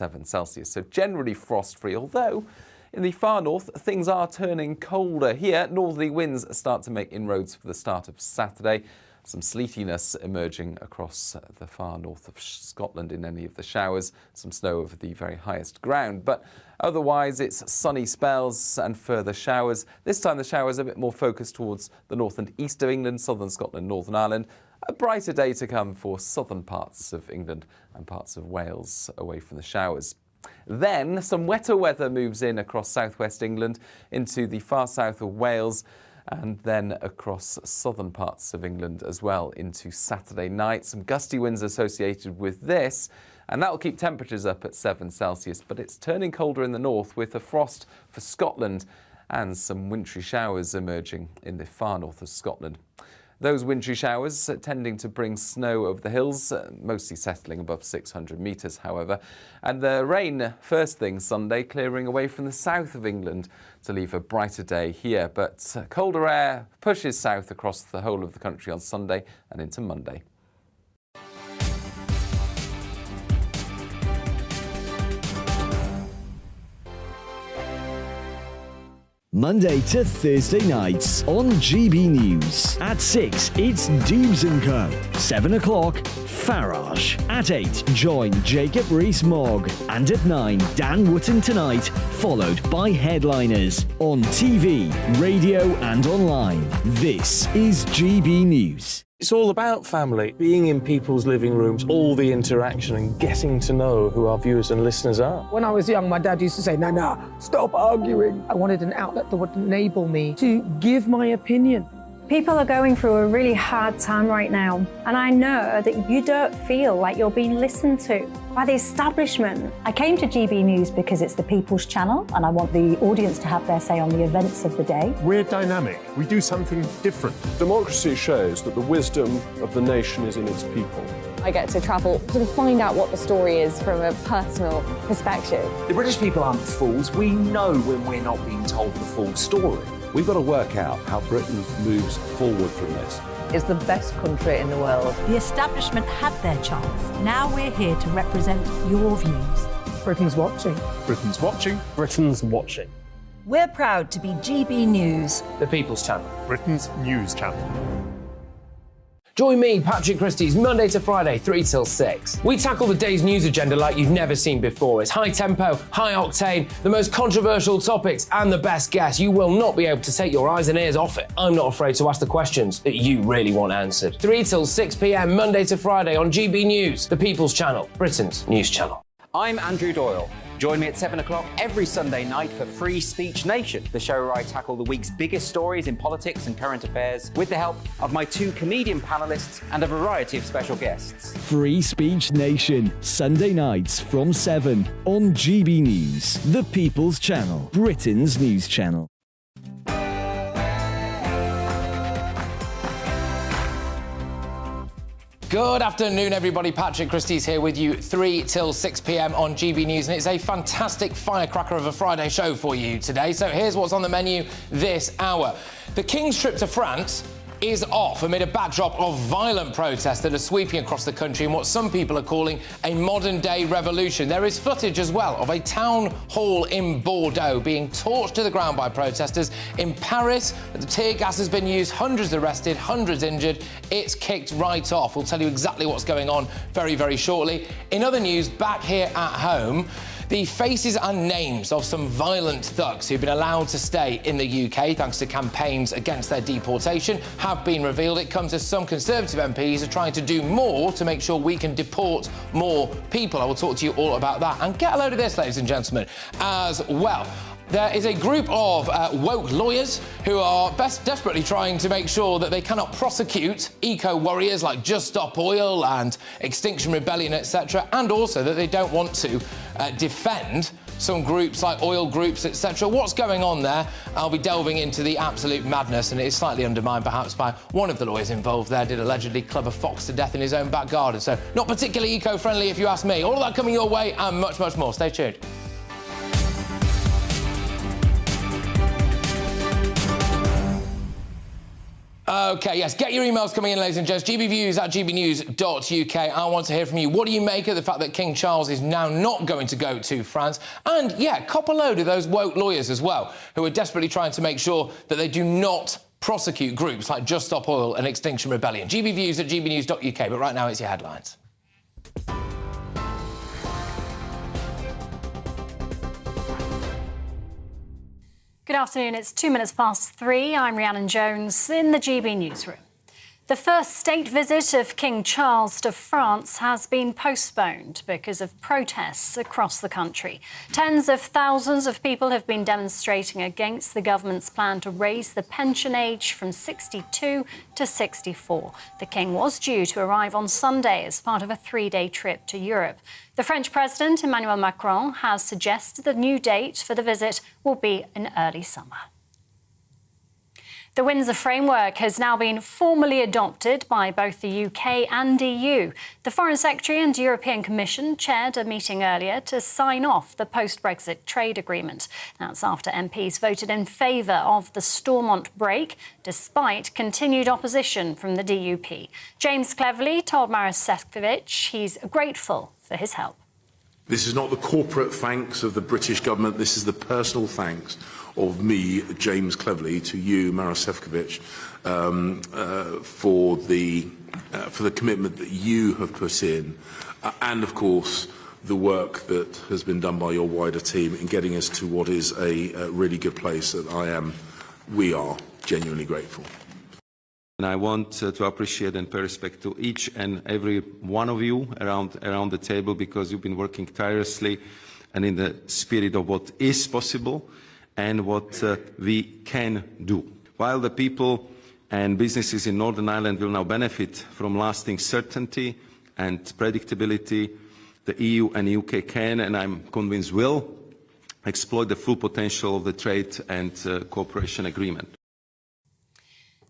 7 Celsius. So generally frost-free, although in the far north, things are turning colder. Here, northerly winds start to make inroads for the start of Saturday. Some sleetiness emerging across the far north of Scotland in any of the showers. Some snow over the very highest ground. But otherwise, it's sunny spells and further showers. This time, the showers are a bit more focused towards the north and east of England, southern Scotland, Northern Ireland. A brighter day to come for southern parts of England and parts of Wales away from the showers. Then, some wetter weather moves in across southwest England into the far south of Wales, and then across southern parts of England as well into Saturday night. Some gusty winds associated with this, and that will keep temperatures up at 7 Celsius, but it's turning colder in the north with a frost for Scotland and some wintry showers emerging in the far north of Scotland. Those wintry showers tending to bring snow over the hills, mostly settling above 600 metres, however. And the rain, first thing Sunday, clearing away from the south of England to leave a brighter day here. But colder air pushes south across the whole of the country on Sunday and into Monday. Monday to Thursday nights on GB News. At 6, it's Dubes & Co. 7 o'clock, Farage. At 8, join Jacob Rees-Mogg. And at 9, Dan Wootton Tonight, followed by Headliners. On TV, radio and online. This is GB News. It's all about family, being in people's living rooms, all the interaction and getting to know who our viewers and listeners are. When I was young, my dad used to say, Nana, stop arguing. I wanted an outlet that would enable me to give my opinion. People are going through a really hard time right now, and I know that you don't feel like you're being listened to by the establishment. I came to GB News because it's the People's Channel, and I want the audience to have their say on the events of the day. We're dynamic. We do something different. Democracy shows that the wisdom of the nation is in its people. I get to travel to find out what the story is from a personal perspective. The British people aren't fools. We know when we're not being told the full story. We've got to work out how Britain moves forward from this. It's the best country in the world. The establishment had their chance. Now we're here to represent your views. Britain's watching. Britain's watching. Britain's watching. We're proud to be GB News. The People's Channel. Britain's news channel. Join me, Patrick Christys, Monday to Friday, 3 till 6. We tackle the day's news agenda like you've never seen before. It's high tempo, high octane, the most controversial topics and the best guests. You will not be able to take your eyes and ears off it. I'm not afraid to ask the questions that you really want answered. 3 till 6 p.m, Monday to Friday on GB News, the People's Channel, Britain's news channel. I'm Andrew Doyle. Join me at 7 o'clock every Sunday night for Free Speech Nation, the show where I tackle the week's biggest stories in politics and current affairs with the help of my 2 comedian panellists and a variety of special guests. Free Speech Nation, Sunday nights from 7 on GB News, the People's Channel, Britain's news channel. Good afternoon, everybody. Patrick Christys here with you 3 till 6 p.m. on GB News, and it's a fantastic firecracker of a Friday show for you today. So here's what's on the menu this hour. The King's trip to France is off amid a backdrop of violent protests that are sweeping across the country in what some people are calling a modern-day revolution. There is footage as well of a town hall in Bordeaux being torched to the ground by protesters. In Paris, the tear gas has been used, hundreds arrested, hundreds injured. It's kicked right off. We'll tell you exactly what's going on very, very shortly. In other news, back here at home, the faces and names of some violent thugs who've been allowed to stay in the UK thanks to campaigns against their deportation have been revealed. It comes as some Conservative MPs are trying to do more to make sure we can deport more people. I will talk to you all about that. And get a load of this, ladies and gentlemen, as well. There is a group of woke lawyers who are desperately trying to make sure that they cannot prosecute eco-warriors like Just Stop Oil and Extinction Rebellion, etc., and also that they don't want to defend some groups like oil groups, etc. What's going on there? I'll be delving into the absolute madness, and it is slightly undermined perhaps by one of the lawyers involved there did allegedly club a fox to death in his own back garden. So not particularly eco-friendly if you ask me. All of that coming your way and much, much more. Stay tuned. OK, yes, get your emails coming in, ladies and gents. gbviews@gbnews.uk. I want to hear from you. What do you make of the fact that King Charles is now not going to go to France? And, yeah, cop a load of those woke lawyers as well, who are desperately trying to make sure that they do not prosecute groups like Just Stop Oil and Extinction Rebellion. gbviews@gbnews.uk. But right now, it's your headlines. Good afternoon, it's 3:02. I'm Rhiannon Jones in the GB newsroom. The first state visit of King Charles to France has been postponed because of protests across the country. Tens of thousands of people have been demonstrating against the government's plan to raise the pension age from 62 to 64. The King was due to arrive on Sunday as part of a 3-day trip to Europe. The French President, Emmanuel Macron, has suggested the new date for the visit will be in early summer. The Windsor framework has now been formally adopted by both the UK and EU. The Foreign Secretary and European Commission chaired a meeting earlier to sign off the post-Brexit trade agreement. That's after MPs voted in favour of the Stormont break, despite continued opposition from the DUP. James Cleverly told Maros Sefcovic he's grateful for his help. This is not the corporate thanks of the British government, this is the personal thanks of me, James Cleverly, to you, Maros Sefcovic, for the commitment that you have put in, and of course the work that has been done by your wider team in getting us to what is a really good place that we are genuinely grateful. And I want to appreciate and pay respect to each and every one of you around the table, because you've been working tirelessly and in the spirit of what is possible and what we can do. While the people and businesses in Northern Ireland will now benefit from lasting certainty and predictability, the EU and UK can, and I'm convinced will, exploit the full potential of the trade and cooperation agreement.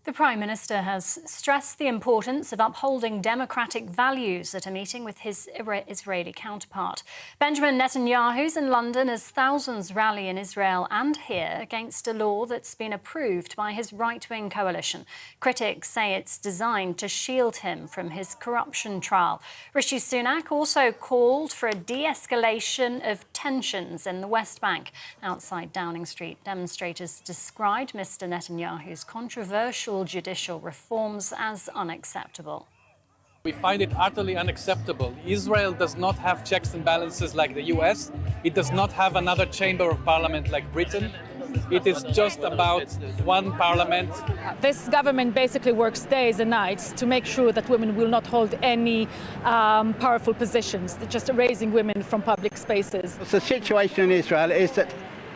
The Prime Minister has stressed the importance of upholding democratic values at a meeting with his Israeli counterpart. Benjamin Netanyahu's in London as thousands rally in Israel and here against a law that's been approved by his right-wing coalition. Critics say it's designed to shield him from his corruption trial. Rishi Sunak also called for a de-escalation of tensions in the West Bank. Outside Downing Street, demonstrators described Mr Netanyahu's controversial judicial reforms as unacceptable. We find it utterly unacceptable. Israel does not have checks and balances like the US. It does not have another chamber of parliament like Britain. It is just about one parliament. This government basically works days and nights to make sure that women will not hold any powerful positions, just erasing women from public spaces. The situation in Israel is that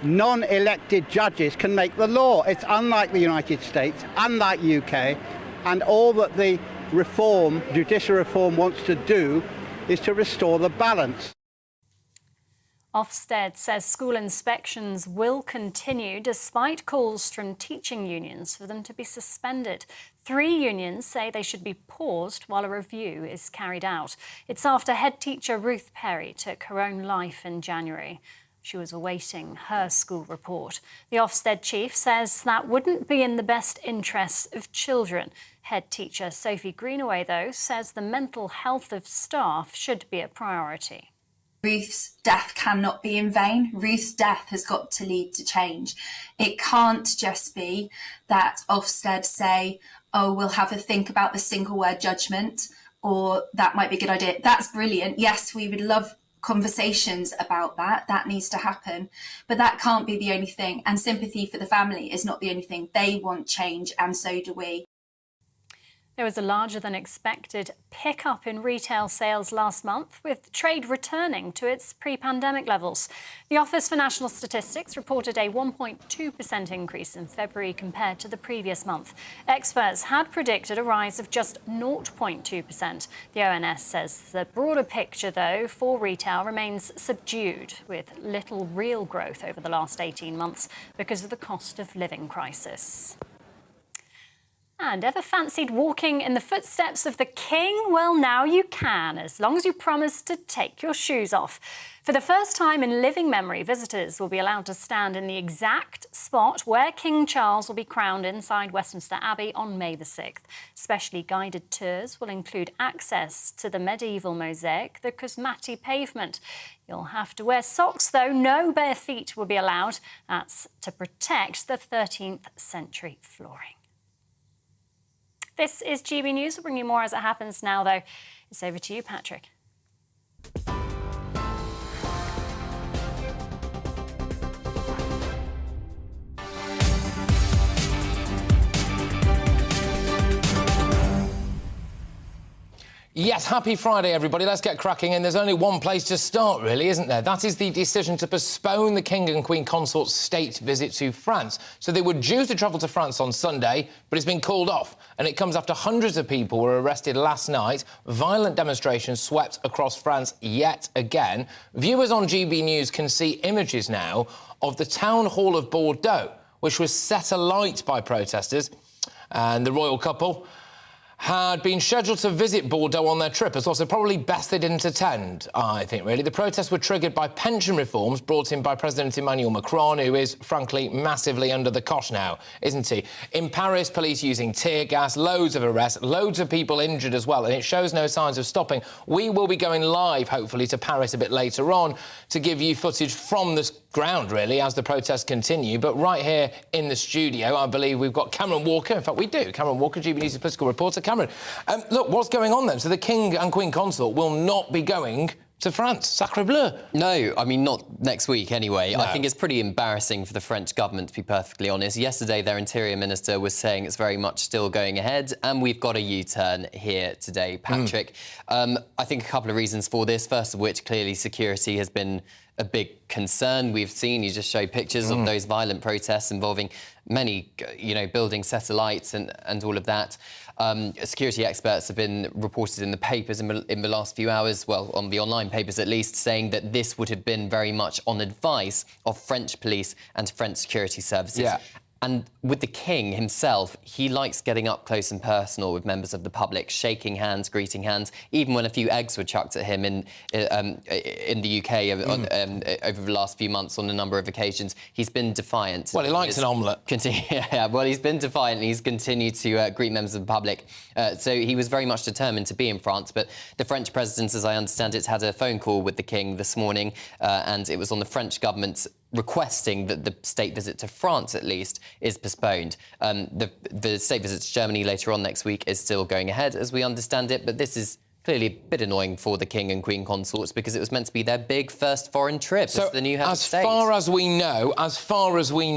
non-elected judges can make the law. It's unlike the United States, unlike UK, and all that the judicial reform wants to do is to restore the balance. Ofsted says school inspections will continue despite calls from teaching unions for them to be suspended. 3 unions say they should be paused while a review is carried out. It's after head teacher Ruth Perry took her own life in January. She was awaiting her school report. The Ofsted chief says that wouldn't be in the best interests of children. Head teacher Sophie Greenaway, though, says the mental health of staff should be a priority. Ruth's death cannot be in vain. Ruth's death has got to lead to change. It can't just be that Ofsted say, oh, we'll have a think about the single word judgment, or that might be a good idea. That's brilliant. Yes, we would love conversations about that. That needs to happen. But that can't be the only thing. And sympathy for the family is not the only thing. They want change, and so do we. There was a larger than expected pickup in retail sales last month, with trade returning to its pre-pandemic levels. The Office for National Statistics reported a 1.2% increase in February compared to the previous month. Experts had predicted a rise of just 0.2%. The ONS says the broader picture, though, for retail remains subdued, with little real growth over the last 18 months because of the cost of living crisis. And ever fancied walking in the footsteps of the King? Well, now you can, as long as you promise to take your shoes off. For the first time in living memory, visitors will be allowed to stand in the exact spot where King Charles will be crowned inside Westminster Abbey on May the 6th. Specially guided tours will include access to the medieval mosaic, the Cosmati pavement. You'll have to wear socks, though. No bare feet will be allowed. That's to protect the 13th century flooring. This is GB News. We'll bring you more as it happens now, though. It's over to you, Patrick. Yes, happy Friday, everybody. Let's get cracking. And there's only one place to start, really, isn't there? That is the decision to postpone the King and Queen Consort's state visit to France. So they were due to travel to France on Sunday, but it's been called off. And it comes after hundreds of people were arrested last night. Violent demonstrations swept across France yet again. Viewers on GB News can see images now of the town hall of Bordeaux, which was set alight by protesters. And the royal couple had been scheduled to visit Bordeaux on their trip as well, so probably best they didn't attend, I think, really. The protests were triggered by pension reforms brought in by President Emmanuel Macron, who is, frankly, massively under the cosh now, isn't he? In Paris, police using tear gas, loads of arrests, loads of people injured as well, and it shows no signs of stopping. We will be going live, hopefully, to Paris a bit later on to give you footage from the ground, really, as the protests continue. But right here in the studio, I believe we've got Cameron Walker. In fact, we do. Cameron Walker, GB News' political reporter. Cameron, look, what's going on then? So the King and Queen Consort will not be going to France. Sacre bleu. No, I mean, not next week anyway. No. I think it's pretty embarrassing for the French government, to be perfectly honest. Yesterday, their Interior Minister was saying it's very much still going ahead, and we've got a U-turn here today, Patrick. I think a couple of reasons for this, first of which, clearly, security has been a big concern. We've seen, you just showed pictures of those violent protests involving many, buildings set alight and all of that. Security experts have been reported in the papers in the last few hours, well, on the online papers at least, saying that this would have been very much on advice of French police and French security services. Yeah. And with the King himself, he likes getting up close and personal with members of the public, shaking hands, greeting hands, even when a few eggs were chucked at him in the UK over the last few months on a number of occasions. He's been defiant. Well, he likes an omelette. Yeah, well, he's been defiant and he's continued to greet members of the public. So he was very much determined to be in France. But the French president, as I understand it, had a phone call with the King this morning, and it was on the French government's requesting that the state visit to France, at least, is postponed. The state visit to Germany later on next week is still going ahead, as we understand it, but this is clearly a bit annoying for the King and Queen Consorts because it was meant to be their big first foreign trip as the new head of state. As far as we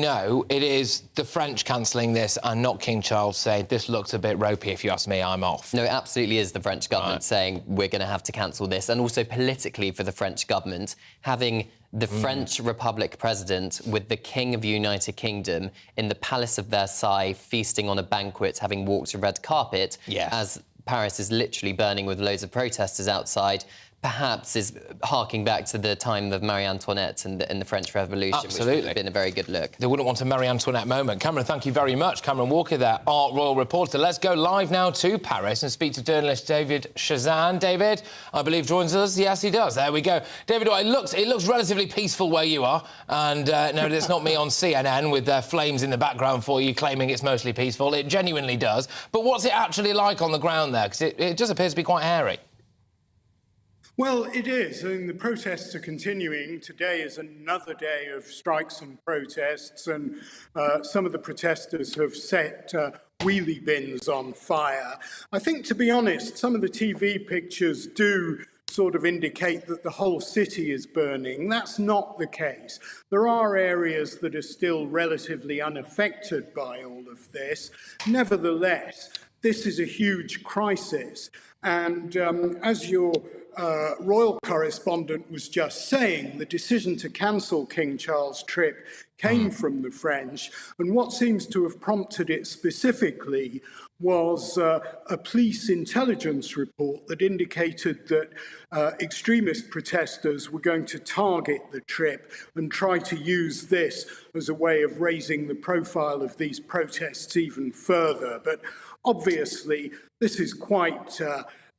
know, it is the French cancelling this and not King Charles saying, this looks a bit ropey, if you ask me, I'm off. No, it absolutely is the French government saying we're going to have to cancel this. And also politically for the French government, having the French Republic president with the King of the United Kingdom in the Palace of Versailles feasting on a banquet, having walked a red carpet, as Paris is literally burning with loads of protesters outside, perhaps is harking back to the time of Marie Antoinette and the French Revolution, which would have been a very good look. They wouldn't want a Marie Antoinette moment. Cameron, thank you very much. Cameron Walker there, our royal reporter. Let's go live now to Paris and speak to journalist David Chazan. David, I believe, joins us. Yes, he does. There we go. David, it looks relatively peaceful where you are. And no, it's not me on CNN with flames in the background for you claiming it's mostly peaceful. It genuinely does. But what's it actually like on the ground there? Because it just appears to be quite hairy. Well, it is. I mean, the protests are continuing. Today is another day of strikes and protests, and some of the protesters have set wheelie bins on fire. I think, to be honest, some of the TV pictures do sort of indicate that the whole city is burning. That's not the case. There are areas that are still relatively unaffected by all of this. Nevertheless, this is a huge crisis. And as you're royal correspondent was just saying, the decision to cancel King Charles' trip came from the French, and what seems to have prompted it specifically was a police intelligence report that indicated that extremist protesters were going to target the trip and try to use this as a way of raising the profile of these protests even further. But obviously, this is quite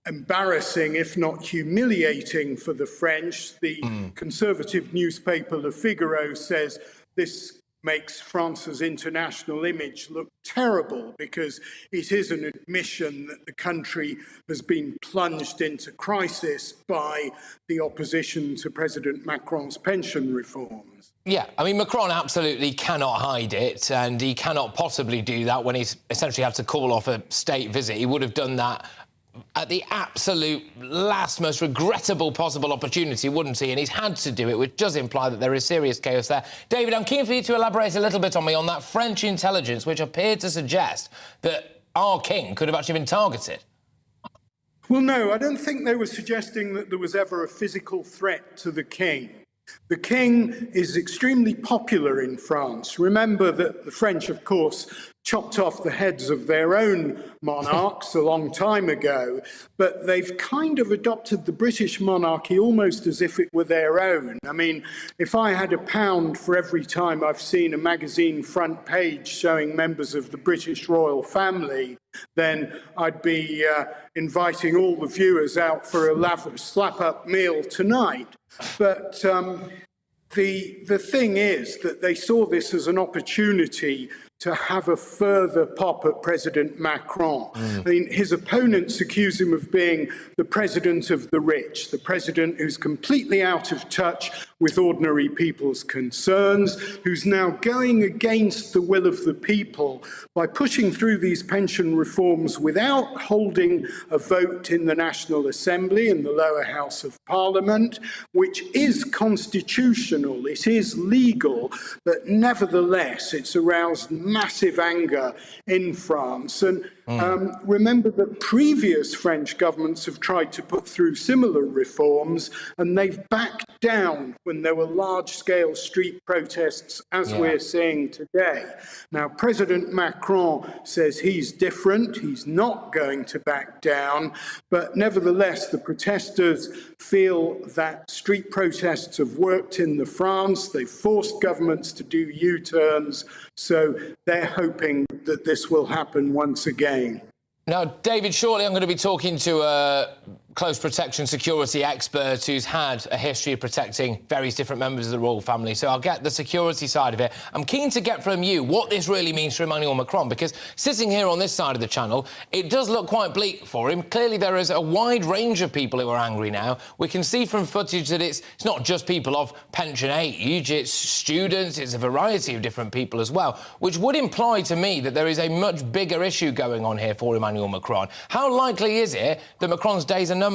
embarrassing, if not humiliating, for the French. The conservative newspaper Le Figaro says this makes France's international image look terrible because it is an admission that the country has been plunged into crisis by the opposition to President Macron's pension reforms. Yeah, I mean, Macron absolutely cannot hide it, and he cannot possibly do that when he's essentially had to call off a state visit. He would have done that at the absolute last, most regrettable possible opportunity, wouldn't he? And he's had to do it, which does imply that there is serious chaos there. David, I'm keen for you to elaborate a little bit on that French intelligence, which appeared to suggest that our king could have actually been targeted. Well, no, I don't think they were suggesting that there was ever a physical threat to the king. The king is extremely popular in France. Remember that the French, of course, chopped off the heads of their own monarchs a long time ago, but they've kind of adopted the British monarchy almost as if it were their own. I mean, if I had £1 for every time I've seen a magazine front page showing members of the British royal family, then I'd be inviting all the viewers out for a lavish slap-up meal tonight. But the thing is that they saw this as an opportunity to have a further pop at President Macron. I mean, his opponents accuse him of being the president of the rich, the president who's completely out of touch with ordinary people's concerns, who's now going against the will of the people by pushing through these pension reforms without holding a vote in the National Assembly, in the lower house of Parliament, which is constitutional, it is legal, but nevertheless it's aroused massive anger in France. And remember that previous French governments have tried to put through similar reforms, and they've backed down when there were large-scale street protests, as we're seeing today. Now, President Macron says he's different, he's not going to back down, but nevertheless, the protesters feel that street protests have worked in France, they've forced governments to do U-turns, so they're hoping that this will happen once again. Now, David, shortly I'm going to be talking to a close protection security expert who's had a history of protecting various different members of the royal family, so I'll get the security side of it. I'm keen to get from you what this really means for Emmanuel Macron, because sitting here on this side of the channel, it does look quite bleak for him. Clearly, there is a wide range of people who are angry now. We can see from footage that it's not just people of pension age, it's students, it's a variety of different people as well, which would imply to me that there is a much bigger issue going on here for Emmanuel Macron. How likely is it that Macron's days are numbered?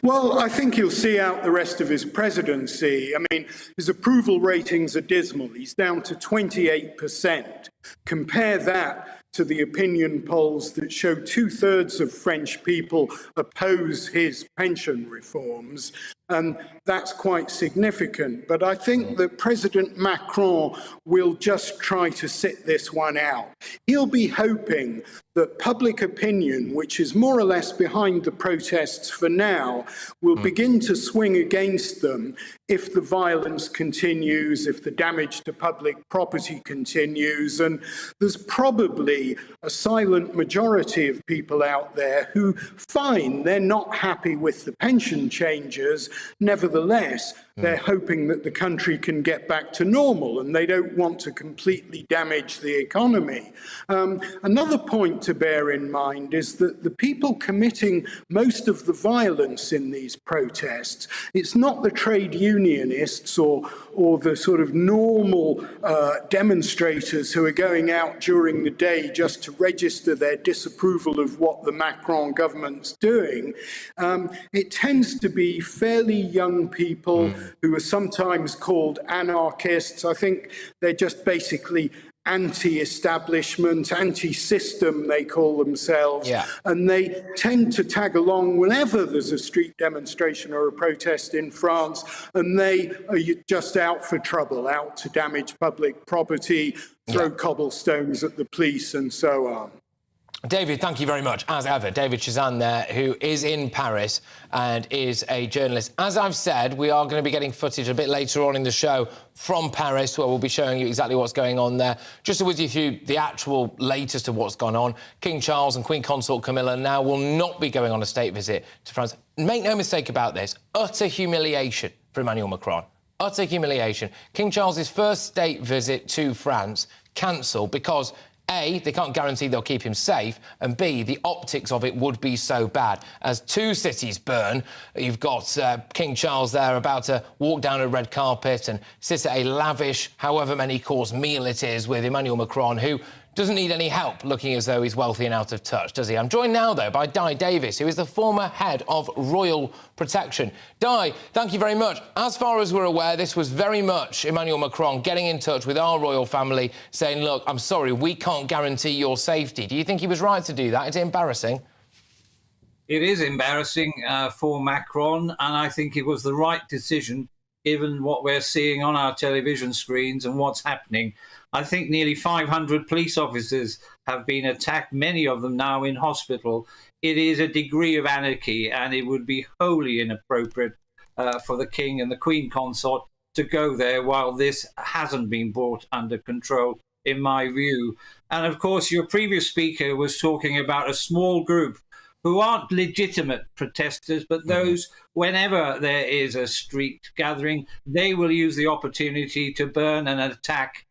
Well, I think he'll see out the rest of his presidency. I mean, his approval ratings are dismal. He's down to 28%. Compare that to the opinion polls that show 2/3 of French people oppose his pension reforms. And that's quite significant. But I think that President Macron will just try to sit this one out. He'll be hoping that public opinion, which is more or less behind the protests for now, will begin to swing against them if the violence continues, if the damage to public property continues. And there's probably a silent majority of people out there who, fine, they're not happy with the pension changes. Nevertheless, they're hoping that the country can get back to normal, and they don't want to completely damage the economy. Another point to bear in mind is that the people committing most of the violence in these protests, it's not the trade unionists or the sort of normal demonstrators who are going out during the day just to register their disapproval of what the Macron government's doing. It tends to be fairly young people who are sometimes called anarchists. I think they're just basically anti-establishment, anti-system, they call themselves, yeah. and they tend to tag along whenever there's a street demonstration or a protest in France, and they are just out for trouble, out to damage public property, throw cobblestones at the police and so on. David, thank you very much, as ever. David Chazan there, who is in Paris and is a journalist. As I've said, we are going to be getting footage a bit later on in the show from Paris, where we'll be showing you exactly what's going on there. Just to whiz you through the actual latest of what's gone on, King Charles and Queen Consort Camilla now will not be going on a state visit to France. Make no mistake about this, utter humiliation for Emmanuel Macron. Utter humiliation. King Charles's first state visit to France cancelled because A, they can't guarantee they'll keep him safe, and B, the optics of it would be so bad. As two cities burn, you've got King Charles there about to walk down a red carpet and sit at a lavish, however many course meal it is, with Emmanuel Macron, who doesn't need any help looking as though he's wealthy and out of touch, does he? I'm joined now, though, by Di Davis, who is the former head of Royal Protection. Di, thank you very much. As far as we're aware, this was very much Emmanuel Macron getting in touch with our royal family, saying, look, I'm sorry, we can't guarantee your safety. Do you think he was right to do that? Is it embarrassing? It is embarrassing for Macron, and I think it was the right decision, given what we're seeing on our television screens and what's happening. I think nearly 500 police officers have been attacked, many of them now in hospital. It is a degree of anarchy, and it would be wholly inappropriate for the King and the Queen Consort to go there while this hasn't been brought under control, in my view. And, of course, your previous speaker was talking about a small group who aren't legitimate protesters, but those, whenever there is a street gathering, they will use the opportunity to burn and attack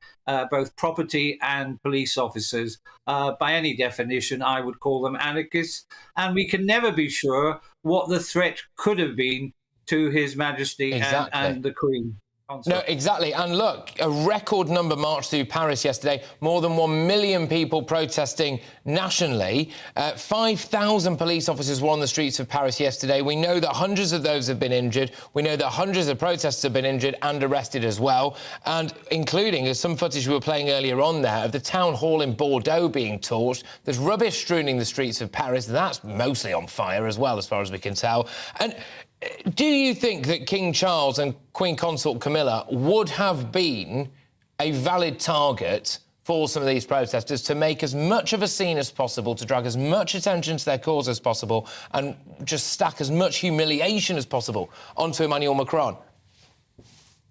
both property and police officers. By any definition, I would call them anarchists. And we can never be sure what the threat could have been to His Majesty and the Queen. No, exactly. And look, a record number marched through Paris yesterday. More than 1 million people protesting nationally. 5,000 police officers were on the streets of Paris yesterday. We know that hundreds of those have been injured. We know that hundreds of protesters have been injured and arrested as well. And including, as some footage we were playing earlier on there, of the town hall in Bordeaux being torched. There's rubbish strewing the streets of Paris. That's mostly on fire as well, as far as we can tell. And do you think that King Charles and Queen Consort Camilla would have been a valid target for some of these protesters to make as much of a scene as possible, to drag as much attention to their cause as possible, and just stack as much humiliation as possible onto Emmanuel Macron?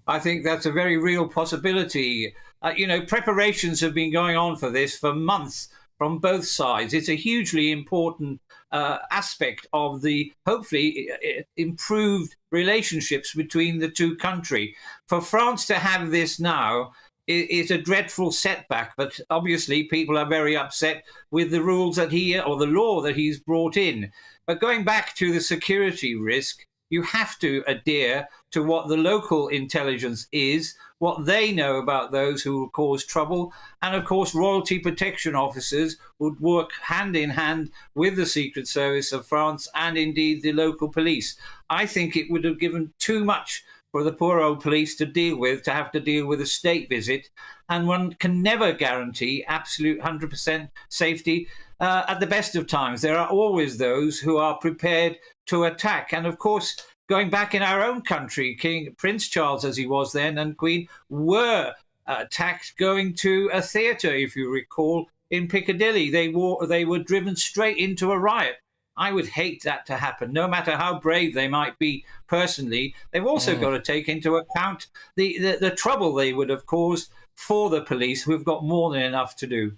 I think that's a very real possibility. You know, preparations have been going on for this for months from both sides. It's a hugely important aspect of the, hopefully, improved relationships between the two countries. For France to have this now is a dreadful setback, but obviously people are very upset with the rules that or the law that he's brought in. But going back to the security risk, you have to adhere to what the local intelligence is, what they know about those who will cause trouble. And, of course, royalty protection officers would work hand in hand with the Secret Service of France and, indeed, the local police. I think it would have given too much for the poor old police to deal with, to have to deal with a state visit. And one can never guarantee absolute 100% safety. At the best of times, there are always those who are prepared to attack. And, of course, going back in our own country, Prince Charles, as he was then, and Queen were attacked going to a theatre, if you recall, in Piccadilly. They were driven straight into a riot. I would hate that to happen, no matter how brave they might be personally. They've also got to take into account the trouble they would have caused for the police, who've got more than enough to do.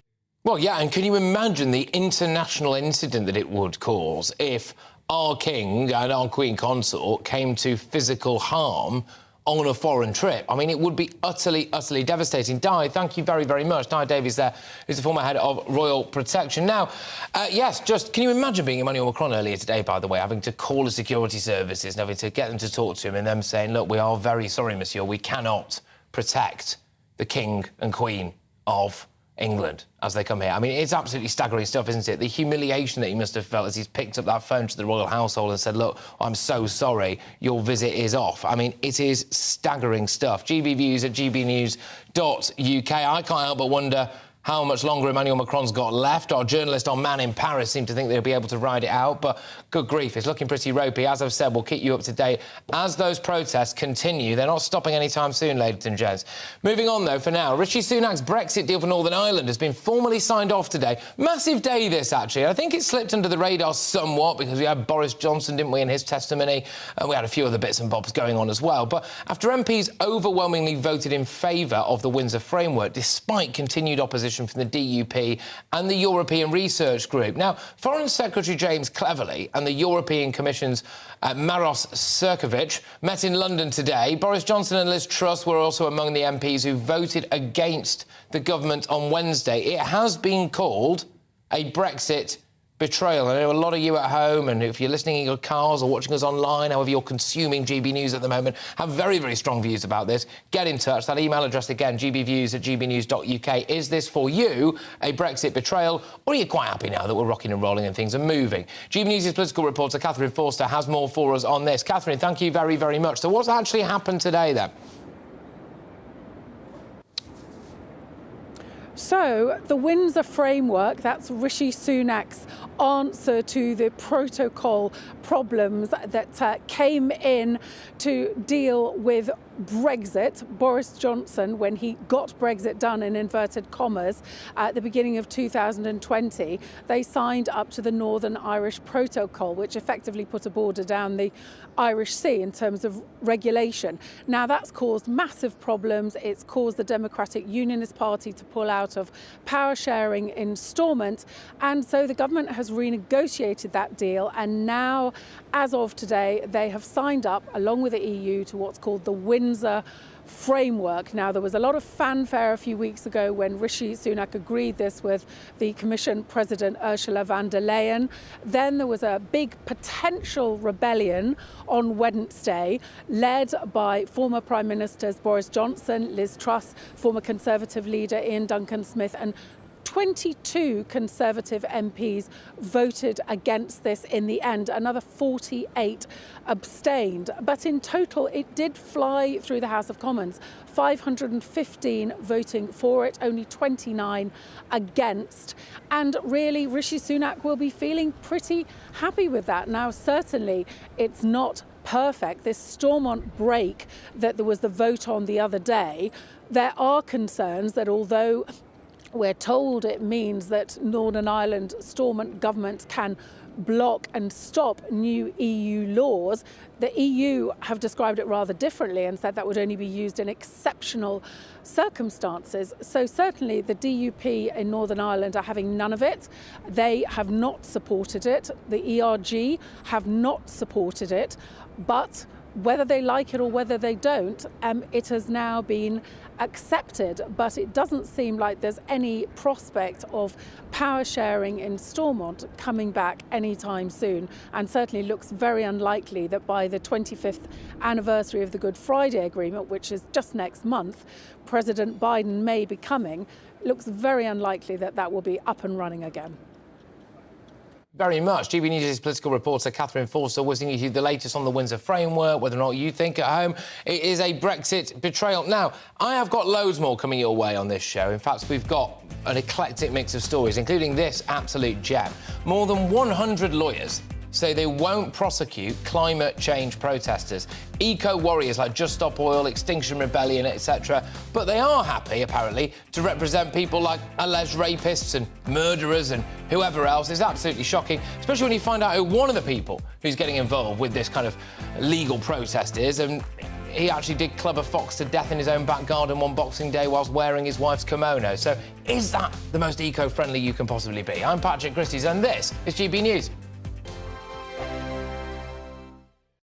Well, yeah, and can you imagine the international incident that it would cause if our king and our Queen Consort came to physical harm on a foreign trip? I mean, it would be utterly, utterly devastating. Di, thank you very, very much. Di Davies there, who's the former head of Royal Protection. Now, yes, just can you imagine being Emmanuel Macron earlier today, by the way, having to call the security services and having to get them to talk to him and them saying, look, we are very sorry, monsieur, we cannot protect the King and Queen of England as they come here. I mean, it's absolutely staggering stuff, isn't it? The humiliation that he must have felt as he's picked up that phone to the royal household and said, look, I'm so sorry, your visit is off. I mean, it is staggering stuff. GBViews at gbnews.uk. I can't help but wonder how much longer Emmanuel Macron's got left. Our journalist on Man in Paris seemed to think they'll be able to ride it out, but good grief, it's looking pretty ropey. As I've said, we'll keep you up to date as those protests continue. They're not stopping anytime soon, ladies and gents. Moving on, though, for now, Rishi Sunak's Brexit deal for Northern Ireland has been formally signed off today. Massive day, this, actually. I think it slipped under the radar somewhat because we had Boris Johnson, didn't we, in his testimony, and we had a few other bits and bobs going on as well. But after MPs overwhelmingly voted in favour of the Windsor framework, despite continued opposition from the DUP and the European Research Group. Now, Foreign Secretary James Cleverly and the European Commission's Maros Sefcovic met in London today. Boris Johnson and Liz Truss were also among the MPs who voted against the government on Wednesday. It has been called a Brexit betrayal. I know a lot of you at home, and if you're listening in your cars or watching us online, however you're consuming GB News at the moment, have very, very strong views about this. Get in touch. That email address again, gbviews@gbnews.uk. Is this for you a Brexit betrayal, or are you quite happy now that we're rocking and rolling and things are moving? GB News' political reporter Catherine Forster has more for us on this. Catherine, thank you very, very much. So what's actually happened today, then? So, the Windsor framework, that's Rishi Sunak's answer to the protocol problems that came in to deal with Brexit. Boris Johnson, when he got Brexit done in inverted commas at the beginning of 2020, they signed up to the Northern Irish Protocol, which effectively put a border down the Irish Sea in terms of regulation. Now, that's caused massive problems. It's caused the Democratic Unionist Party to pull out of power sharing in Stormont, and so the government has renegotiated that deal, and now, as of today, they have signed up, along with the EU, to what's called the Windsor framework. Now, there was a lot of fanfare a few weeks ago when Rishi Sunak agreed this with the Commission President Ursula von der Leyen. Then there was a big potential rebellion on Wednesday, led by former Prime Ministers Boris Johnson, Liz Truss, former Conservative leader Ian Duncan Smith, and 22 Conservative MPs voted against this in the end. Another 48 abstained. But in total, it did fly through the House of Commons. 515 voting for it, only 29 against. And really, Rishi Sunak will be feeling pretty happy with that. Now, certainly, it's not perfect. This Stormont break that there was the vote on the other day, there are concerns that although we're told it means that Northern Ireland Stormont government can block and stop new EU laws. The EU have described it rather differently and said that would only be used in exceptional circumstances. So certainly the DUP in Northern Ireland are having none of it. They have not supported it. The ERG have not supported it. But whether they like it or whether they don't, it has now been accepted, but it doesn't seem like there's any prospect of power sharing in Stormont coming back anytime soon, and certainly looks very unlikely that by the 25th anniversary of the Good Friday Agreement, which is just next month, President Biden may be coming. Looks very unlikely that that will be up and running again. Very much. GB News' political reporter Catherine Forster was giving you the latest on the Windsor framework, whether or not you think at home it is a Brexit betrayal. Now, I have got loads more coming your way on this show. In fact, we've got an eclectic mix of stories, including this absolute gem. More than 100 lawyers say they won't prosecute climate change protesters. Eco-warriors like Just Stop Oil, Extinction Rebellion, etc. But they are happy, apparently, to represent people like alleged rapists and murderers and whoever else. It's absolutely shocking, especially when you find out who one of the people who's getting involved with this kind of legal protest is. And he actually did club a fox to death in his own back garden one Boxing Day whilst wearing his wife's kimono. So is that the most eco-friendly you can possibly be? I'm Patrick Christys, and this is GB News.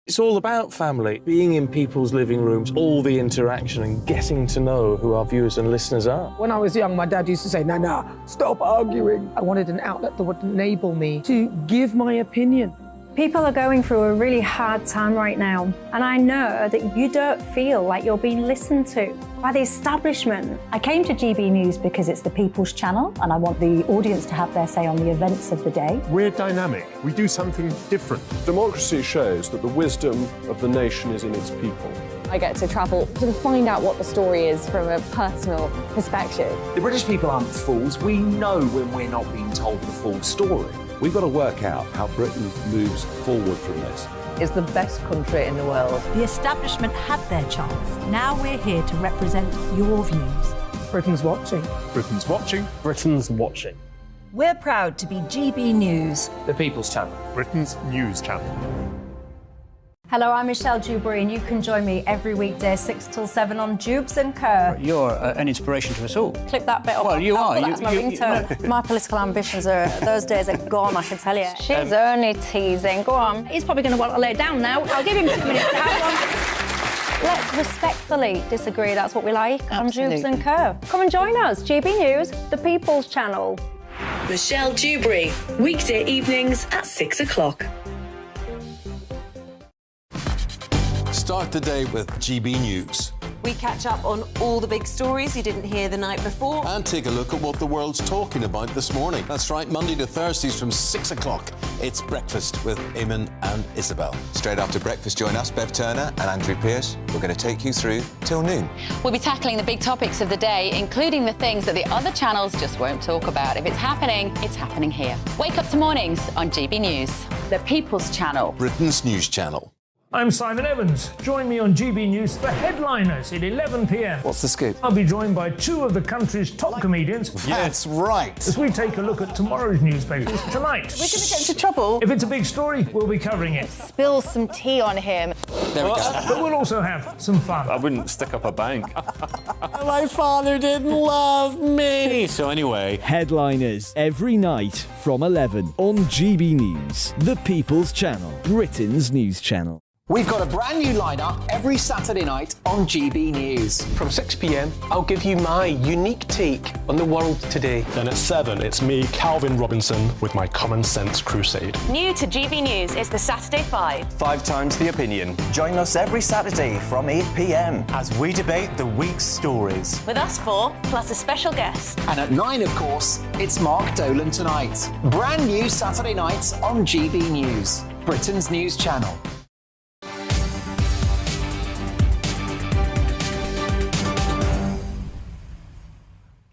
It's all about family, being in people's living rooms, all the interaction and getting to know who our viewers and listeners are. When I was young, my dad used to say, no, stop arguing. I wanted an outlet that would enable me to give my opinion. People are going through a really hard time right now, and I know that you don't feel like you're being listened to by the establishment. I came to GB News because it's the People's Channel, and I want the audience to have their say on the events of the day. We're dynamic. We do something different. Democracy shows that the wisdom of the nation is in its people. I get to travel to find out what the story is from a personal perspective. The British people aren't fools. We know when we're not being told the full story. We've got to work out how Britain moves forward from this. It's the best country in the world. The establishment had their chance. Now we're here to represent your views. Britain's watching. Britain's watching. Britain's watching. We're proud to be GB News. The People's Channel. Britain's news channel. Hello, I'm Michelle Dewberry, and you can join me every weekday 6 till 7 on Dubes and Co. You're an inspiration to us all. Clip that bit up. Well, you are. That's my ringtone. My political ambitions those days are gone, I can tell you. She's only teasing. Go on. He's probably going to want to lay down now. I'll give him 2 minutes to have one. Let's respectfully disagree. That's what we like on Dubes and Co. Come and join us. GB News, the People's Channel. Michelle Dewberry, weekday evenings at 6 o'clock. Start the day with GB News. We catch up on all the big stories you didn't hear the night before. And take a look at what the world's talking about this morning. That's right, Monday to Thursdays from 6 o'clock. It's Breakfast with Eamon and Isabel. Straight after breakfast, join us, Bev Turner and Andrew Pearce. We're going to take you through till noon. We'll be tackling the big topics of the day, including the things that the other channels just won't talk about. If it's happening here. Wake up to mornings on GB News. The People's Channel. Britain's news channel. I'm Simon Evans. Join me on GB News for Headliners at 11 p.m. What's the scoop? I'll be joined by two of the country's top comedians. That's right. As we take a look at tomorrow's newspapers tonight. We're going to get into trouble. If it's a big story, we'll be covering it. Spill some tea on him. There we go. But we'll also have some fun. I wouldn't stick up a bank. My father didn't love me. So anyway. Headliners every night from 11 on GB News, the People's Channel, Britain's news channel. We've got a brand new lineup every Saturday night on GB News. From 6 p.m, I'll give you my unique take on the world today. Then at 7, it's me, Calvin Robinson, with my Common Sense Crusade. New to GB News is the Saturday 5. 5 times the opinion. Join us every Saturday from 8 p.m. as we debate the week's stories. With us 4, plus a special guest. And at 9, of course, it's Mark Dolan Tonight. Brand new Saturday nights on GB News, Britain's news channel.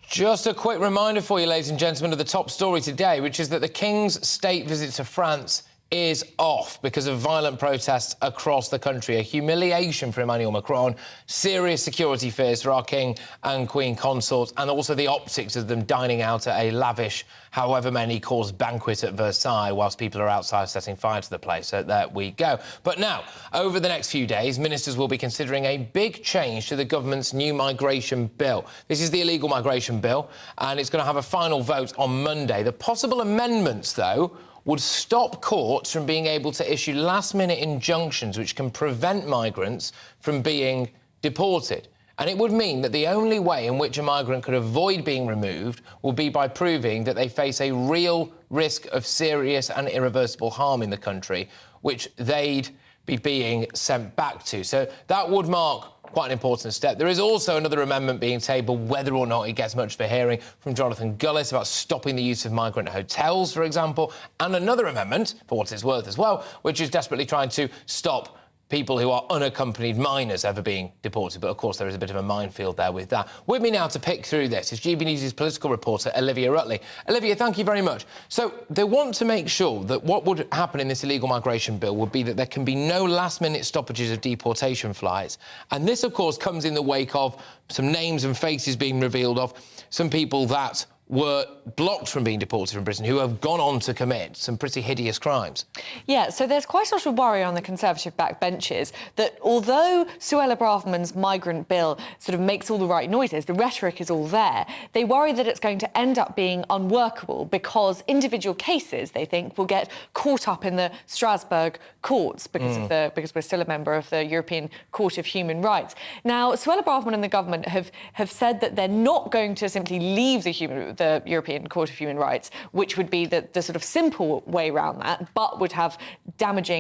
Just a quick reminder for you, ladies and gentlemen, of the top story today, which is that the King's state visit to France is off because of violent protests across the country. A humiliation for Emmanuel Macron, serious security fears for our King and Queen consorts, and also the optics of them dining out at a lavish, however many course banquet at Versailles whilst people are outside setting fire to the place. So there we go. But now, over the next few days, ministers will be considering a big change to the government's new migration bill. This is the illegal migration bill, and it's going to have a final vote on Monday. The possible amendments, though, would stop courts from being able to issue last-minute injunctions which can prevent migrants from being deported. And it would mean that the only way in which a migrant could avoid being removed would be by proving that they face a real risk of serious and irreversible harm in the country, which they'd be being sent back to. So that would mark quite an important step. There is also another amendment being tabled, whether or not it gets much of a hearing, from Jonathan Gullis about stopping the use of migrant hotels, for example, and another amendment, for what it's worth as well, which is desperately trying to stop people who are unaccompanied minors ever being deported. But, of course, there is a bit of a minefield there with that. With me now to pick through this is GB News' political reporter, Olivia Rutley. Olivia, thank you very much. So they want to make sure that what would happen in this illegal migration bill would be that there can be no last-minute stoppages of deportation flights. And this, of course, comes in the wake of some names and faces being revealed of some people that were blocked from being deported from Britain, who have gone on to commit some pretty hideous crimes. Yeah, so there's quite a lot of worry on the Conservative backbenches that although Suella Braverman's migrant bill sort of makes all the right noises, the rhetoric is all there, they worry that it's going to end up being unworkable because individual cases, they think, will get caught up in the Strasbourg courts because we're still a member of the European Court of Human Rights. Now, Suella Braverman and the government have said that they're not going to simply leave the the European Court of Human Rights, which would be the sort of simple way around that, but would have damage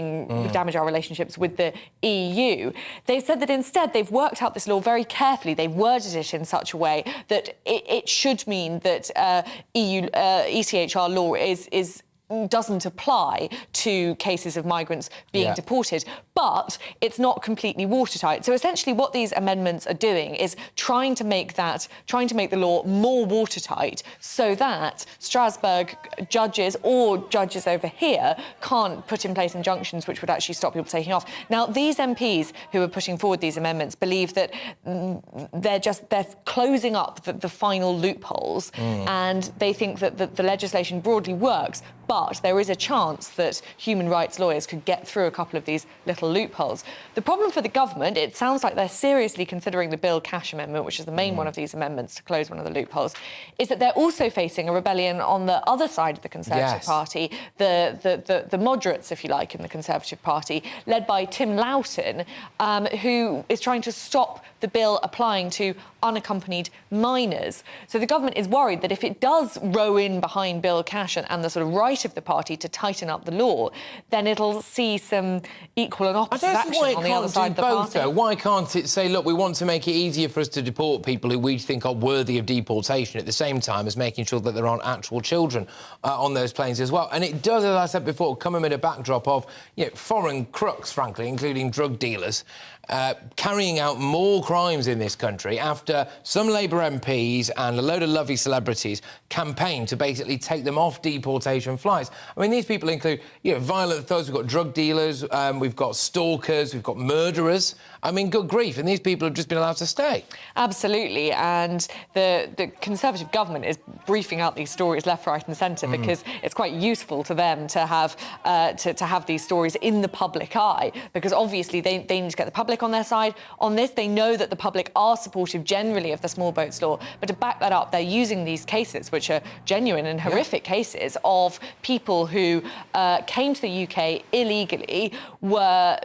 our relationships with the EU. They said that instead they've worked out this law very carefully. They've worded it in such a way that it should mean that ECHR law doesn't apply to cases of migrants being deported, but it's not completely watertight. So essentially what these amendments are doing is trying to make the law more watertight so that Strasbourg judges or judges over here can't put in place injunctions which would actually stop people taking off. Now, these MPs who are putting forward these amendments believe that they're closing up the final loopholes, and they think that the legislation broadly works, but there is a chance that human rights lawyers could get through a couple of these little loopholes. The problem for the government, it sounds like they're seriously considering the Bill Cash amendment, which is the main one of these amendments to close one of the loopholes, is that they're also facing a rebellion on the other side of the Conservative Party, the moderates, if you like, in the Conservative Party, led by Tim Loughton, who is trying to stop the bill applying to unaccompanied minors. So the government is worried that if it does row in behind Bill Cash and the sort of right of the party to tighten up the law, then it'll see some equal and opposite action on the other side of the party. Though. Why can't it say, look, we want to make it easier for us to deport people who we think are worthy of deportation at the same time as making sure that there aren't actual children on those planes as well? And it does, as I said before, come amid a backdrop of foreign crooks, frankly, including drug dealers, carrying out more crimes in this country after some Labour MPs and a load of lovely celebrities campaigned to basically take them off deportation flights. I mean, these people include, violent thugs, we've got drug dealers, we've got stalkers, we've got murderers. I mean, good grief, and these people have just been allowed to stay. Absolutely, and the Conservative government is briefing out these stories left, right and centre because it's quite useful to them to have these stories in the public eye, because obviously they need to get the public on their side on this. They know that the public are supportive generally of the small boats law, but to back that up, they're using these cases, which are genuine and horrific cases of people who came to the UK illegally, were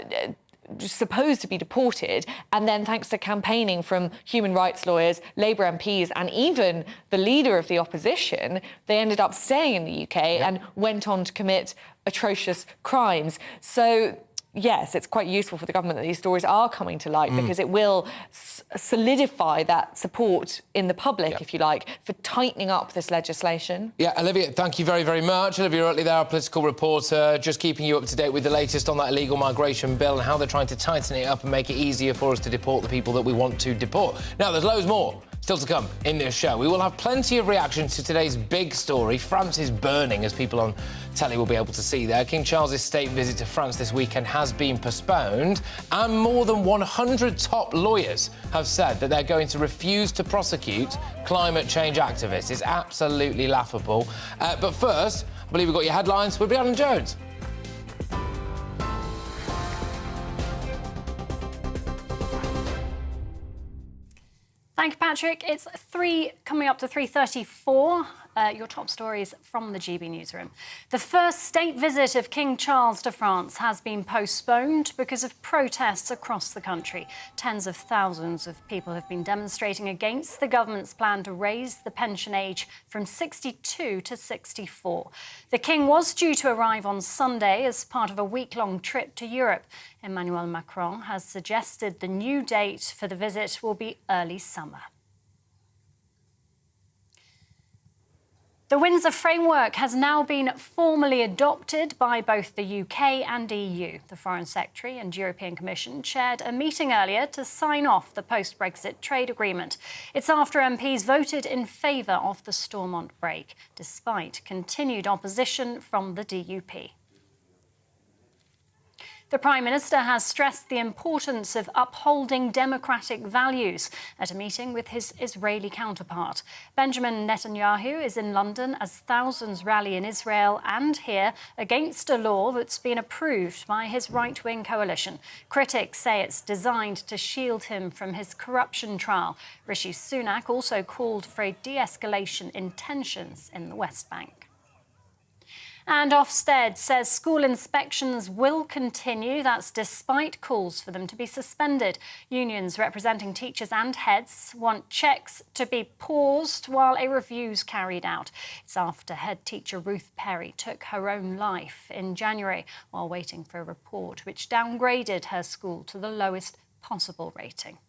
supposed to be deported, and then thanks to campaigning from human rights lawyers, Labour MPs and even the leader of the opposition, they ended up staying in the UK and went on to commit atrocious crimes. So yes, it's quite useful for the government that these stories are coming to light because it will solidify that support in the public, if you like, for tightening up this legislation. Yeah, Olivia, thank you very, very much. Olivia Utley there, our political reporter, just keeping you up to date with the latest on that illegal migration bill and how they're trying to tighten it up and make it easier for us to deport the people that we want to deport. Now, there's loads more still to come in this show. We will have plenty of reactions to today's big story. France is burning, as people on telly will be able to see there. King Charles's state visit to France this weekend has been postponed, and more than 100 top lawyers have said that they're going to refuse to prosecute climate change activists. It's absolutely laughable. But first, I believe we've got your headlines with Rhiannon Jones. Thank you, Patrick. It's coming up to 3:34. Your top stories from the GB newsroom. The first state visit of King Charles to France has been postponed because of protests across the country. Tens of thousands of people have been demonstrating against the government's plan to raise the pension age from 62 to 64. The King was due to arrive on Sunday as part of a week-long trip to Europe. Emmanuel Macron has suggested the new date for the visit will be early summer. The Windsor framework has now been formally adopted by both the UK and EU. The Foreign Secretary and European Commission chaired a meeting earlier to sign off the post-Brexit trade agreement. It's after MPs voted in favour of the Stormont break, despite continued opposition from the DUP. The Prime Minister has stressed the importance of upholding democratic values at a meeting with his Israeli counterpart. Benjamin Netanyahu is in London as thousands rally in Israel and here against a law that's been approved by his right-wing coalition. Critics say it's designed to shield him from his corruption trial. Rishi Sunak also called for a de-escalation in tensions in the West Bank. And Ofsted says school inspections will continue. That's despite calls for them to be suspended. Unions representing teachers and heads want checks to be paused while a review's carried out. It's after head teacher Ruth Perry took her own life in January while waiting for a report which downgraded her school to the lowest possible rating.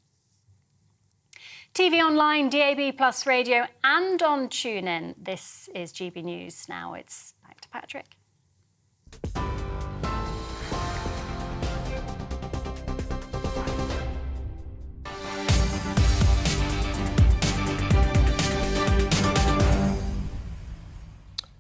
TV online, DAB plus radio and on TuneIn. This is GB News. Now it's back to Patrick.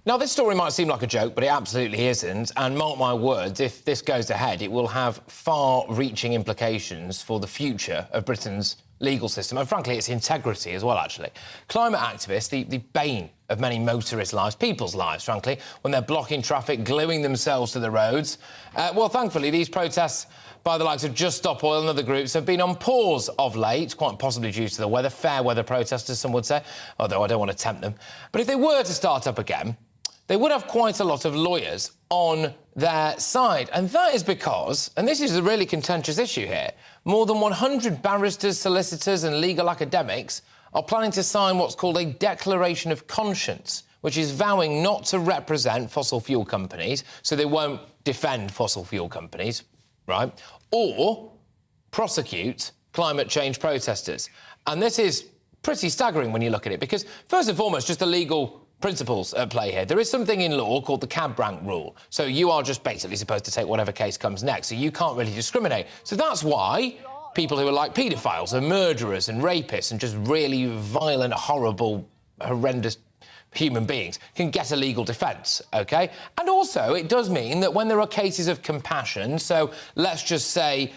Now, this story might seem like a joke, but it absolutely isn't. And mark my words, if this goes ahead, it will have far-reaching implications for the future of Britain's legal system, and frankly, its integrity as well, actually. Climate activists, the bane of many motorist lives, people's lives, frankly, when they're blocking traffic, gluing themselves to the roads. Well, thankfully, these protests by the likes of Just Stop Oil and other groups have been on pause of late, quite possibly due to the weather, fair weather protesters, some would say, although I don't want to tempt them. But if they were to start up again, they would have quite a lot of lawyers on their side. And that is because, and this is a really contentious issue here, more than 100 barristers, solicitors and legal academics are planning to sign what's called a declaration of conscience, which is vowing not to represent fossil fuel companies, so they won't defend fossil fuel companies, right, or prosecute climate change protesters. And this is pretty staggering when you look at it, because, first and foremost, just the legal principles at play here. There is something in law called the cab rank rule. So you are just basically supposed to take whatever case comes next. So you can't really discriminate. So that's why people who are like paedophiles and murderers and rapists and just really violent, horrible, horrendous human beings can get a legal defence, OK? And also, it does mean that when there are cases of compassion, so let's just say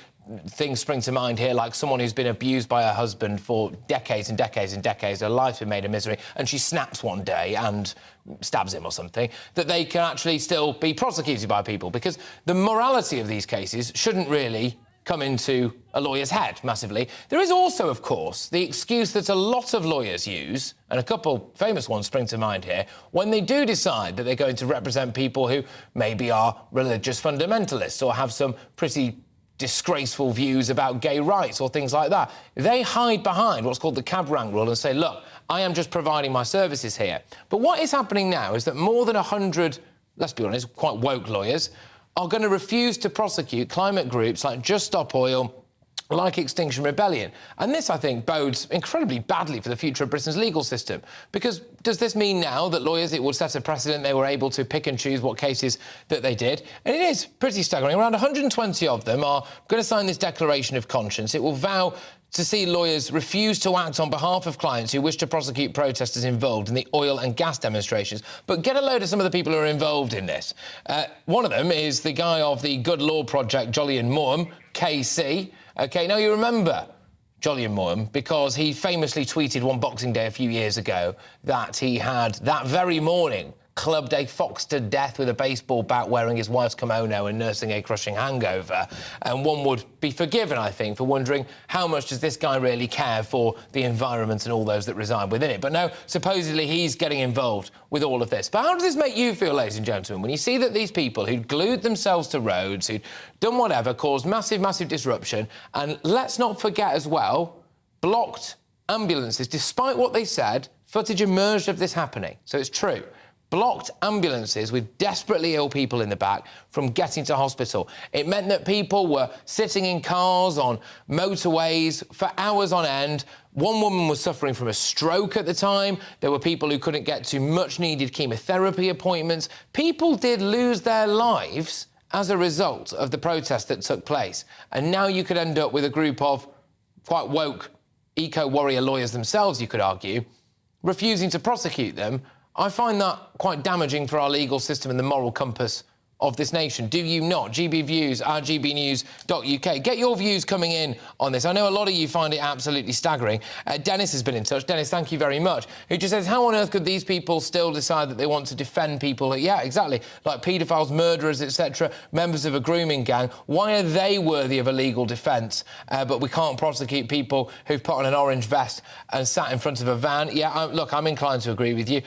things spring to mind here, like someone who's been abused by her husband for decades and decades and decades, her life's been made a misery, and she snaps one day and stabs him or something, that they can actually still be prosecuted by people, because the morality of these cases shouldn't really come into a lawyer's head massively. There is also, of course, the excuse that a lot of lawyers use, and a couple famous ones spring to mind here, when they do decide that they're going to represent people who maybe are religious fundamentalists or have some pretty disgraceful views about gay rights or things like that. They hide behind what's called the cab rank rule and say, look, I am just providing my services here. But what is happening now is that more than 100, let's be honest, quite woke lawyers are going to refuse to prosecute climate groups like Just Stop Oil, like Extinction Rebellion. And this, I think, bodes incredibly badly for the future of Britain's legal system. Because does this mean now that lawyers, it will set a precedent, they were able to pick and choose what cases that they did? And it is pretty staggering. Around 120 of them are going to sign this declaration of conscience. It will vow to see lawyers refuse to act on behalf of clients who wish to prosecute protesters involved in the oil and gas demonstrations. But get a load of some of the people who are involved in this. One of them is the guy of the Good Law Project, Jolyon Maugham, KC. OK, now you remember Jolyon Maugham because he famously tweeted one Boxing Day a few years ago that he had, that very morning, clubbed a fox to death with a baseball bat wearing his wife's kimono and nursing a crushing hangover. And one would be forgiven, I think, for wondering how much does this guy really care for the environment and all those that reside within it. But no, supposedly he's getting involved with all of this. But how does this make you feel, ladies and gentlemen, when you see that these people who'd glued themselves to roads, who'd done whatever, caused massive, massive disruption, and let's not forget as well, blocked ambulances, despite what they said, footage emerged of this happening, so it's true, blocked ambulances with desperately ill people in the back from getting to hospital. It meant that people were sitting in cars on motorways for hours on end. One woman was suffering from a stroke at the time. There were people who couldn't get to much-needed chemotherapy appointments. People did lose their lives as a result of the protest that took place. And now you could end up with a group of quite woke eco-warrior lawyers themselves, you could argue, refusing to prosecute them. I find that quite damaging for our legal system and the moral compass of this nation. Do you not? GB Views, gbnews.uk. Get your views coming in on this. I know a lot of you find it absolutely staggering. Dennis has been in touch. Dennis, thank you very much. Who just says, how on earth could these people still decide that they want to defend people? Yeah, exactly. Like paedophiles, murderers, etc., members of a grooming gang. Why are they worthy of a legal defence? But we can't prosecute people who've put on an orange vest and sat in front of a van. Yeah, look, I'm inclined to agree with you.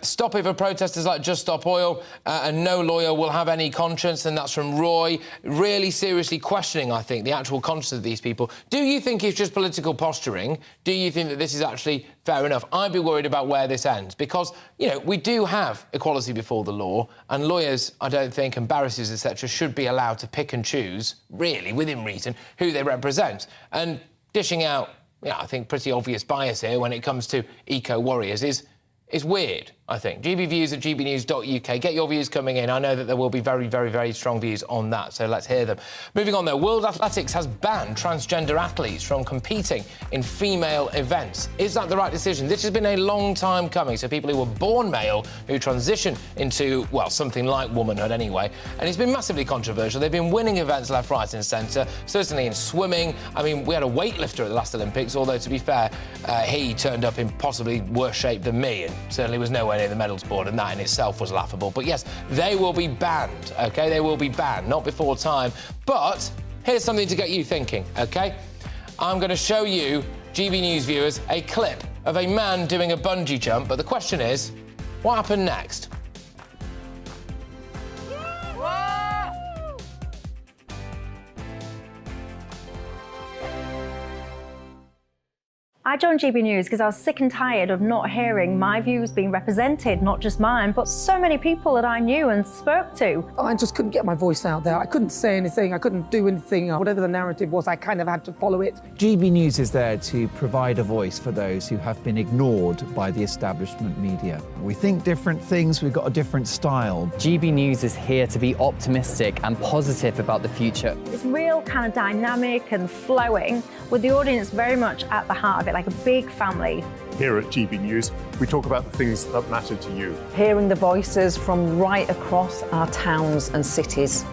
Stop it for protesters like Just Stop Oil, and no lawyer will have any conscience, and that's from Roy. Really seriously questioning, I think, the actual conscience of these people. Do you think it's just political posturing? Do you think that this is actually fair enough? I'd be worried about where this ends, because, you know, we do have equality before the law, and lawyers, I don't think, and barristers, etc., should be allowed to pick and choose, really, within reason, who they represent. And dishing out, yeah, I think, pretty obvious bias here when it comes to eco-warriors is weird, I think. GB Views at gbnews.uk. Get your views coming in. I know that there will be very, very, very strong views on that, so let's hear them. Moving on, though, World Athletics has banned transgender athletes from competing in female events. Is that the right decision? This has been a long time coming, so people who were born male, who transition into, well, something like womanhood anyway, and it's been massively controversial. They've been winning events left, right and centre, certainly in swimming. I mean, we had a weightlifter at the last Olympics, although, to be fair, he turned up in possibly worse shape than me, and certainly was nowhere near the medals board, and that in itself was laughable. But yes, they will be banned, OK? They will be banned, not before time. But here's something to get you thinking, OK? I'm going to show you, GB News viewers, a clip of a man doing a bungee jump, but the question is, what happened next? I joined GB News because I was sick and tired of not hearing my views being represented, not just mine, but so many people that I knew and spoke to. I just couldn't get my voice out there. I couldn't say anything. I couldn't do anything. Whatever the narrative was, I kind of had to follow it. GB News is there to provide a voice for those who have been ignored by the establishment media. We think different things, we've got a different style. GB News is here to be optimistic and positive about the future. It's real kind of dynamic and flowing, with the audience very much at the heart of it, like a big family. Here at GB News, we talk about the things that matter to you. Hearing the voices from right across our towns and cities,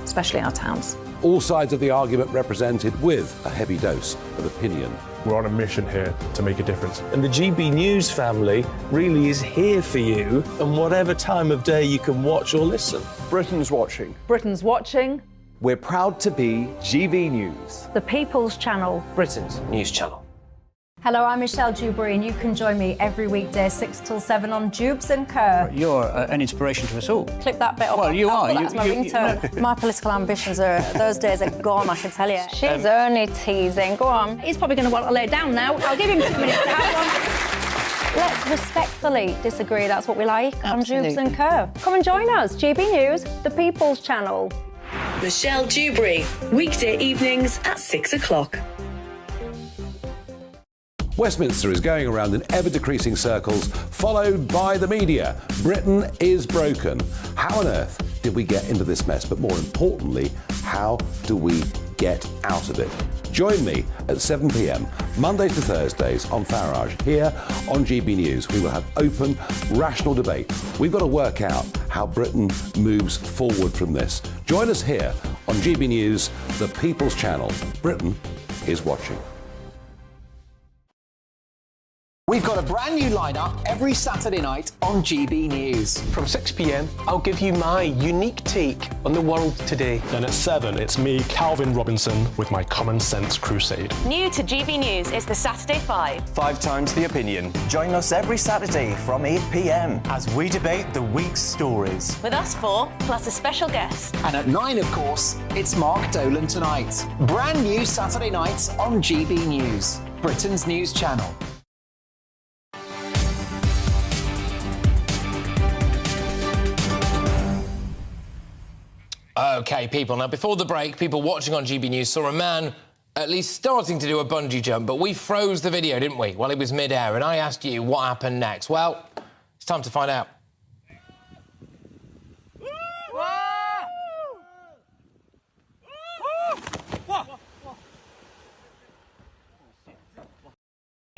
especially our towns. All sides of the argument represented with a heavy dose of opinion. We're on a mission here to make a difference. And the GB News family really is here for you, and whatever time of day you can watch or listen. Britain's watching. Britain's watching. We're proud to be GB News, The People's Channel. Britain's news channel. Hello, I'm Michelle Dewberry, and you can join me every weekday 6 till 7 on Jubes and Kerr. You're an inspiration to us all. Clip that bit up. Well, you are. That's my ringtone. My political ambitions are, those days are gone, I can tell you. She's only teasing. Go on. He's probably going to want to lay down now. I'll give him 2 minutes to have one. Let's respectfully disagree. That's what we like on Jubes and Kerr. Come and join us. GB News, The People's Channel. Michelle Dewberry, weekday evenings at 6 o'clock. Westminster is going around in ever-decreasing circles, followed by the media. Britain is broken. How on earth did we get into this mess? But more importantly, how do we get out of it? Join me at 7 p.m, Mondays to Thursdays on Farage, here on GB News. We will have open, rational debate. We've got to work out how Britain moves forward from this. Join us here on GB News, the People's Channel. Britain is watching. We've got a brand new lineup every Saturday night on GB News. From 6 p.m, I'll give you my unique take on the world today. Then at 7, it's me, Calvin Robinson, with my common sense crusade. New to GB News is the Saturday 5. 5 times the opinion. Join us every Saturday from 8 p.m. as we debate the week's stories. With us 4, plus a special guest. And at 9, of course, it's Mark Dolan Tonight. Brand new Saturday nights on GB News, Britain's news channel. OK, people. Now, before the break, people watching on GB News saw a man at least starting to do a bungee jump, but we froze the video, didn't we, while it was mid-air, and I asked you what happened next. Well, it's time to find out.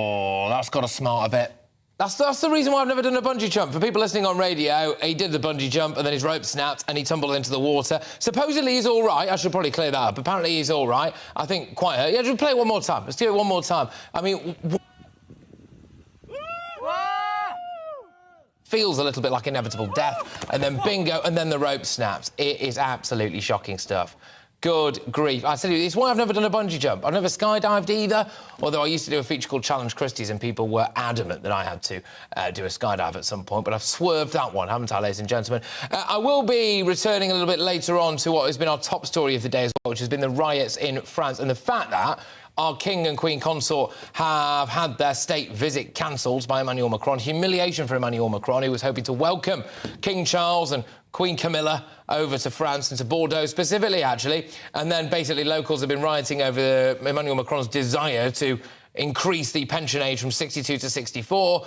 Oh, that's got to smart a bit. That's the reason why I've never done a bungee jump. For people listening on radio, he did the bungee jump and then his rope snapped and he tumbled into the water. Supposedly he's all right. I should probably clear that up. Apparently he's all right. I think quite hurt. Yeah, just play it one more time. Let's do it one more time. I mean... feels a little bit like inevitable death. And then bingo, and then the rope snaps. It is absolutely shocking stuff. Good grief. I tell you, it's why I've never done a bungee jump. I've never skydived either, although I used to do a feature called Challenge Christys and people were adamant that I had to do a skydive at some point, but I've swerved that one, haven't I, ladies and gentlemen? I will be returning a little bit later on to what has been our top story of the day as well, which has been the riots in France and the fact that our King and Queen consort have had their state visit cancelled by Emmanuel Macron. Humiliation for Emmanuel Macron, who was hoping to welcome King Charles and Queen Camilla over to France and to Bordeaux specifically, actually. And then basically locals have been rioting over Emmanuel Macron's desire to increase the pension age from 62 to 64.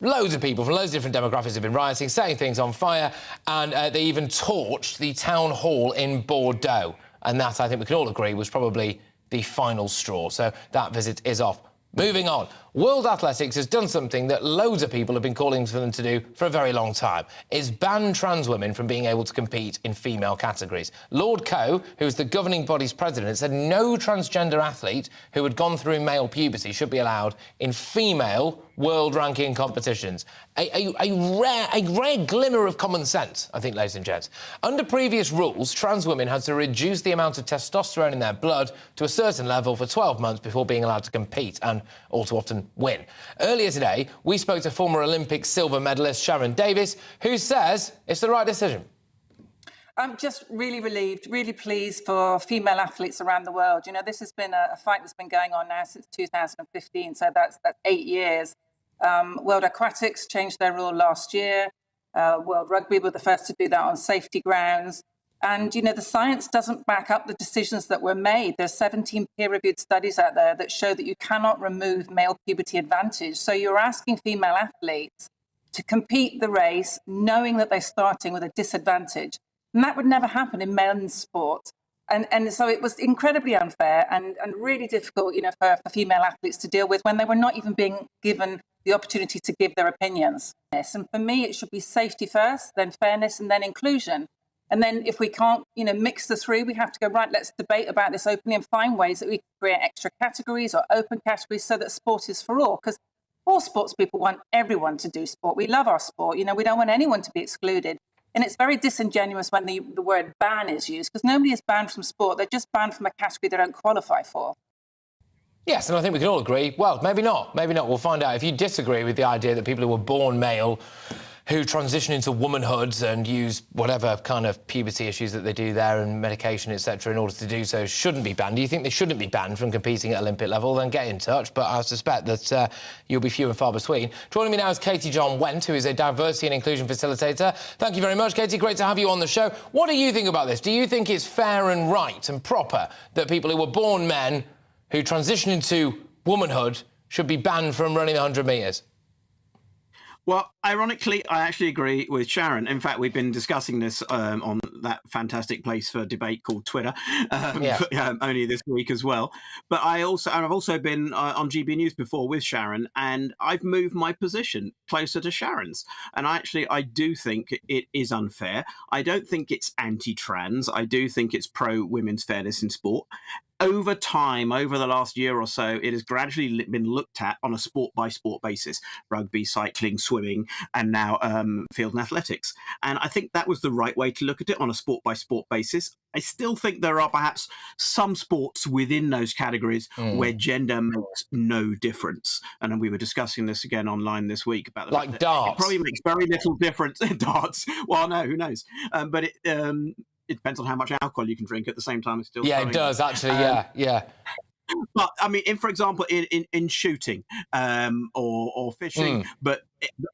Loads of people from loads of different demographics have been rioting, setting things on fire, and they even torched the town hall in Bordeaux. And that, I think we can all agree, was probably the final straw. So that visit is off. Moving on. World Athletics has done something that loads of people have been calling for them to do for a very long time. It's banned trans women from being able to compete in female categories. Lord Coe, who's the governing body's president, said no transgender athlete who had gone through male puberty should be allowed in female world ranking competitions. A rare glimmer of common sense, I think, ladies and gents. Under previous rules, trans women had to reduce the amount of testosterone in their blood to a certain level for 12 months before being allowed to compete and all too often win. Earlier today, we spoke to former Olympic silver medalist Sharon Davis, who says it's the right decision. I'm just really relieved, really pleased for female athletes around the world. You know, this has been a fight that's been going on now since 2015, so that's 8 years. World Aquatics changed their rule last year. World Rugby were the first to do that on safety grounds. And, you know, the science doesn't back up the decisions that were made. There's 17 peer-reviewed studies out there that show that you cannot remove male puberty advantage. So you're asking female athletes to compete the race knowing that they're starting with a disadvantage. And that would never happen in men's sport. And so it was incredibly unfair and really difficult, you know, for female athletes to deal with when they were not even being given the opportunity to give their opinions. And for me, it should be safety first, then fairness, and then inclusion. And then if we can't, you know, mix the three, we have to go, right, let's debate about this openly and find ways that we can create extra categories or open categories so that sport is for all. Because all sports people want everyone to do sport. We love our sport. You know, we don't want anyone to be excluded. And it's very disingenuous when the word ban is used, because nobody is banned from sport. They're just banned from a category they don't qualify for. Yes, and I think we can all agree, well, maybe not. We'll find out. If you disagree with the idea that people who were born male who transition into womanhood and use whatever kind of puberty issues that they do there and medication, etc., in order to do so shouldn't be banned. Do you think they shouldn't be banned from competing at Olympic level? Then get in touch, but I suspect that you'll be few and far between. Joining me now is Katie John Went, who is a diversity and inclusion facilitator. Thank you very much, Katie. Great to have you on the show. What do you think about this? Do you think it's fair and right and proper that people who were born men who transition into womanhood should be banned from running 100 metres? Well, ironically, I actually agree with Sharon. In fact, we've been discussing this on that fantastic place for debate called Twitter only this week as well. But I've also been on GB News before with Sharon, and I've moved my position closer to Sharon's. And I do think it is unfair. I don't think it's anti-trans. I do think it's pro-women's fairness in sport. Over time, over the last year or so, it has gradually been looked at on a sport-by-sport basis. Rugby, cycling, swimming, and now field and athletics. And I think that was the right way to look at it on a sport-by-sport basis. I still think there are perhaps some sports within those categories where gender makes no difference. And then we were discussing this again online this week about the like darts. It probably makes very little difference. Darts. Well, no, who knows? But it depends on how much alcohol you can drink at the same time. It's still it does actually. Yeah. But I mean, for example, in shooting or fishing, but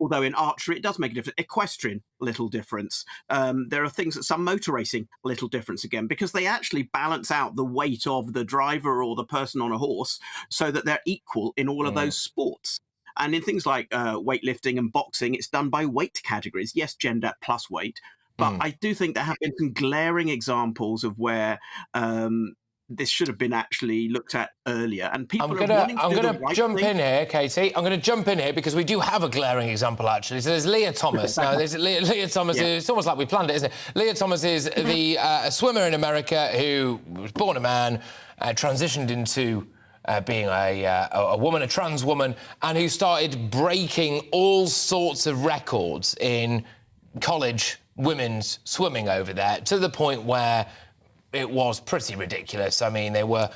although in archery it does make a difference. Equestrian, little difference. There are things that some motor racing, little difference again, because they actually balance out the weight of the driver or the person on a horse so that they're equal in all of those sports. And in things like weightlifting and boxing, it's done by weight categories. Yes, gender plus weight. But I do think there have been some glaring examples of where this should have been actually looked at earlier. And people I'm are wanting to do the gonna right jump thing. in here, Katie. I'm going to jump in here because we do have a glaring example, actually. So there's Leah Thomas. Now, there's Leah Thomas. Yeah. It's almost like we planned it, isn't it? Leah Thomas is the a swimmer in America who was born a man, transitioned into being a woman, a trans woman, and who started breaking all sorts of records in college women's swimming over there, to the point where it was pretty ridiculous. I mean, they were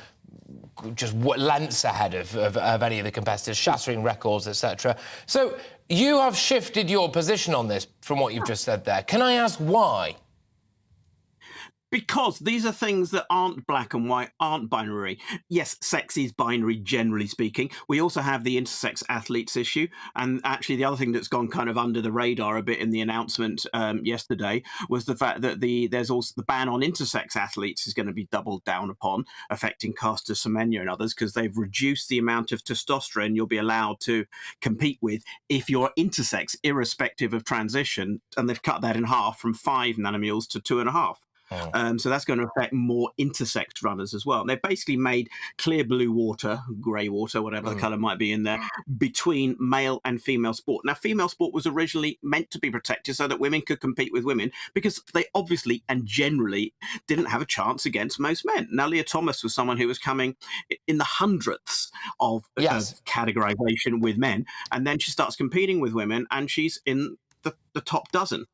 just lengths ahead of any of the competitors, shattering records, etc. So you have shifted your position on this from what you've just said there. Can I ask why? Because these are things that aren't black and white, aren't binary. Yes, sex is binary, generally speaking. We also have the intersex athletes issue. And actually, the other thing that's gone kind of under the radar a bit in the announcement yesterday was the fact that there's also the ban on intersex athletes is going to be doubled down upon, affecting Caster Semenya and others, because they've reduced the amount of testosterone you'll be allowed to compete with if you're intersex, irrespective of transition. And they've cut that in half from 5 nanomoles to 2.5. So that's going to affect more intersex runners as well. And they've basically made clear blue water, grey water, whatever the colour might be in there, between male and female sport. Now, female sport was originally meant to be protected so that women could compete with women, because they obviously and generally didn't have a chance against most men. Now, Leah Thomas was someone who was coming in the hundredths of categorisation with men, and then she starts competing with women, and she's in the top dozen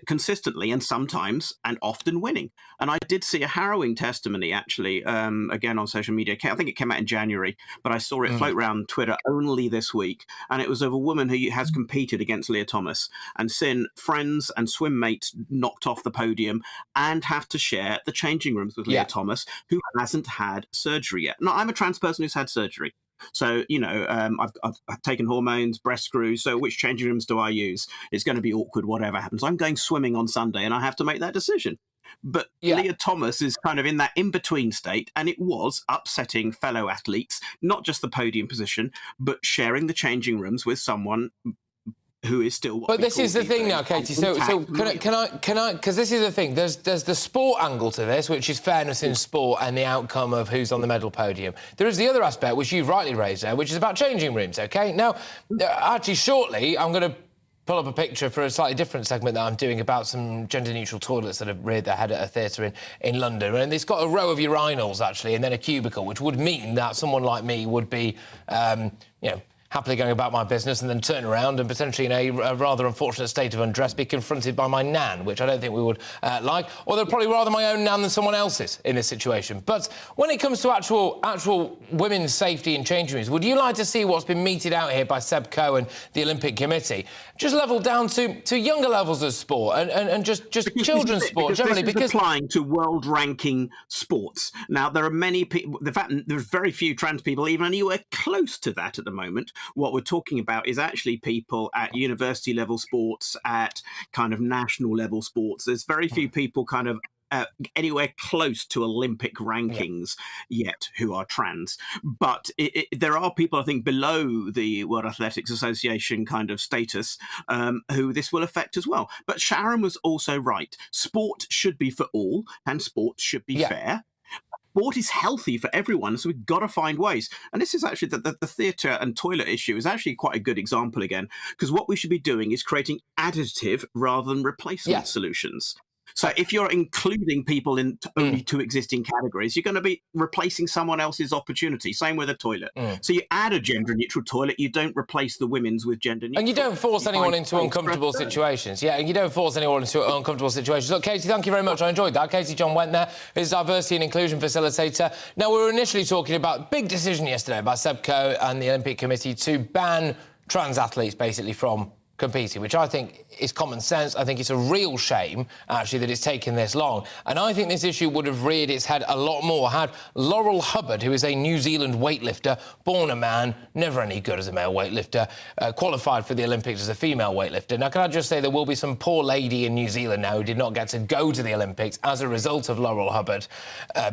consistently, and sometimes and often winning. And I did see a harrowing testimony, actually, again on social media. I think it came out in January, but I saw it float around Twitter only this week. And it was of a woman who has competed against Leah Thomas and seen friends and swim mates knocked off the podium and have to share the changing rooms with Leah Thomas, who hasn't had surgery yet. Now, I'm a trans person who's had surgery. So, you know, I've taken hormones, breast screws. So which changing rooms do I use? It's going to be awkward, whatever happens. I'm going swimming on Sunday and I have to make that decision. But Leah Thomas is kind of in that in-between state, and it was upsetting fellow athletes, not just the podium position, but sharing the changing rooms with someone who is still. But this is the thing now, Katie. So can I? Because this is the thing. There's the sport angle to this, which is fairness in sport and the outcome of who's on the medal podium. There is the other aspect, which you've rightly raised there, which is about changing rooms. Okay. Now, actually, shortly, I'm going to pull up a picture for a slightly different segment that I'm doing about some gender-neutral toilets that have reared their head at a theatre in London. And it's got a row of urinals, actually, and then a cubicle, which would mean that someone like me would be, you know, happily going about my business and then turn around and potentially in a rather unfortunate state of undress be confronted by my nan, which I don't think we would like, or they're probably rather my own nan than someone else's in this situation. But when it comes to actual women's safety in changing rooms, would you like to see what's been meted out here by Seb Coe and the Olympic Committee, just levelled down to younger levels of sport and just children's sport generally? Because this is applying to world-ranking sports. Now, there are many people, the fact there's very few trans people even anywhere close to that at the moment. What we're talking about is actually people at university level sports, at kind of national level sports. There's very few people kind of anywhere close to Olympic rankings yet who are trans. But there are people, I think, below the World Athletics Association kind of status who this will affect as well. But Sharon was also right. Sport should be for all, and sport should be fair. Sport is healthy for everyone, so we've got to find ways. And this is actually the theatre and toilet issue is actually quite a good example again, because what we should be doing is creating additive rather than replacement solutions. So if you're including people in only 2 existing categories, you're going to be replacing someone else's opportunity. Same with a toilet. So you add a gender-neutral toilet, you don't replace the women's with gender-neutral. And you don't force anyone into uncomfortable situations. Yeah, and you don't force anyone into uncomfortable situations. Look, Katie, thank you very much. I enjoyed that. Katie John went there, is diversity and inclusion facilitator. Now, we were initially talking about big decision yesterday by Seb Coe and the Olympic Committee to ban trans athletes basically from competing, which I think is common sense. I think it's a real shame, actually, that it's taken this long. And I think this issue would have reared its head a lot more had Laurel Hubbard, who is a New Zealand weightlifter, born a man, never any good as a male weightlifter, qualified for the Olympics as a female weightlifter. Now, can I just say there will be some poor lady in New Zealand now who did not get to go to the Olympics as a result of Laurel Hubbard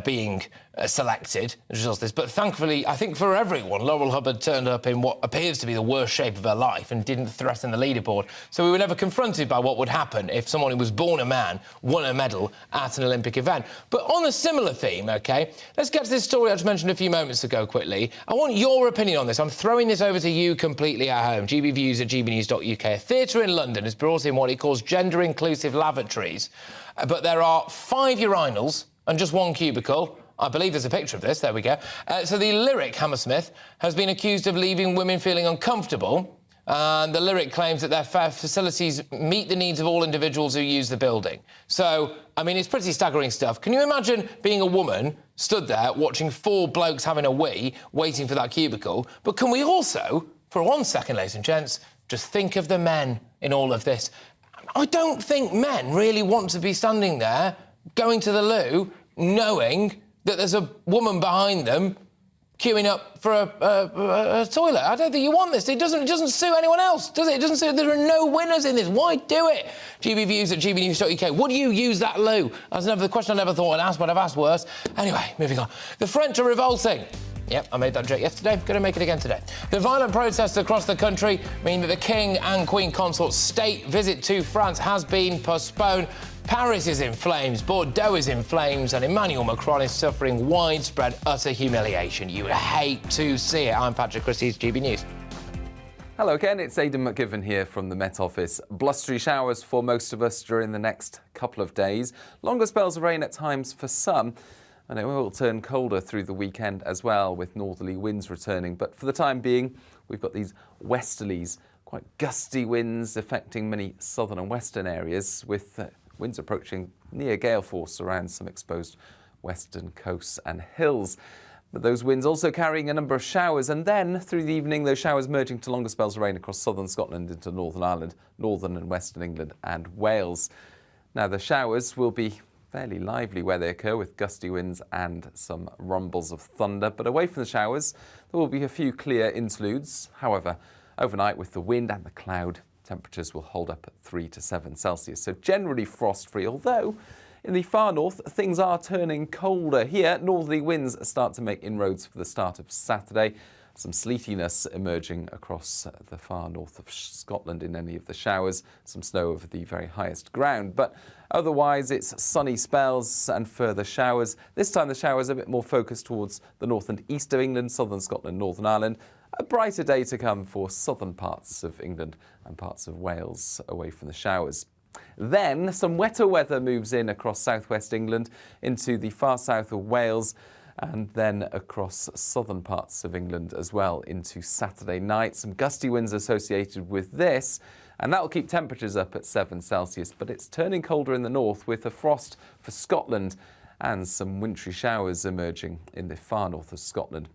being selected as a result of this, but thankfully, I think for everyone, Laurel Hubbard turned up in what appears to be the worst shape of her life and didn't threaten the leaderboard. So we were never confronted by what would happen if someone who was born a man won a medal at an Olympic event. But on a similar theme, OK, let's get to this story I just mentioned a few moments ago quickly. I want your opinion on this. I'm throwing this over to you completely at home. GBViews at gbnews.uk. A theatre in London has brought in what it calls gender-inclusive lavatories, but there are 5 urinals and just 1 cubicle. I believe there's a picture of this. There we go. So the Lyric, Hammersmith, has been accused of leaving women feeling uncomfortable. And the Lyric claims that their facilities meet the needs of all individuals who use the building. So, I mean, it's pretty staggering stuff. Can you imagine being a woman stood there watching 4 blokes having a wee, waiting for that cubicle? But can we also, for 1 second, ladies and gents, just think of the men in all of this? I don't think men really want to be standing there, going to the loo, knowing that there's a woman behind them queuing up for a toilet. I don't think you want this. It doesn't suit anyone else, does it? It doesn't suit... There are no winners in this. Why do it? GBViews at gbnews.uk. Would you use that loo? That's the question I never thought I'd ask, but I've asked worse. Anyway, moving on. The French are revolting. Yep, I made that joke yesterday. Going to make it again today. The violent protests across the country mean that the King and Queen Consort's state visit to France has been postponed. Paris is in flames, Bordeaux is in flames, and Emmanuel Macron is suffering widespread, utter humiliation. You would hate to see it. I'm Patrick Christys, GB News. Hello again, it's Aidan McGivern here from the Met Office. Blustery showers for most of us during the next couple of days. Longer spells of rain at times for some, and it will turn colder through the weekend as well, with northerly winds returning. But for the time being, we've got these westerlies, quite gusty winds affecting many southern and western areas, with winds approaching near gale force around some exposed western coasts and hills. But those winds also carrying a number of showers, and then through the evening those showers merging to longer spells of rain across southern Scotland into Northern Ireland, northern and western England and Wales. Now the showers will be fairly lively where they occur, with gusty winds and some rumbles of thunder. But away from the showers there will be a few clear interludes. However, overnight with the wind and the cloud, temperatures will hold up at 3 to 7 Celsius, so generally frost-free, although in the far north things are turning colder. Here, northerly winds start to make inroads for the start of Saturday. Some sleetiness emerging across the far north of Scotland in any of the showers, some snow over the very highest ground, but otherwise it's sunny spells and further showers. This time the showers are a bit more focused towards the north and east of England, southern Scotland, Northern Ireland. A brighter day to come for southern parts of England and parts of Wales away from the showers. Then some wetter weather moves in across southwest England into the far south of Wales, and then across southern parts of England as well into Saturday night. Some gusty winds associated with this, and that will keep temperatures up at 7 Celsius, but it's turning colder in the north with a frost for Scotland and some wintry showers emerging in the far north of Scotland.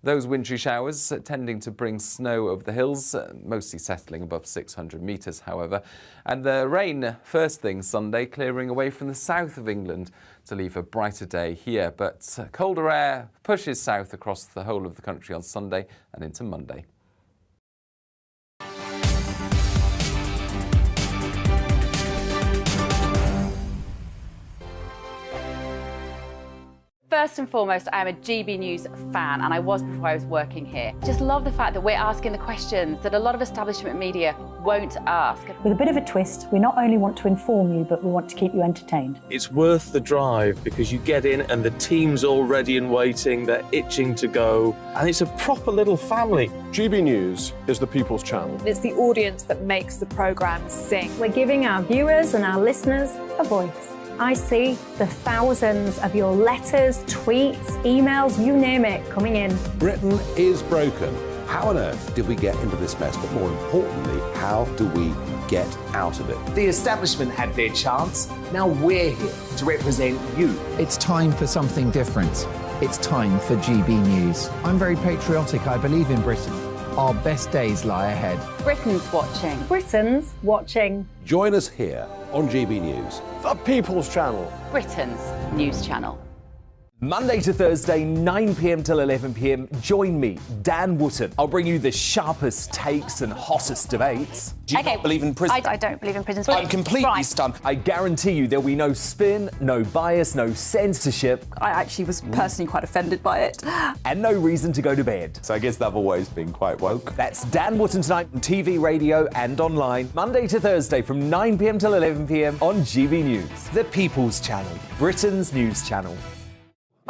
Those wintry showers tending to bring snow over the hills, mostly settling above 600 metres, however. And the rain first thing Sunday, clearing away from the south of England to leave a brighter day here. But colder air pushes south across the whole of the country on Sunday and into Monday. First and foremost, I am a GB News fan, and I was before I was working here. Just love the fact that we're asking the questions that a lot of establishment media won't ask. With a bit of a twist, we not only want to inform you, but we want to keep you entertained. It's worth the drive because you get in and the team's all ready and waiting, they're itching to go, and it's a proper little family. GB News is the people's channel. It's the audience that makes the programme sing. We're giving our viewers and our listeners a voice. I see the thousands of your letters, tweets, emails, you name it, coming in. Britain is broken. How on earth did we get into this mess? But more importantly, how do we get out of it? The establishment had their chance. Now we're here to represent you. It's time for something different. It's time for GB News. I'm very patriotic. I believe in Britain. Our best days lie ahead. Britain's watching. Britain's watching. Join us here on GB News. The people's channel. Britain's news channel. Monday to Thursday, 9 p.m. till 11 p.m. Join me, Dan Wootton. I'll bring you the sharpest takes and hottest debates. Do you not believe in prisons? I don't believe in prisons. I'm completely stunned. I guarantee you there'll be no spin, no bias, no censorship. I actually was personally quite offended by it. And no reason to go to bed. So I guess they've always been quite woke. That's Dan Wootton tonight on TV, radio and online. Monday to Thursday from 9 p.m. till 11 p.m. on GB News. The People's Channel, Britain's news channel.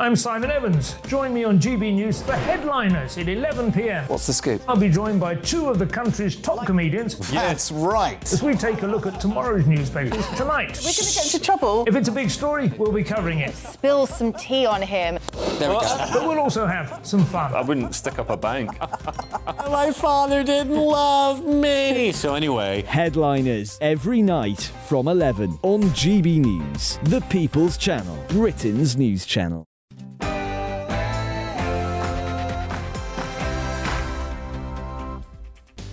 I'm Simon Evans. Join me on GB News for Headliners at 11 p.m. What's the scoop? I'll be joined by two of the country's top comedians. That's right. As we take a look at tomorrow's newspapers tonight. We're going to get into trouble. If it's a big story, we'll be covering it. Spill some tea on him. There we go. But we'll also have some fun. I wouldn't stick up a bank. My father didn't love me. So anyway. Headliners every night from 11 on GB News, the People's Channel, Britain's news channel.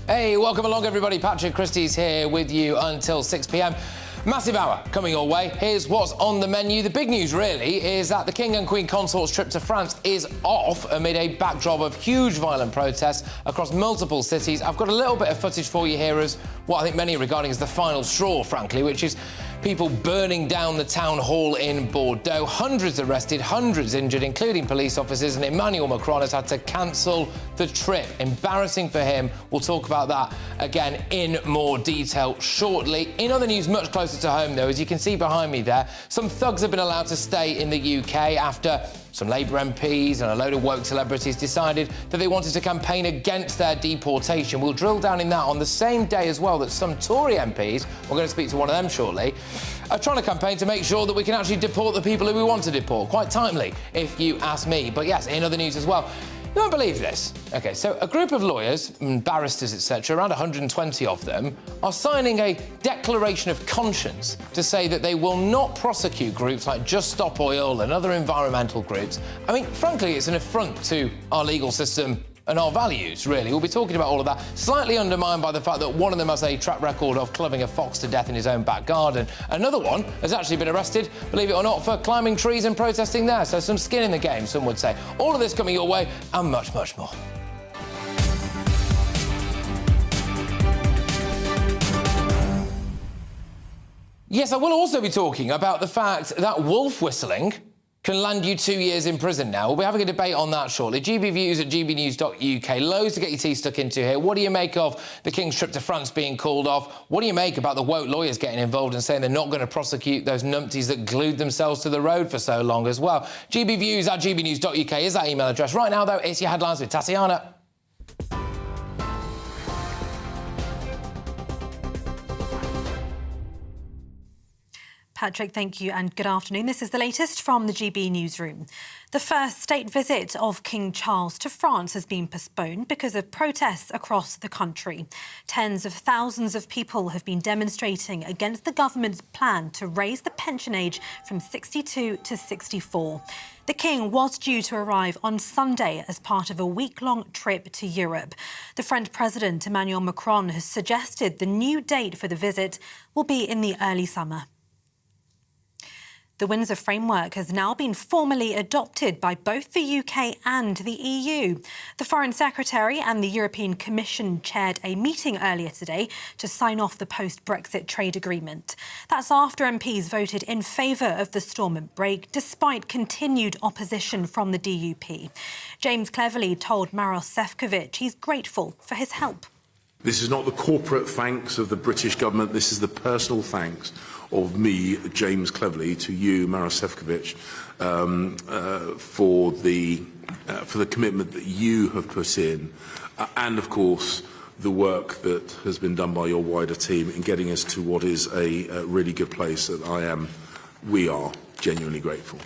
Hey, welcome along everybody. Patrick Christys here with you until 6 p.m. Massive hour coming your way. Here's what's on the menu. The big news really is that the King and Queen Consort's trip to France is off amid a backdrop of huge violent protests across multiple cities. I've got a little bit of footage for you here as what I think many are regarding as the final straw, frankly, which is people burning down the town hall in Bordeaux. Hundreds arrested, hundreds injured, including police officers, and Emmanuel Macron has had to cancel the trip. Embarrassing for him. We'll talk about that again in more detail shortly. In other news, much closer to home, though, as you can see behind me there, some thugs have been allowed to stay in the UK after some Labour MPs and a load of woke celebrities decided that they wanted to campaign against their deportation. We'll drill down in that on the same day as well that some Tory MPs, we're going to speak to one of them shortly, are trying to campaign to make sure that we can actually deport the people who we want to deport. Quite timely, if you ask me. But yes, in other news as well, you won't believe this. OK, so a group of lawyers, barristers, etc., around 120 of them, are signing a declaration of conscience to say that they will not prosecute groups like Just Stop Oil and other environmental groups. I mean, frankly, it's an affront to our legal system and our values, really. We'll be talking about all of that, slightly undermined by the fact that one of them has a track record of clubbing a fox to death in his own back garden. Another one has actually been arrested, believe it or not, for climbing trees and protesting there. So some skin in the game, some would say. All of this coming your way, and much, much more. Yes, I will also be talking about the fact that wolf whistling can land you 2 years in prison now. We'll be having a debate on that shortly. GB Views at gbnews.uk. Loads to get your teeth stuck into here. What do you make of the King's trip to France being called off? What do you make about the woke lawyers getting involved and saying they're not going to prosecute those numpties that glued themselves to the road for so long as well? GB Views at gbnews.uk is that email address. Right now, though, it's your headlines with Tatiana. Patrick, thank you and good afternoon. This is the latest from the GB newsroom. The first state visit of King Charles to France has been postponed because of protests across the country. Tens of thousands of people have been demonstrating against the government's plan to raise the pension age from 62 to 64. The King was due to arrive on Sunday as part of a week-long trip to Europe. The French President Emmanuel Macron has suggested the new date for the visit will be in the early summer. The Windsor framework has now been formally adopted by both the UK and the EU. The Foreign Secretary and the European Commission chaired a meeting earlier today to sign off the post-Brexit trade agreement. That's after MPs voted in favour of the stormont break, despite continued opposition from the DUP. James Cleverly told Maros Sefcovic he's grateful for his help. This is not the corporate thanks of the British government, this is the personal thanks of me, James Cleverly, to you, Maros Sefcovic, for the commitment that you have put in, and of course the work that has been done by your wider team in getting us to what is a really good place that we are genuinely grateful.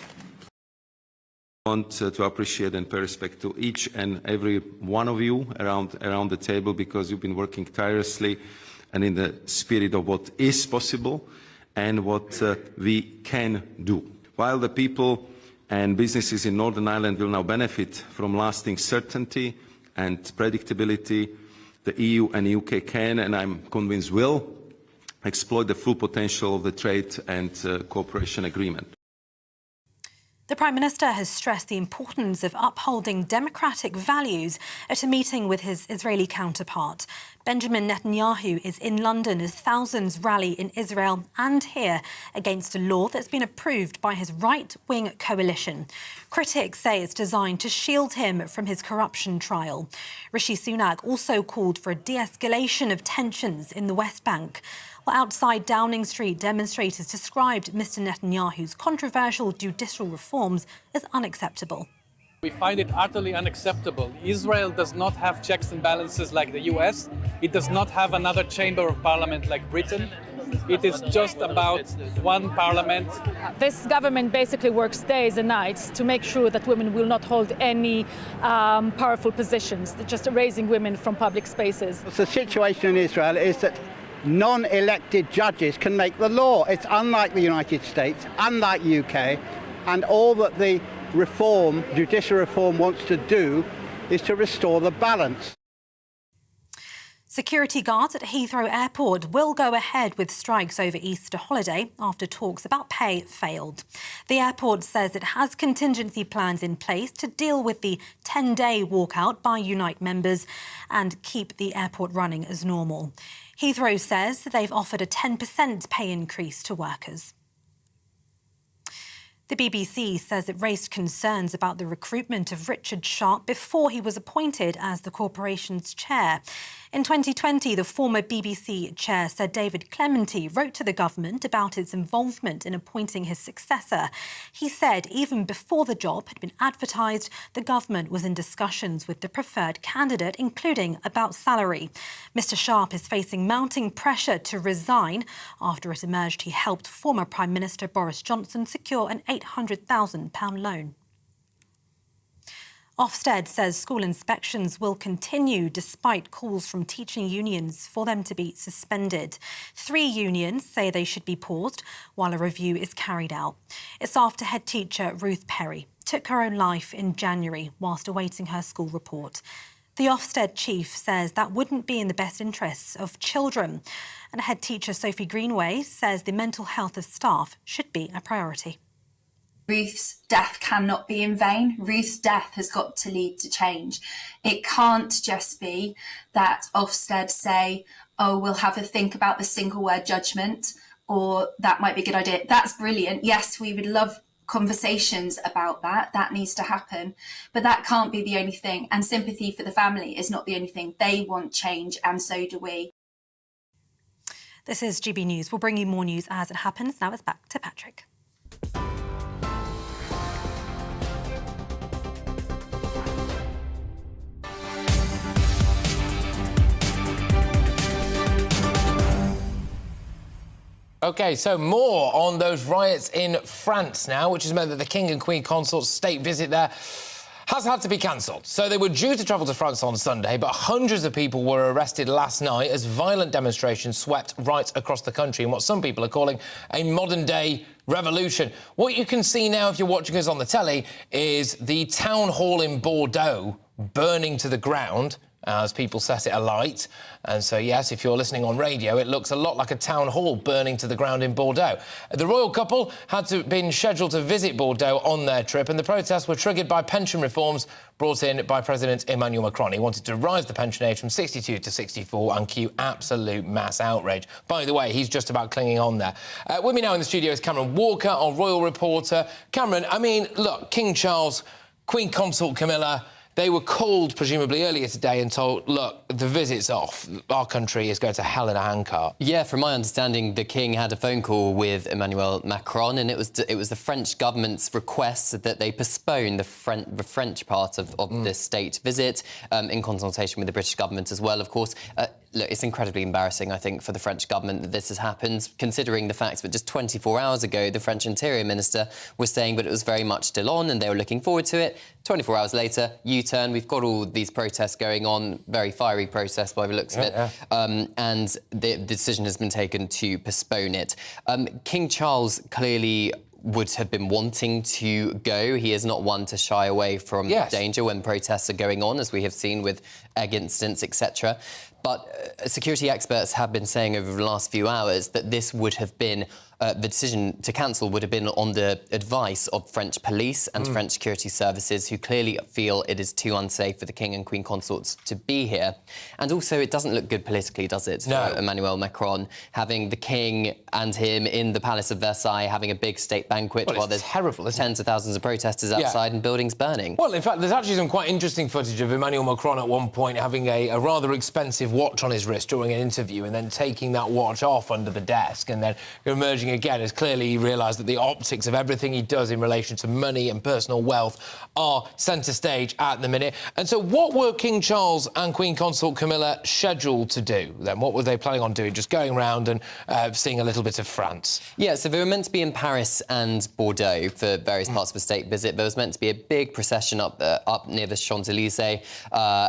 I want to appreciate and pay respect to each and every one of you around the table, because you've been working tirelessly and in the spirit of what is possible and what we can do. While the people and businesses in Northern Ireland will now benefit from lasting certainty and predictability, the EU and UK can, and I'm convinced will, exploit the full potential of the trade and cooperation agreement. The Prime Minister has stressed the importance of upholding democratic values at a meeting with his Israeli counterpart. Benjamin Netanyahu is in London as thousands rally in Israel and here against a law that's been approved by his right-wing coalition. Critics say it's designed to shield him from his corruption trial. Rishi Sunak also called for a de-escalation of tensions in the West Bank. Outside Downing Street, demonstrators described Mr Netanyahu's controversial judicial reforms as unacceptable. We find it utterly unacceptable. Israel does not have checks and balances like the US. It does not have another chamber of parliament like Britain. It is just about one parliament. This government basically works days and nights to make sure that women will not hold any powerful positions, just erasing women from public spaces. The situation in Israel is that non-elected judges can make the law. It's unlike the United States, unlike UK, and all that the judicial reform wants to do is to restore the balance. Security guards at Heathrow Airport will go ahead with strikes over Easter holiday after talks about pay failed. The airport says it has contingency plans in place to deal with the 10-day walkout by Unite members and keep the airport running as normal. Heathrow says they've offered a 10% pay increase to workers. The BBC says it raised concerns about the recruitment of Richard Sharp before he was appointed as the corporation's chair. In 2020, the former BBC chair, Sir David Clementy, wrote to the government about its involvement in appointing his successor. He said even before the job had been advertised, the government was in discussions with the preferred candidate, including about salary. Mr Sharp is facing mounting pressure to resign after it emerged he helped former Prime Minister Boris Johnson secure an £800,000 loan. Ofsted says school inspections will continue despite calls from teaching unions for them to be suspended. 3 unions say they should be paused while a review is carried out. It's after head teacher Ruth Perry took her own life in January whilst awaiting her school report. The Ofsted chief says that wouldn't be in the best interests of children. And head teacher Sophie Greenway says the mental health of staff should be a priority. Ruth's death cannot be in vain. Ruth's death has got to lead to change. It can't just be that Ofsted say, oh, we'll have a think about the single word judgment, or that might be a good idea. That's brilliant. Yes, we would love conversations about that. That needs to happen. But that can't be the only thing. And sympathy for the family is not the only thing. They want change, and so do we. This is GB News. We'll bring you more news as it happens. Now it's back to Patrick. OK, so more on those riots in France now, which has meant that the King and Queen Consort's state visit there has had to be cancelled. So they were due to travel to France on Sunday, but hundreds of people were arrested last night as violent demonstrations swept right across the country in what some people are calling a modern-day revolution. What you can see now, if you're watching us on the telly, is the town hall in Bordeaux burning to the ground as people set it alight. And so, yes, if you're listening on radio, it looks a lot like a town hall burning to the ground in Bordeaux. The royal couple had been scheduled to visit Bordeaux on their trip, and the protests were triggered by pension reforms brought in by President Emmanuel Macron. He wanted to rise the pension age from 62 to 64 and cue absolute mass outrage. By the way, he's just about clinging on there. With me now in the studio is Cameron Walker, our royal reporter. Cameron, I mean, look, King Charles, Queen Consort Camilla, they were called, presumably, earlier today and told, look, the visit's off. Our country is going to hell in a handcart. Yeah, from my understanding, the King had a phone call with Emmanuel Macron, and it was the French government's request that they postpone the French part of this state visit in consultation with the British government as well, of course. Look, it's incredibly embarrassing, I think, for the French government that this has happened, considering the fact that just 24 hours ago, the French Interior Minister was saying that it was very much still on and they were looking forward to it. 24 hours later, U-turn. We've got all these protests going on, very fiery protests by the looks of it, and the decision has been taken to postpone it. King Charles clearly would have been wanting to go. He is not one to shy away from danger when protests are going on, as we have seen with egg incidents, etc. But security experts have been saying over the last few hours that this would have been the decision to cancel would have been on the advice of French police and French security services, who clearly feel it is too unsafe for the King and Queen consorts to be here. And also, it doesn't look good politically, does it, for Emmanuel Macron, having the King and him in the Palace of Versailles, having a big state banquet while there's tens of thousands of protesters outside and buildings burning. Well, in fact, there's actually some quite interesting footage of Emmanuel Macron at one point having a rather expensive watch on his wrist during an interview and then taking that watch off under the desk and then emerging again as clearly he realised that the optics of everything he does in relation to money and personal wealth are centre stage at the minute. And so what were King Charles and Queen Consort Camilla scheduled to do then? What were they planning on doing? Just going around and seeing a little bit of France? Yeah, so they were meant to be in Paris and Bordeaux for various parts of a state visit. There was meant to be a big procession up near the Champs-Élysées,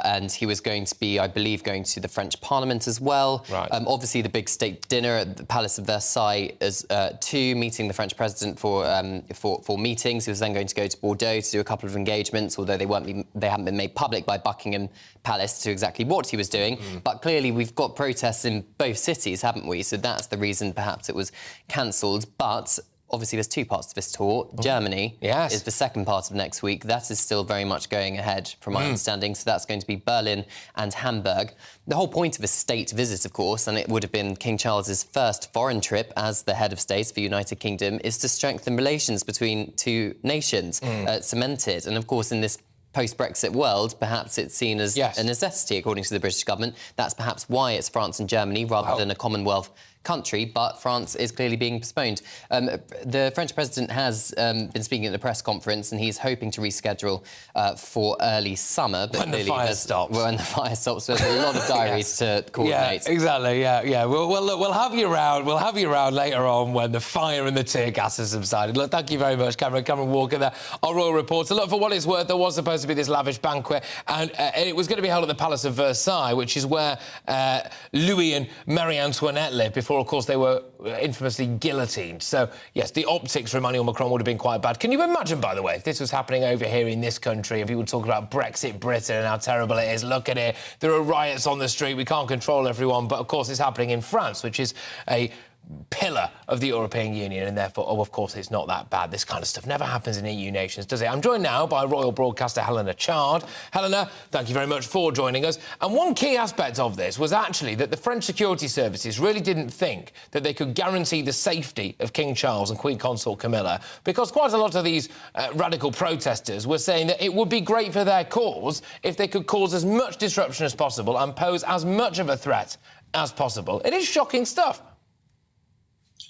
and he was going to be, I believe, going to the French Parliament as well. Right. Obviously, the big state dinner at the Palace of Versailles as meeting the French president for meetings. He was then going to go to Bordeaux to do a couple of engagements, although they haven't been made public by Buckingham Palace to exactly what he was doing. But clearly, we've got protests in both cities, haven't we? So that's the reason perhaps it was cancelled. But obviously, there's two parts to this tour. Germany is the second part of next week. That is still very much going ahead, from my understanding. So that's going to be Berlin and Hamburg. The whole point of a state visit, of course, and it would have been King Charles's first foreign trip as the head of state for the United Kingdom, is to strengthen relations between two nations, cemented. And of course, in this post-Brexit world, perhaps it's seen as a necessity, according to the British government. That's perhaps why it's France and Germany rather than a Commonwealth country, but France is clearly being postponed. The French president has been speaking at a press conference, and he's hoping to reschedule for early summer. But when the fire stops. When the fire stops, there's a lot of diaries to coordinate. Yeah, exactly, yeah. Well, look, we'll have you around. We'll have you around later on when the fire and the tear gas has subsided. Look, thank you very much, Cameron Walker, there, our royal reporter. Look, for what it's worth, there was supposed to be this lavish banquet, and it was going to be held at the Palace of Versailles, which is where Louis and Marie Antoinette lived before, of course, they were infamously guillotined. So, yes, the optics for Emmanuel Macron would have been quite bad. Can you imagine, by the way, if this was happening over here in this country and people talk about Brexit Britain and how terrible it is? Look at it. There are riots on the street. We can't control everyone. But, of course, it's happening in France, which is a pillar of the European Union, and therefore, of course, it's not that bad. This kind of stuff never happens in EU nations, does it? I'm joined now by royal broadcaster Helena Chard. Helena, thank you very much for joining us. And one key aspect of this was actually that the French security services really didn't think that they could guarantee the safety of King Charles and Queen Consort Camilla, because quite a lot of these radical protesters were saying that it would be great for their cause if they could cause as much disruption as possible and pose as much of a threat as possible. It is shocking stuff.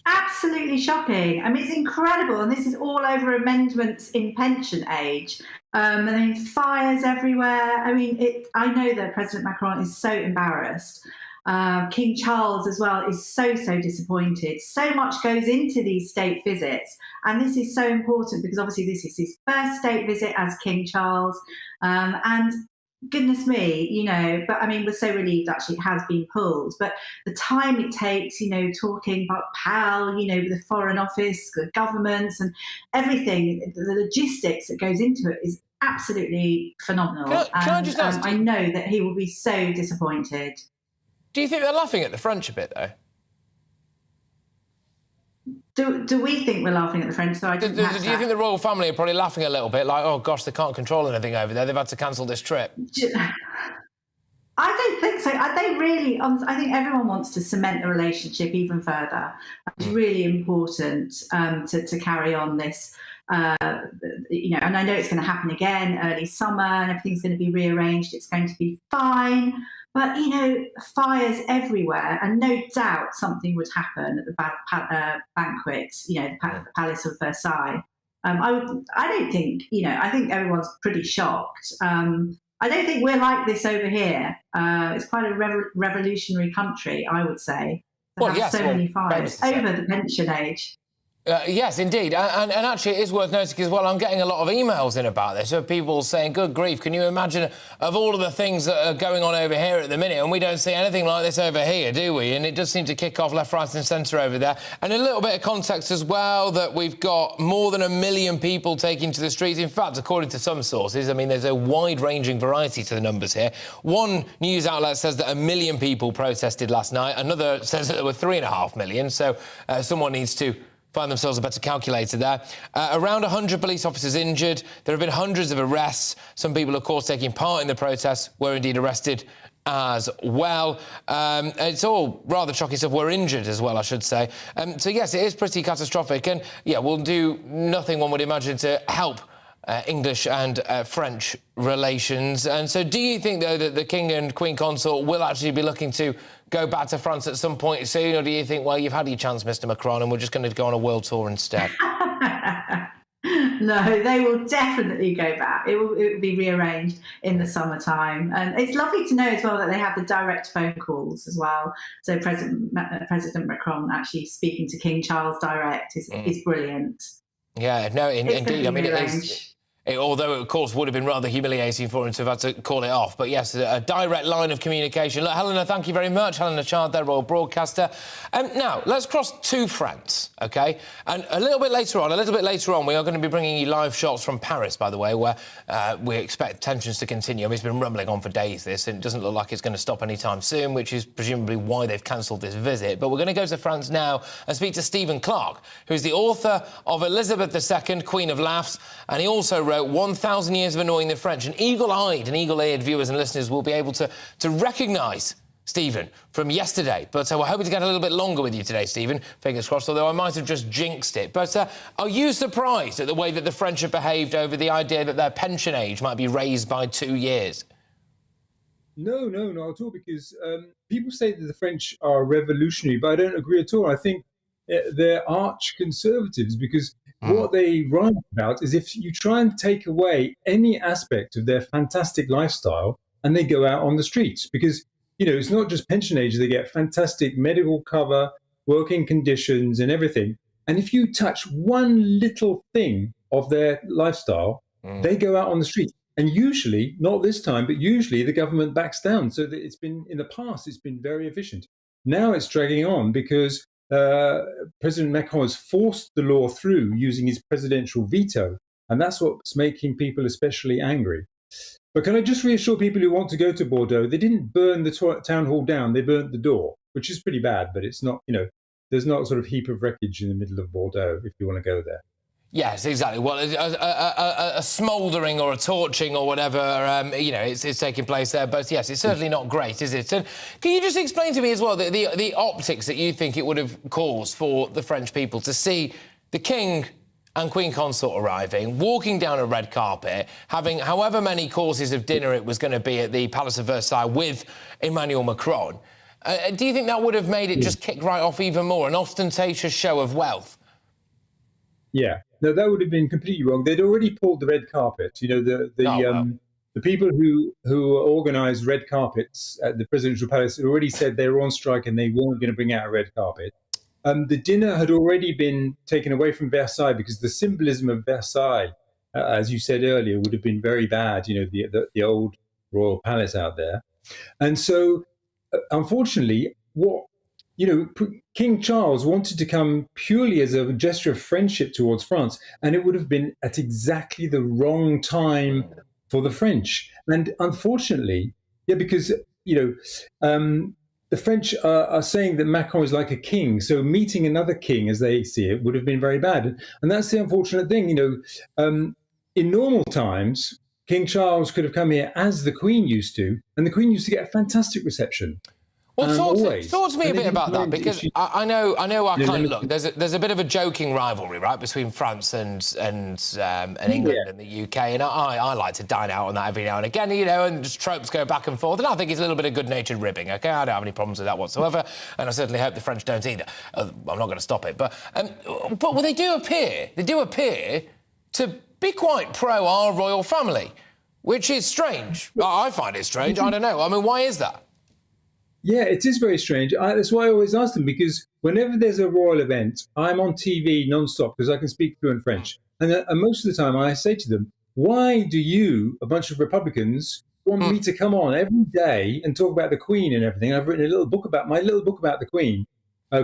Absolutely shocking. I mean, it's incredible. And this is all over amendments in pension age. And then fires everywhere. I mean, I know that President Macron is so embarrassed. King Charles as well is so disappointed. So much goes into these state visits. And this is so important because obviously this is his first state visit as King Charles. And goodness me, but I mean, we're so relieved actually it has been pulled. But the time it takes, talking about PAL, with the Foreign Office, the governments and everything, the logistics that goes into it is absolutely phenomenal. Can I just ask, I know that he will be so disappointed. Do you think they're laughing at the French a bit, though? Do we think we're laughing at the French? So do you think the royal family are probably laughing a little bit, like, oh gosh, they can't control anything over there, they've had to cancel this trip? I don't think so. I think everyone wants to cement the relationship even further. It's really important to carry on this, and I know it's going to happen again early summer and everything's going to be rearranged. It's going to be fine. But, fires everywhere, and no doubt something would happen at the banquet, the Palace of Versailles. I don't think, I think everyone's pretty shocked. I don't think we're like this over here. It's quite a revolutionary country, I would say. Many fires over the pension age. Yes, indeed. And actually, it is worth noting as well, I'm getting a lot of emails in about this of people saying, good grief, can you imagine of all of the things that are going on over here at the minute, and we don't see anything like this over here, do we? And it does seem to kick off left, right and centre over there. And a little bit of context as well, that we've got more than 1 million people taking to the streets. In fact, according to some sources, I mean, there's a wide-ranging variety to the numbers here. One news outlet says that 1 million people protested last night. Another says that there were 3.5 million. So someone needs to find themselves a better calculator there. Around 100 police officers injured. There have been hundreds of arrests. Some people, of course, taking part in the protests were indeed arrested as well. It's all rather shocking stuff. Were injured as well, I should say. So, yes, it is pretty catastrophic. And, yeah, we'll do nothing, one would imagine, to help English and French relations. And so do you think, though, that the King and Queen Consort will actually be looking to go back to France at some point soon, or do you think, well, you've had your chance, Mr Macron, and we're just going to go on a world tour instead? No, they will definitely go back. It will be rearranged in the summertime. And it's lovely to know as well that they have the direct phone calls as well. So President Macron actually speaking to King Charles direct is brilliant. Yeah, no, indeed. I mean, it is. Although, of course, would have been rather humiliating for him to have had to call it off. But, yes, a direct line of communication. Look, Helena, thank you very much. Helena Chard, their royal broadcaster. Now, let's cross to France, OK? And a little bit later on, we are going to be bringing you live shots from Paris, by the way, where we expect tensions to continue. I mean, it's been rumbling on for days, this, and it doesn't look like it's going to stop anytime soon, which is presumably why they've cancelled this visit. But we're going to go to France now and speak to Stephen Clark, who's the author of Elizabeth II, Queen of Laughs, and he also wrote 1,000 Years of Annoying the French. And eagle-eyed and eagle-eared viewers and listeners will be able to recognise Stephen from yesterday. But we're hoping to get a little bit longer with you today, Stephen. Fingers crossed, although I might have just jinxed it. But are you surprised at the way that the French have behaved over the idea that their pension age might be raised by 2 years? No, not at all, because people say that the French are revolutionary, but I don't agree at all. I think they're arch-conservatives, because what they write about is if you try and take away any aspect of their fantastic lifestyle and they go out on the streets, because, you know, it's not just pension age, they get fantastic medical cover, working conditions and everything. And if you touch one little thing of their lifestyle, they go out on the streets. And usually, not this time, but usually the government backs down. So that it's been, in the past, it's been very efficient. Now it's dragging on because President Macron has forced the law through using his presidential veto, and that's what's making people especially angry. But can I just reassure people who want to go to Bordeaux, they didn't burn the town hall down, they burnt the door, which is pretty bad, but it's not, you know, there's not a sort of heap of wreckage in the middle of Bordeaux if you want to go there. Yes, exactly. Well, a smouldering or a torching or whatever, you know, it's taking place there. But, yes, it's certainly not great, is it? And can you just explain to me as well the optics that you think it would have caused for the French people to see the King and Queen Consort arriving, walking down a red carpet, having however many courses of dinner it was going to be at the Palace of Versailles with Emmanuel Macron? Do you think that would have made it just kick right off even more, an ostentatious show of wealth? Yeah, no, that would have been completely wrong. They'd already pulled the red carpet. You know, the people who organised red carpets at the presidential palace had already said they were on strike and they weren't going to bring out a red carpet. The dinner had already been taken away from Versailles because the symbolism of Versailles, as you said earlier, would have been very bad. You know, the old royal palace out there, and so unfortunately, King Charles wanted to come purely as a gesture of friendship towards France, and it would have been at exactly the wrong time for the French. And unfortunately, because, you know, the French are saying that Macron is like a king, so meeting another king, as they see it, would have been very bad. And that's the unfortunate thing, you know. In normal times, King Charles could have come here as the Queen used to, and the Queen used to get a fantastic reception. Well, talk to me a bit about that, because I know I kind of look. There's a bit of a joking rivalry, right, between France and England and the UK, and I like to dine out on that every now and again, you know, and just tropes go back and forth, and I think it's a little bit of good-natured ribbing. Okay, I don't have any problems with that whatsoever, and I certainly hope the French don't either. I'm not going to stop it, but they do appear to be quite pro our royal family, which is strange. I find it strange. I don't know. I mean, why is that? Yeah, it is very strange. That's why I always ask them, because whenever there's a royal event, I'm on TV non-stop because I can speak fluent French. And most of the time I say to them, why do you, a bunch of Republicans, want me to come on every day and talk about the Queen and everything? I've written my little book about the Queen,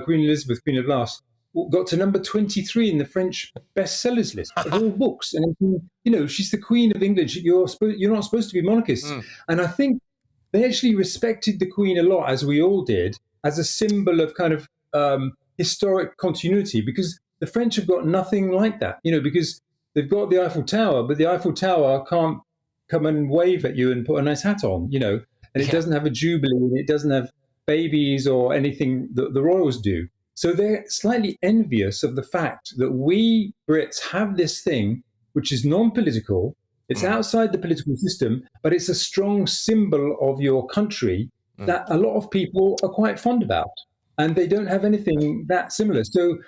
Queen Elizabeth, Queen of Laughs, got to number 23 in the French bestsellers list of all books. And, she's the Queen of England. You're not supposed to be monarchists. And I think they actually respected the Queen a lot, as we all did, as a symbol of kind of historic continuity, because the French have got nothing like that, because they've got the Eiffel Tower, but the Eiffel Tower can't come and wave at you and put a nice hat on, and it doesn't have a jubilee, it doesn't have babies or anything that the royals do. So they're slightly envious of the fact that we Brits have this thing which is non-political. It's outside the political system, but it's a strong symbol of your country that a lot of people are quite fond about. And they don't have anything that similar. So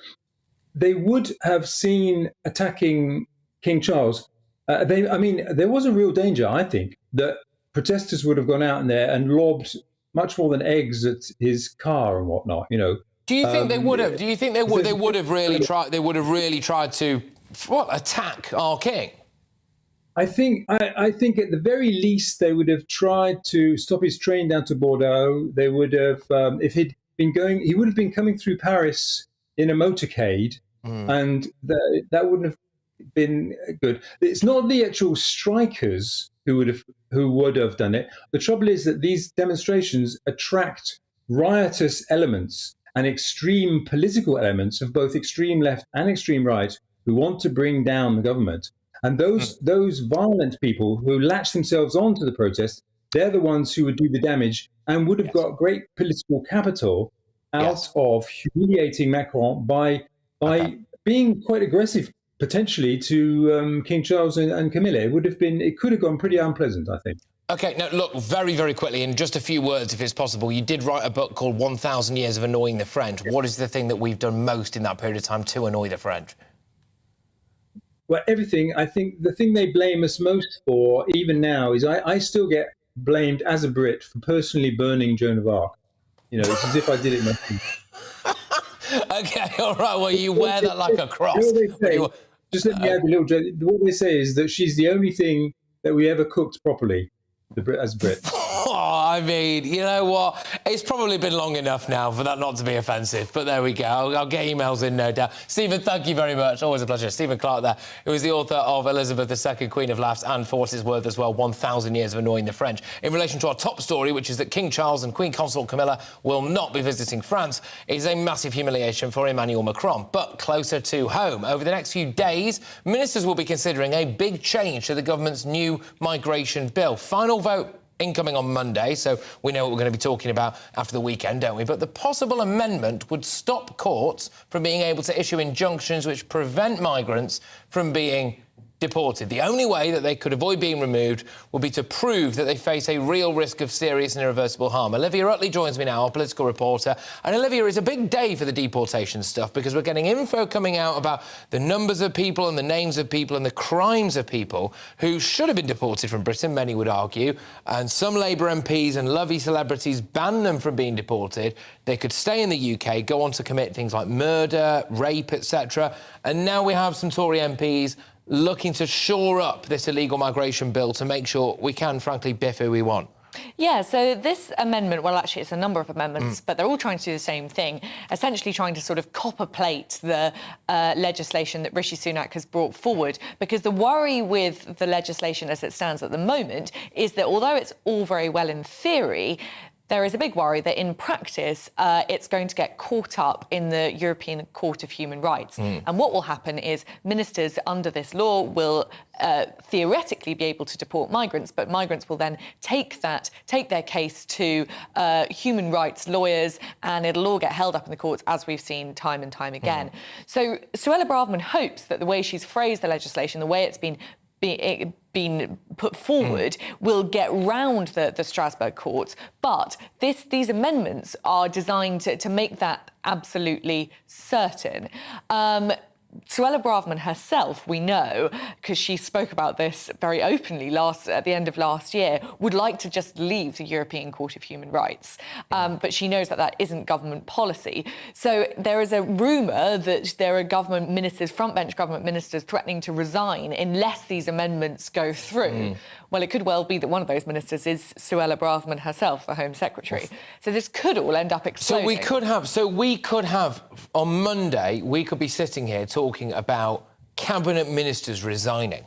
they would have seen attacking King Charles. There was a real danger, I think, that protesters would have gone out in there and lobbed much more than eggs at his car and whatnot, Do you think they would have? Do you think they would have really tried? They would have really tried to attack our king? I think at the very least they would have tried to stop his train down to Bordeaux. They would have, if he'd been going, he would have been coming through Paris in a motorcade, and that wouldn't have been good. It's not the actual strikers who would have done it. The trouble is that these demonstrations attract riotous elements and extreme political elements of both extreme left and extreme right who want to bring down the government. And those violent people who latch themselves onto the protest, they're the ones who would do the damage and would have got great political capital out of humiliating Macron by being quite aggressive, potentially, to King Charles and Camilla. It could have gone pretty unpleasant, I think. OK, now, look, very, very quickly, in just a few words, if it's possible, you did write a book called 1,000 Years of Annoying the French. What is the thing that we've done most in that period of time to annoy the French? Well, everything. I think the thing they blame us most for, even now, is I still get blamed as a Brit for personally burning Joan of Arc. It's as if I did it myself. OK, all right, well, you wear that like a cross. Just let me add a little joke. What they say is that she's the only thing that we ever cooked properly as Brits. Oh, I mean, you know what? It's probably been long enough now for that not to be offensive, but there we go. I'll get emails in, no doubt. Stephen, thank you very much. Always a pleasure. Stephen Clark there, who is the author of Elizabeth II, Queen of Laughs, and for what it's worth as well, 1,000 Years of Annoying the French. In relation to our top story, which is that King Charles and Queen Consort Camilla will not be visiting France, is a massive humiliation for Emmanuel Macron. But closer to home, over the next few days, ministers will be considering a big change to the government's new migration bill. Final vote incoming on Monday, so we know what we're going to be talking about after the weekend, don't we? But the possible amendment would stop courts from being able to issue injunctions which prevent migrants from being deported. The only way that they could avoid being removed would be to prove that they face a real risk of serious and irreversible harm. Olivia Utley joins me now, our political reporter. And Olivia, it's a big day for the deportation stuff because we're getting info coming out about the numbers of people and the names of people and the crimes of people who should have been deported from Britain, many would argue. And some Labour MPs and lovey celebrities ban them from being deported. They could stay in the UK, go on to commit things like murder, rape, etc. And now we have some Tory MPs looking to shore up this illegal migration bill to make sure we can, frankly, biff who we want. Yeah, so this amendment, well, actually, it's a number of amendments, but they're all trying to do the same thing, essentially trying to sort of copper plate the legislation that Rishi Sunak has brought forward, because the worry with the legislation as it stands at the moment is that although it's all very well in theory, there is a big worry that in practice, it's going to get caught up in the European Court of Human Rights. And what will happen is ministers under this law will theoretically be able to deport migrants, but migrants will then take their case to human rights lawyers, and it'll all get held up in the courts, as we've seen time and time again. So Suella Braverman hopes that the way she's phrased the legislation, the way it's been put forward, will get round the Strasbourg courts. But these amendments are designed to make that absolutely certain. Suella Braverman herself, we know, because she spoke about this very openly at the end of last year, would like to just leave the European Court of Human Rights. But she knows that isn't government policy. So there is a rumour that there are government ministers, frontbench government ministers, threatening to resign unless these amendments go through. Well, it could well be that one of those ministers is Suella Braverman herself, the Home Secretary. So this could all end up exploding. So we could have on Monday, we could be sitting here talking about cabinet ministers resigning.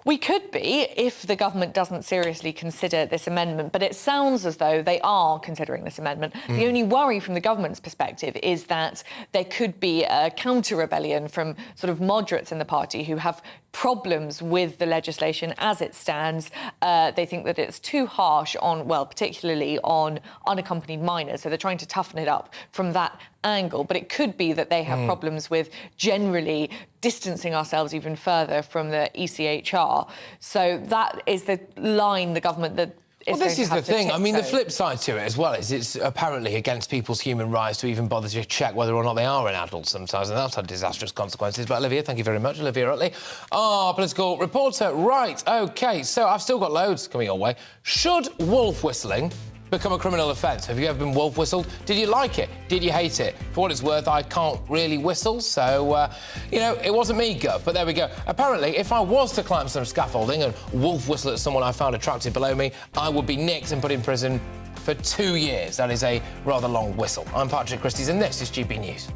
We could be if the government doesn't seriously consider this amendment, but it sounds as though they are considering this amendment. The only worry from the government's perspective is that there could be a counter-rebellion from sort of moderates in the party who have problems with the legislation as it stands. They think that it's too harsh on, well, particularly on unaccompanied minors, so they're trying to toughen it up from that angle. But it could be that they have problems with generally distancing ourselves even further from the ECHR. So that is the line the government that Well, this is the thing. I mean, the flip side to it as well is it's apparently against people's human rights to even bother to check whether or not they are an adult sometimes, and that's had disastrous consequences. But Olivia, thank you very much. Olivia Utley, our political reporter. Right, OK, so I've still got loads coming your way. Should wolf whistling become a criminal offence? Have you ever been wolf whistled? Did you like it? Did you hate it? For what it's worth, I can't really whistle, so, you know, it wasn't me, Gov, but there we go. Apparently, if I was to climb some scaffolding and wolf whistle at someone I found attractive below me, I would be nicked and put in prison for 2 years. That is a rather long whistle. I'm Patrick Christys, and this is GB News.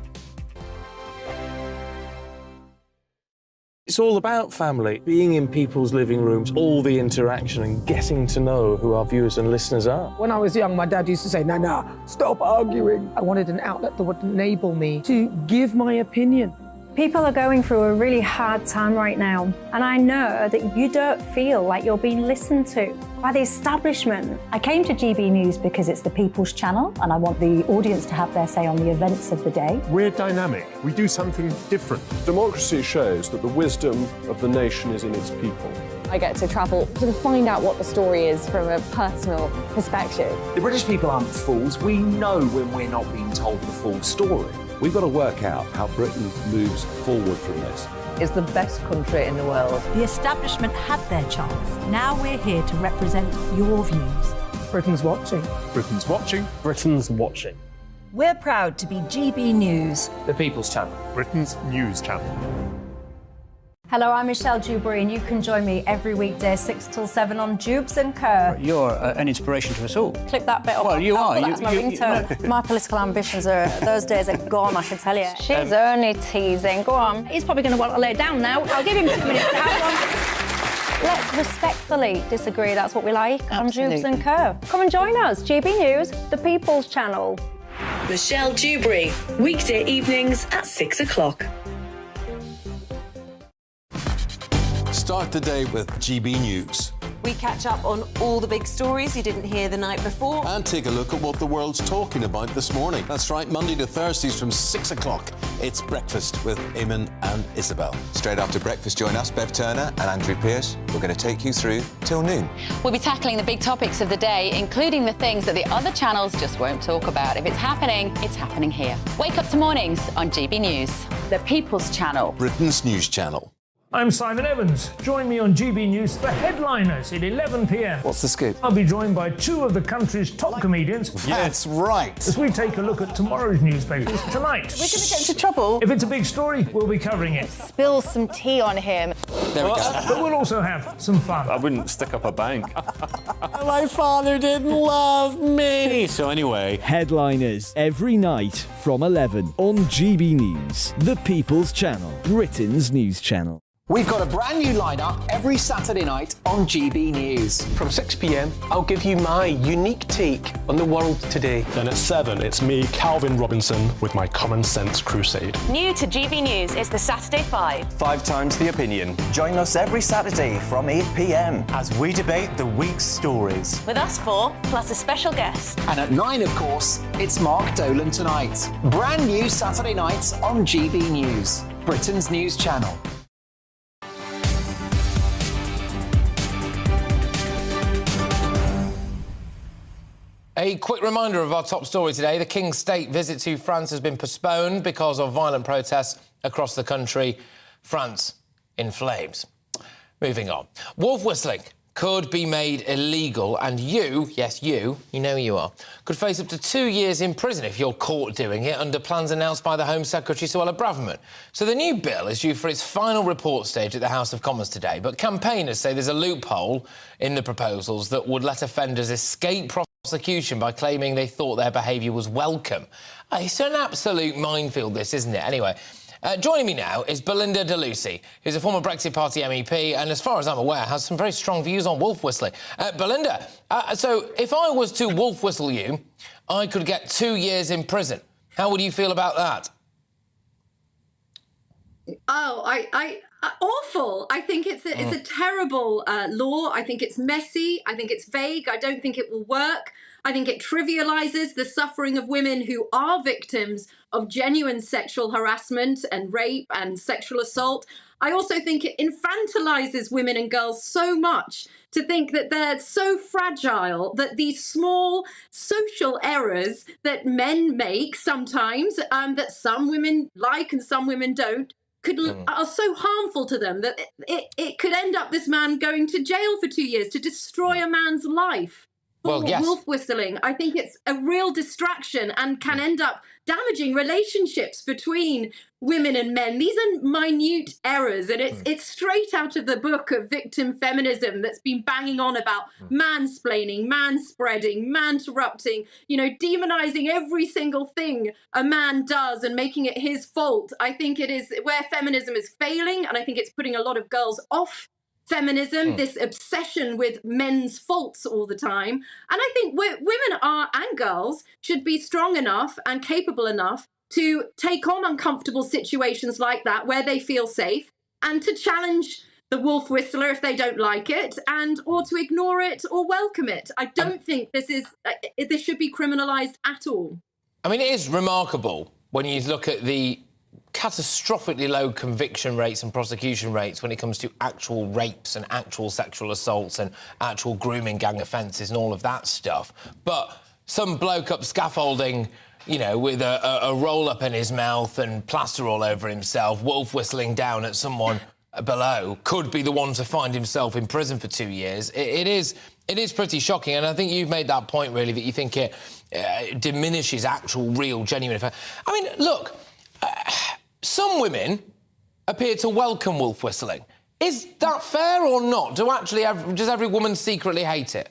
It's all about family, being in people's living rooms, all the interaction and getting to know who our viewers and listeners are. When I was young, my dad used to say, "Nana, stop arguing." I wanted an outlet that would enable me to give my opinion. People are going through a really hard time right now, and I know that you don't feel like you're being listened to by the establishment. I came to GB News because it's the People's Channel, and I want the audience to have their say on the events of the day. We're dynamic. We do something different. Democracy shows that the wisdom of the nation is in its people. I get to travel to find out what the story is from a personal perspective. The British people aren't fools. We know when we're not being told the full story. We've got to work out how Britain moves forward from this. It's the best country in the world. The establishment had their chance. Now we're here to represent your views. Britain's watching. Britain's watching. Britain's watching. We're proud to be GB News. The People's Channel. Britain's news channel. Hello, I'm Michelle Dewberry, and you can join me every weekday 6 till 7 on Jubes and Kerr. You're an inspiration to us all. Clip that bit off. Well, you are. That's my ringtone. My political ambitions those days are gone, I can tell you. She's only teasing. Go on. He's probably going to want to lay down now. I'll give him 2 minutes to have one. Let's respectfully disagree. That's what we like on Jubes and Kerr. Come and join us. GB News, the People's Channel. Michelle Dewberry, weekday evenings at 6 o'clock. Start the day with GB News. We catch up on all the big stories you didn't hear the night before. And take a look at what the world's talking about this morning. That's right, Monday to Thursdays from 6 o'clock. It's Breakfast with Eamon and Isabel. Straight after breakfast, join us, Bev Turner and Andrew Pearce. We're going to take you through till noon. We'll be tackling the big topics of the day, including the things that the other channels just won't talk about. If it's happening here. Wake up to mornings on GB News. The People's Channel. Britain's news channel. I'm Simon Evans. Join me on GB News for Headliners at 11 p.m. What's the scoop? I'll be joined by two of the country's top comedians. That's right. As we take a look at tomorrow's newspapers tonight. We're going to get into trouble. If it's a big story, we'll be covering it. Spill some tea on him. There we go. But we'll also have some fun. I wouldn't stick up a bank. My father didn't love me. So anyway. Headliners every night from 11 on GB News, the People's Channel, Britain's news channel. We've got a brand new lineup every Saturday night on GB News. From 6 p.m, I'll give you my unique take on the world today. Then at 7, it's me, Calvin Robinson, with my Common Sense Crusade. New to GB News is the Saturday 5. 5 times the opinion. Join us every Saturday from 8 p.m. as we debate the week's stories. With us 4, plus a special guest. And at 9, of course, it's Mark Dolan Tonight. Brand new Saturday nights on GB News, Britain's news channel. A quick reminder of our top story today. The King's State visit to France has been postponed because of violent protests across the country. France in flames. Moving on. Wolf whistling could be made illegal, and you, yes, you know who you are, could face up to 2 years in prison if you're caught doing it under plans announced by the Home Secretary, Suella Braverman. So the new bill is due for its final report stage at the House of Commons today, but campaigners say there's a loophole in the proposals that would let offenders escape prosecution by claiming they thought their behaviour was welcome. It's an absolute minefield, this, isn't it? Anyway, joining me now is Belinda de Lucy, who's a former Brexit Party MEP and, as far as I'm aware, has some very strong views on wolf whistling. Belinda, so if I was to wolf whistle you, I could get 2 years in prison. How would you feel about that? Oh, awful. I think it's a terrible law. I think it's messy. I think it's vague. I don't think it will work. I think it trivialises the suffering of women who are victims of genuine sexual harassment and rape and sexual assault. I also think it infantilises women and girls so much to think that they're so fragile, that these small social errors that men make sometimes, that some women like and some women don't, are so harmful to them that it could end up this man going to jail for 2 years to destroy a man's life. Well, yes. Wolf whistling, I think it's a real distraction and can end up damaging relationships between women and men. These are minute errors, and it's straight out of the book of victim feminism that's been banging on about mansplaining, manspreading, man-interrupting, demonizing every single thing a man does and making it his fault. I think it is where feminism is failing, and I think it's putting a lot of girls off feminism, this obsession with men's faults all the time. And I think women and girls should be strong enough and capable enough to take on uncomfortable situations like that where they feel safe, and to challenge the wolf whistler if they don't like it, or to ignore it or welcome it. I don't think this should be criminalised at all. I mean, it is remarkable when you look at the catastrophically low conviction rates and prosecution rates when it comes to actual rapes and actual sexual assaults and actual grooming gang offences and all of that stuff. But some bloke up scaffolding, with a roll-up in his mouth and plaster all over himself, wolf whistling down at someone below, could be the one to find himself in prison for 2 years. It is pretty shocking, and I think you've made that point, really, that you think it diminishes actual, real, genuine offence. I mean, look, some women appear to welcome wolf whistling. Is that fair or not? Does every woman secretly hate it?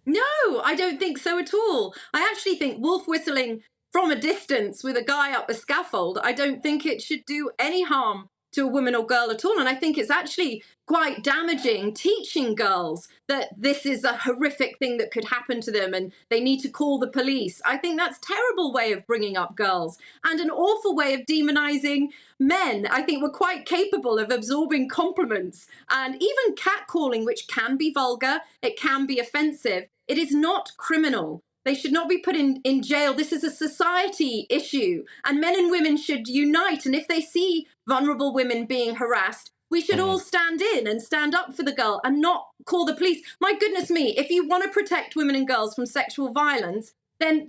No, I don't think so at all. I actually think wolf whistling from a distance with a guy up a scaffold, I don't think it should do any harm to a woman or girl at all. And I think it's actually quite damaging, teaching girls that this is a horrific thing that could happen to them and they need to call the police. I think that's a terrible way of bringing up girls and an awful way of demonising men. I think we're quite capable of absorbing compliments, and even catcalling, which can be vulgar, it can be offensive. It is not criminal. They should not be put in jail. This is a society issue, and men and women should unite. And if they see vulnerable women being harassed, we should all stand in and stand up for the girl and not call the police. My goodness me, if you want to protect women and girls from sexual violence, then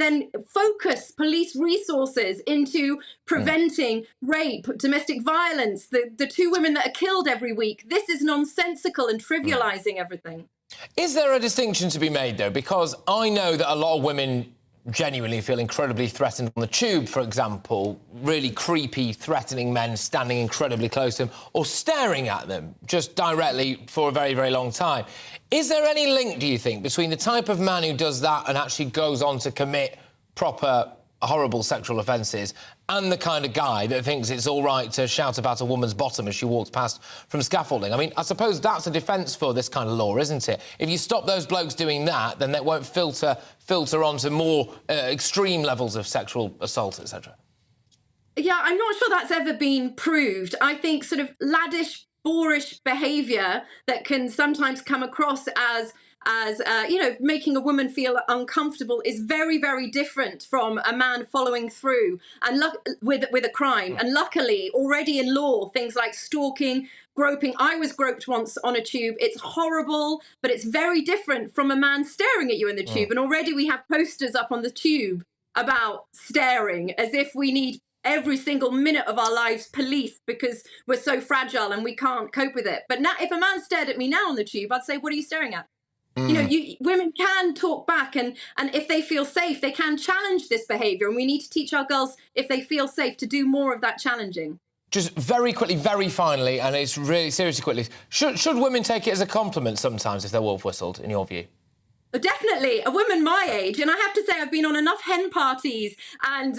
focus police resources into preventing rape, domestic violence, the 2 women that are killed every week. This is nonsensical and trivialising everything. Is there a distinction to be made, though? Because I know that a lot of women genuinely feel incredibly threatened on the tube, for example, really creepy, threatening men standing incredibly close to them or staring at them just directly for a very, very long time. Is there any link, do you think, between the type of man who does that and actually goes on to commit proper, horrible sexual offences and the kind of guy that thinks it's all right to shout about a woman's bottom as she walks past from scaffolding? I mean, I suppose that's a defence for this kind of law, isn't it? If you stop those blokes doing that, then that won't filter onto more extreme levels of sexual assault, etc. Yeah, I'm not sure that's ever been proved. I think sort of laddish, boorish behaviour that can sometimes come across as as, making a woman feel uncomfortable is very, very different from a man following through and with a crime. And luckily, already in law, things like stalking, groping. I was groped once on a tube. It's horrible, but it's very different from a man staring at you in the tube. And already we have posters up on the tube about staring, as if we need every single minute of our lives policed because we're so fragile and we can't cope with it. But now, if a man stared at me now on the tube, I'd say, what are you staring at? Women can talk back, and if they feel safe, they can challenge this behaviour. And we need to teach our girls, if they feel safe, to do more of that challenging. Just very quickly, very finally, and it's really seriously quickly, should women take it as a compliment sometimes if they're wolf whistled, in your view? Definitely. A woman my age, and I have to say I've been on enough hen parties and,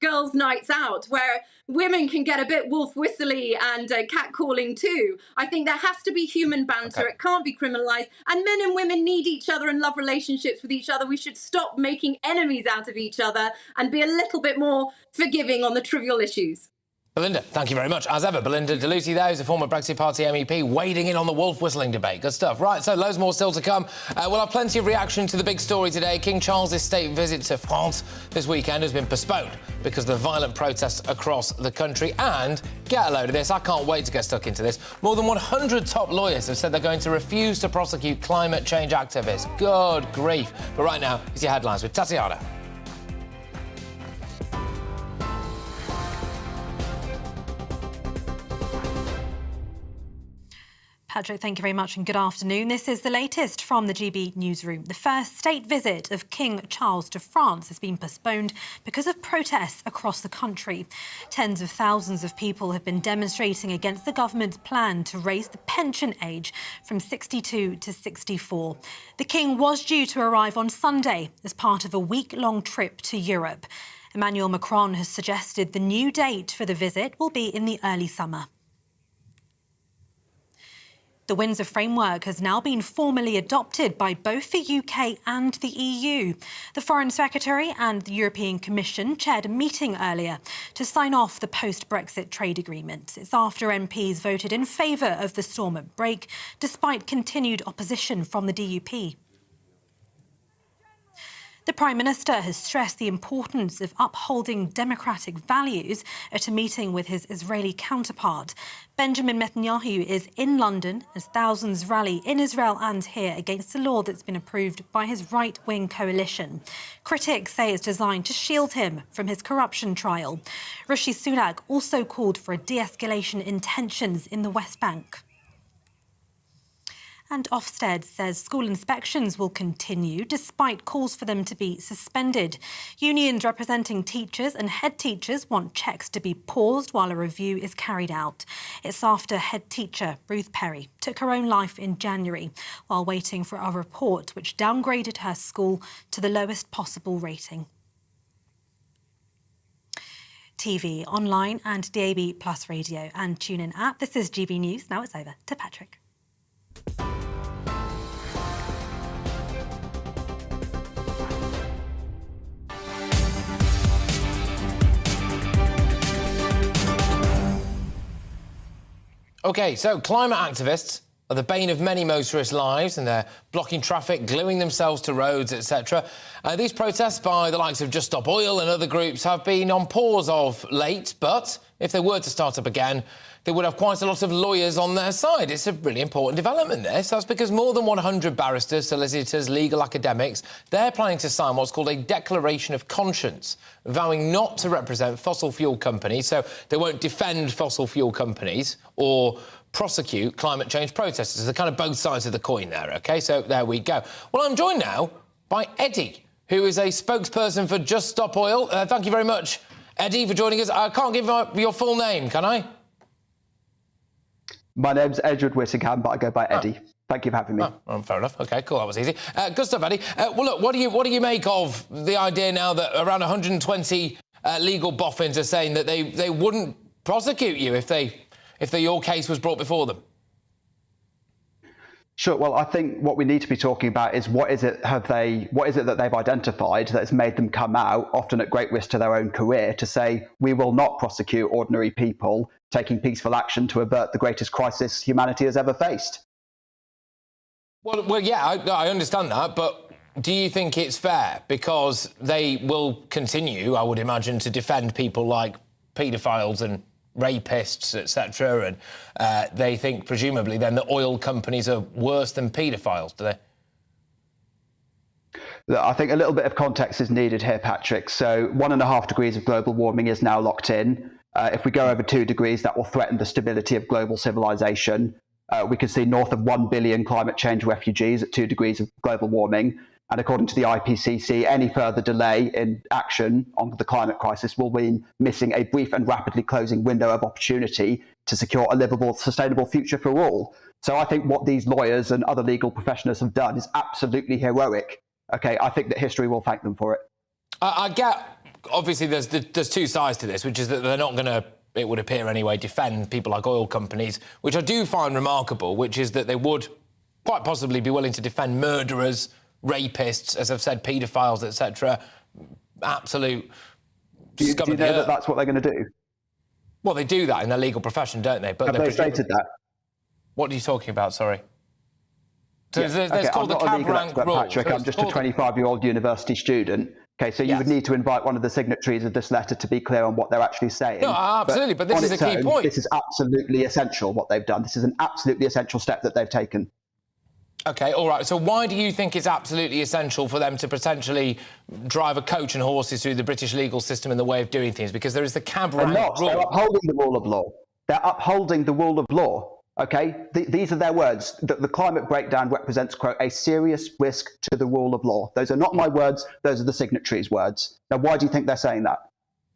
girls' nights out where women can get a bit wolf whistly and catcalling too. I think there has to be human banter. Okay. It can't be criminalised. And men and women need each other and love relationships with each other. We should stop making enemies out of each other and be a little bit more forgiving on the trivial issues. Belinda, thank you very much. As ever, Belinda de Lucy there, who's a former Brexit Party MEP, wading in on the wolf whistling debate. Good stuff. Right, so loads more still to come. We'll have plenty of reaction to the big story today. King Charles's state visit to France this weekend has been postponed because of the violent protests across the country. And, get a load of this, I can't wait to get stuck into this, more than 100 top lawyers have said they're going to refuse to prosecute climate change activists. Good grief. But right now, it's your headlines with Tatiana. Patrick, thank you very much and good afternoon. This is the latest from the GB newsroom. The first state visit of King Charles to France has been postponed because of protests across the country. Tens of thousands of people have been demonstrating against the government's plan to raise the pension age from 62 to 64. The King was due to arrive on Sunday as part of a week-long trip to Europe. Emmanuel Macron has suggested the new date for the visit will be in the early summer. The Windsor framework has now been formally adopted by both the UK and the EU. The Foreign Secretary and the European Commission chaired a meeting earlier to sign off the post-Brexit trade agreement. It's after MPs voted in favour of the Stormont break, despite continued opposition from the DUP. The Prime Minister has stressed the importance of upholding democratic values at a meeting with his Israeli counterpart. Benjamin Netanyahu is in London as thousands rally in Israel and here against a law that's been approved by his right-wing coalition. Critics say it's designed to shield him from his corruption trial. Rishi Sunak also called for a de-escalation in tensions in the West Bank. And Ofsted says school inspections will continue despite calls for them to be suspended. Unions representing teachers and head teachers want checks to be paused while a review is carried out. It's after head teacher Ruth Perry took her own life in January while waiting for a report which downgraded her school to the lowest possible rating. TV, online and DAB+ radio and TuneIn app. This is GB News. Now it's over to Patrick. OK, so climate activists are the bane of many motorists' lives and they're blocking traffic, gluing themselves to roads, etc. These protests by the likes of Just Stop Oil and other groups have been on pause of late, but if they were to start up again, they would have quite a lot of lawyers on their side. It's a really important development, this. That's because more than 100 barristers, solicitors, legal academics, they're planning to sign what's called a declaration of conscience, vowing not to represent fossil fuel companies, so they won't defend fossil fuel companies or prosecute climate change protesters. They're kind of both sides of the coin there, OK? So there we go. Well, I'm joined now by Eddie, who is a spokesperson for Just Stop Oil. Thank you very much, Eddie, for joining us. I can't give your full name, can I? My name's Edward Whittingham, but I go by Eddie. Thank you for having me. Oh, fair enough. OK, cool, that was easy. Good stuff, Eddie. Well, look, what do you make of the idea now that around 120 legal boffins are saying that they wouldn't prosecute you if your case was brought before them? Sure. Well, I think what we need to be talking about is what is it that they've identified that has made them come out, often at great risk to their own career, to say we will not prosecute ordinary people taking peaceful action to avert the greatest crisis humanity has ever faced. Well, yeah, I understand that, but do you think it's fair? Because they will continue, I would imagine, to defend people like paedophiles and rapists, etc., and they think, presumably, then that oil companies are worse than paedophiles, do they? I think a little bit of context is needed here, Patrick. So 1.5 degrees of global warming is now locked in. If we go over 2 degrees, that will threaten the stability of global civilization. We could see north of 1 billion climate change refugees at 2 degrees of global warming. And according to the IPCC, any further delay in action on the climate crisis will mean missing a brief and rapidly closing window of opportunity to secure a livable, sustainable future for all. So I think what these lawyers and other legal professionals have done is absolutely heroic. Okay, I think that history will thank them for it. I get, obviously, there's two sides to this, which is that they're not going to, it would appear anyway, defend people like oil companies, which I do find remarkable, which is that they would quite possibly be willing to defend murderers, rapists, as I've said, paedophiles, etc. Absolute scum of the earth. That that's what they're going to do? Well, they do that in their legal profession, don't they? But have they stated that? What are you talking about, sorry? So Yeah. there's called I'm not a legal expert, Patrick. I'm just a 25-year-old university student. Okay, so you would need to invite one of the signatories of this letter to be clear on what they're actually saying. No, absolutely, but this is a key point. This is absolutely essential, what they've done. This is an absolutely essential step that they've taken. OK, all right. So why do you think it's absolutely essential for them to potentially drive a coach and horses through the British legal system in the way of doing things? Because there is the cab rank rule. They're upholding the rule of law. They're upholding the rule of law. OK, these are their words. The climate breakdown represents, quote, a serious risk to the rule of law. Those are not my words. Those are the signatories' words. Now, why do you think they're saying that?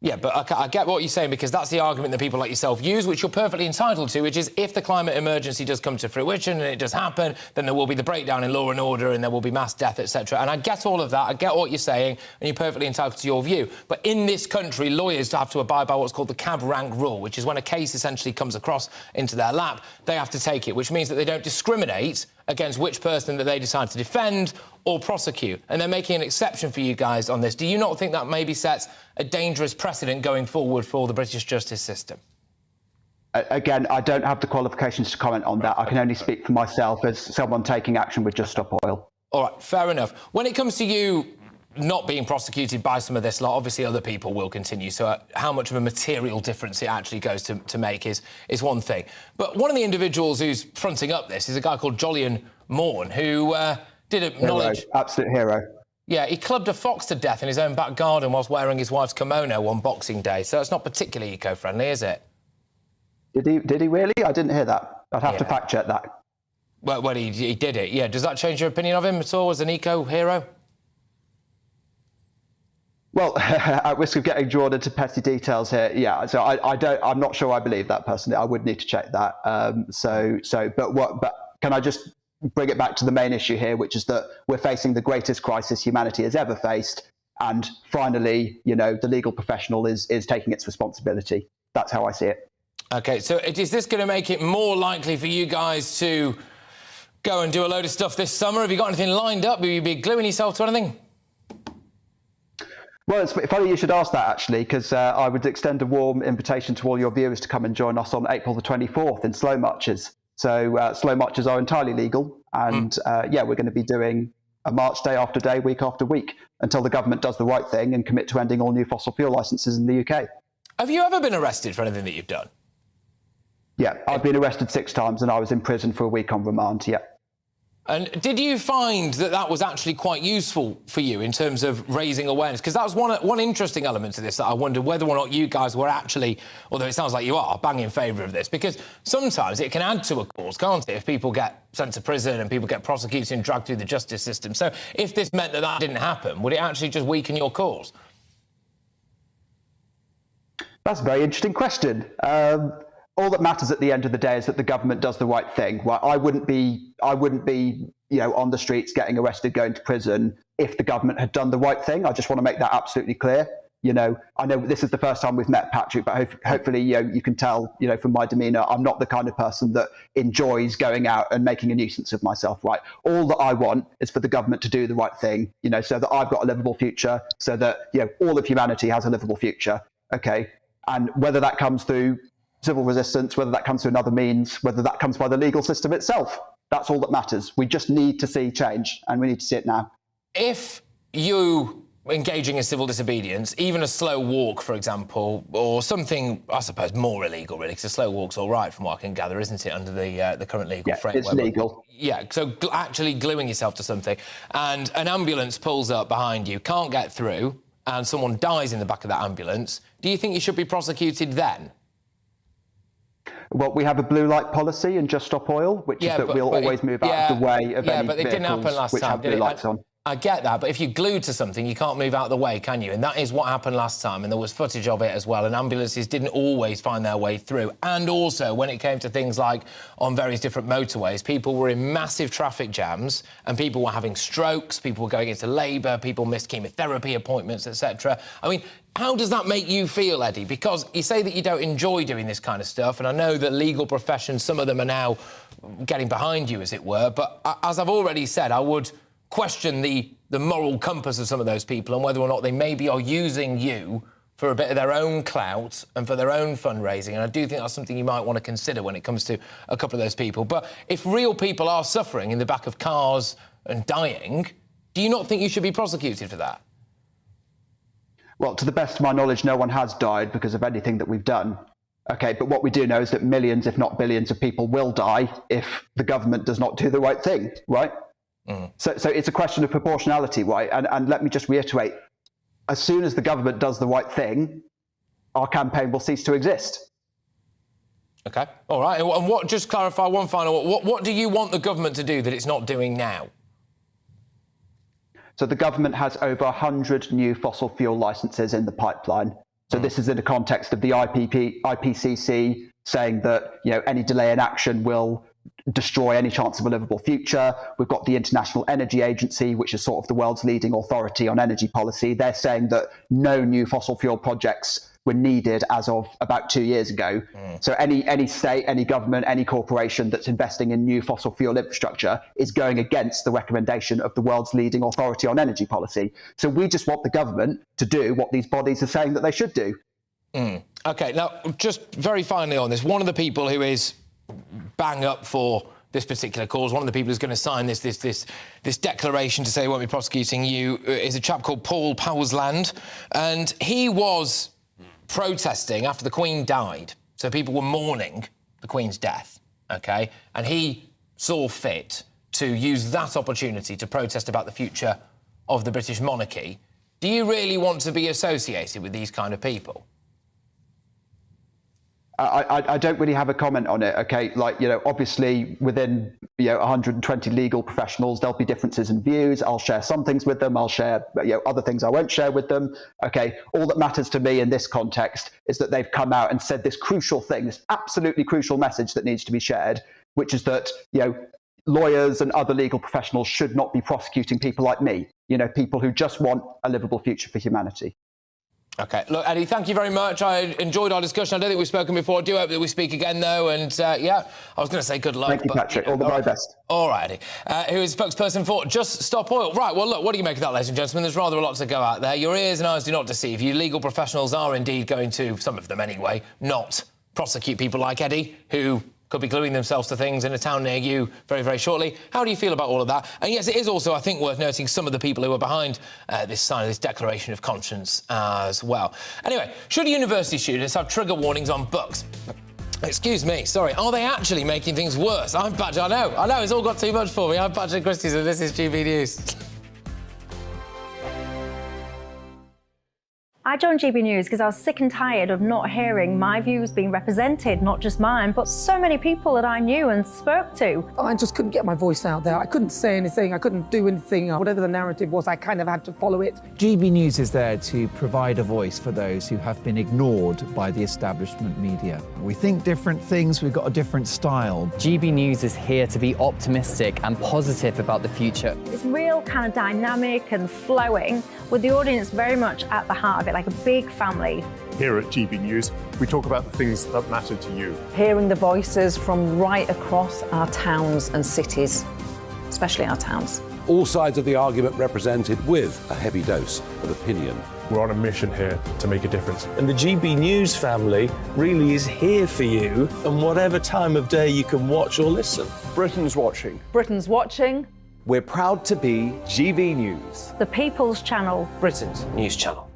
Yeah, but I get what you're saying, because that's the argument that people like yourself use, which you're perfectly entitled to, which is if the climate emergency does come to fruition and it does happen, then there will be the breakdown in law and order and there will be mass death, etc. And I get all of that. I get what you're saying, and you're perfectly entitled to your view. But in this country, lawyers have to abide by what's called the cab rank rule, which is when a case essentially comes across into their lap, they have to take it, which means that they don't discriminate against which person that they decide to defend or prosecute. And they're making an exception for you guys on this. Do you not think that maybe sets a dangerous precedent going forward for the British justice system? Again, I don't have the qualifications to comment on that. I can only speak for myself as someone taking action with Just Stop Oil. All right, fair enough. When it comes to you not being prosecuted by some of this lot, obviously other people will continue, so how much of a material difference it actually goes to make is one thing. But one of the individuals who's fronting up this is a guy called Jolyon Morn, who did acknowledge... Absolute hero. Yeah, he clubbed a fox to death in his own back garden whilst wearing his wife's kimono on Boxing Day, so it's not particularly eco-friendly, is it? Did he really? I didn't hear that. I'd have to fact-check that. Well, he did it, yeah. Does that change your opinion of him at all as an eco-hero? Well, at risk of getting drawn into petty details here, yeah. So I'm not sure I believe that personally. I would need to check that. But can I just bring it back to the main issue here, which is that we're facing the greatest crisis humanity has ever faced, and finally, the legal professional is taking its responsibility. That's how I see it. OK, so is this going to make it more likely for you guys to go and do a load of stuff this summer? Have you got anything lined up? Will you be gluing yourself to anything? Well, it's funny you should ask that, actually, because I would extend a warm invitation to all your viewers to come and join us on April the 24th in slow marches. So slow marches are entirely legal. And, we're going to be doing a march day after day, week after week, until the government does the right thing and commit to ending all new fossil fuel licences in the UK. Have you ever been arrested for anything that you've done? Yeah, I've been arrested 6 times and I was in prison for a week on remand, yeah. And did you find that was actually quite useful for you in terms of raising awareness? Because that was one interesting element to this that I wondered whether or not you guys were actually, although it sounds like you are, bang in favour of this. Because sometimes it can add to a cause, can't it, if people get sent to prison and people get prosecuted and dragged through the justice system. So if this meant that didn't happen, would it actually just weaken your cause? That's a very interesting question. All that matters at the end of the day is that the government does the right thing. Well, I wouldn't be, on the streets getting arrested, going to prison if the government had done the right thing. I just want to make that absolutely clear. I know this is the first time we've met, Patrick, but hopefully, you can tell, from my demeanour, I'm not the kind of person that enjoys going out and making a nuisance of myself, right? All that I want is for the government to do the right thing, so that I've got a livable future, so that, all of humanity has a livable future, okay? And whether that comes through civil resistance, whether that comes through another means, whether that comes by the legal system itself, That's all that matters. We just need to see change, and we need to see it now. If you engaging in civil disobedience, even a slow walk, for example, or something, I suppose, more illegal, really, because a slow walk's all right, from what I can gather, isn't it, under the current legal framework? It's legal. Yeah, so actually gluing yourself to something, and an ambulance pulls up behind you, can't get through, and someone dies in the back of that ambulance, do you think you should be prosecuted then? Well, we have a blue light policy in Just Stop Oil, which is that we'll always move out of the way of any but it didn't happen vehicles last which time, have did blue it? lights on. I get that, but if you're glued to something, you can't move out of the way, can you? And that is what happened last time, and there was footage of it as well, and ambulances didn't always find their way through. And also, when it came to things like on various different motorways, people were in massive traffic jams, and people were having strokes, people were going into labour, people missed chemotherapy appointments, etc. I mean, how does that make you feel, Eddie? Because you say that you don't enjoy doing this kind of stuff, and I know that legal professions, some of them are now getting behind you, as it were, but as I've already said, I would question the moral compass of some of those people and whether or not they maybe are using you for a bit of their own clout and for their own fundraising. And I do think that's something you might want to consider when it comes to a couple of those people. But if real people are suffering in the back of cars and dying, do you not think you should be prosecuted for that? Well, to the best of my knowledge, no one has died because of anything that we've done. OK, but what we do know is that millions, if not billions, of people will die if the government does not do the right thing, right? So it's a question of proportionality, right? And let me just reiterate, as soon as the government does the right thing, our campaign will cease to exist. OK, all right. And what, just clarify one final, what do you want the government to do that it's not doing now? So the government has over 100 new fossil fuel licences in the pipeline. So this is in the context of the IPCC saying that, you know, any delay in action will destroy any chance of a livable future. We've got the International Energy Agency, which is sort of the world's leading authority on energy policy. They're saying that no new fossil fuel projects were needed as of about 2 years ago. So any state, any government, any corporation that's investing in new fossil fuel infrastructure is going against the recommendation of the world's leading authority on energy policy. So we just want the government to do what these bodies are saying that they should do. OK, now, just very finally on this, one of the people who is bang up for this particular cause, one of the people who's going to sign this declaration to say he won't be prosecuting you is a chap called Paul Powsland, and he was protesting after the Queen died. So people were mourning the Queen's death, OK? And he saw fit to use that opportunity to protest about the future of the British monarchy. Do you really want to be associated with these kind of people? I don't really have a comment on it, OK? Like, you know, obviously within, you know, 120 legal professionals, there'll be differences in views. I'll share some things with them. I'll share, you know, other things I won't share with them. OK, all that matters to me in this context is that they've come out and said this crucial thing, this absolutely crucial message that needs to be shared, which is that, you know, lawyers and other legal professionals should not be prosecuting people like me, you know, people who just want a livable future for humanity. OK. Look, Eddie, thank you very much. I enjoyed our discussion. I don't think we've spoken before. I do hope that we speak again, though. And, yeah, I was going to say good luck. Thank you, Patrick. All the very best. All right, Eddie. Who is spokesperson for Just Stop Oil. Right, well, look, what do you make of that, ladies and gentlemen? There's rather a lot to go out there. Your ears and eyes do not deceive you. Legal professionals are indeed going to, some of them anyway, not prosecute people like Eddie, who could be gluing themselves to things in a town near you very, very shortly. How do you feel about all of that? And yes, it is also, I think, worth noting some of the people who are behind this sign of this declaration of conscience as well. Anyway, should university students have trigger warnings on books? Excuse me, sorry, are they actually making things worse? I'm Patrick, I know, it's all got too much for me. I'm Patrick Christys and this is GB News. I joined GB News because I was sick and tired of not hearing my views being represented, not just mine, but so many people that I knew and spoke to. I just couldn't get my voice out there. I couldn't say anything. I couldn't do anything. Whatever the narrative was, I kind of had to follow it. GB News is there to provide a voice for those who have been ignored by the establishment media. We think different things, we've got a different style. GB News is here to be optimistic and positive about the future. It's real kind of dynamic and flowing, with the audience very much at the heart of it, like a big family. Here at GB News, we talk about the things that matter to you. Hearing the voices from right across our towns and cities, especially our towns. All sides of the argument represented with a heavy dose of opinion. We're on a mission here to make a difference. And the GB News family really is here for you, and whatever time of day you can watch or listen. Britain's watching. Britain's watching. We're proud to be GB News, The People's Channel. Britain's news channel.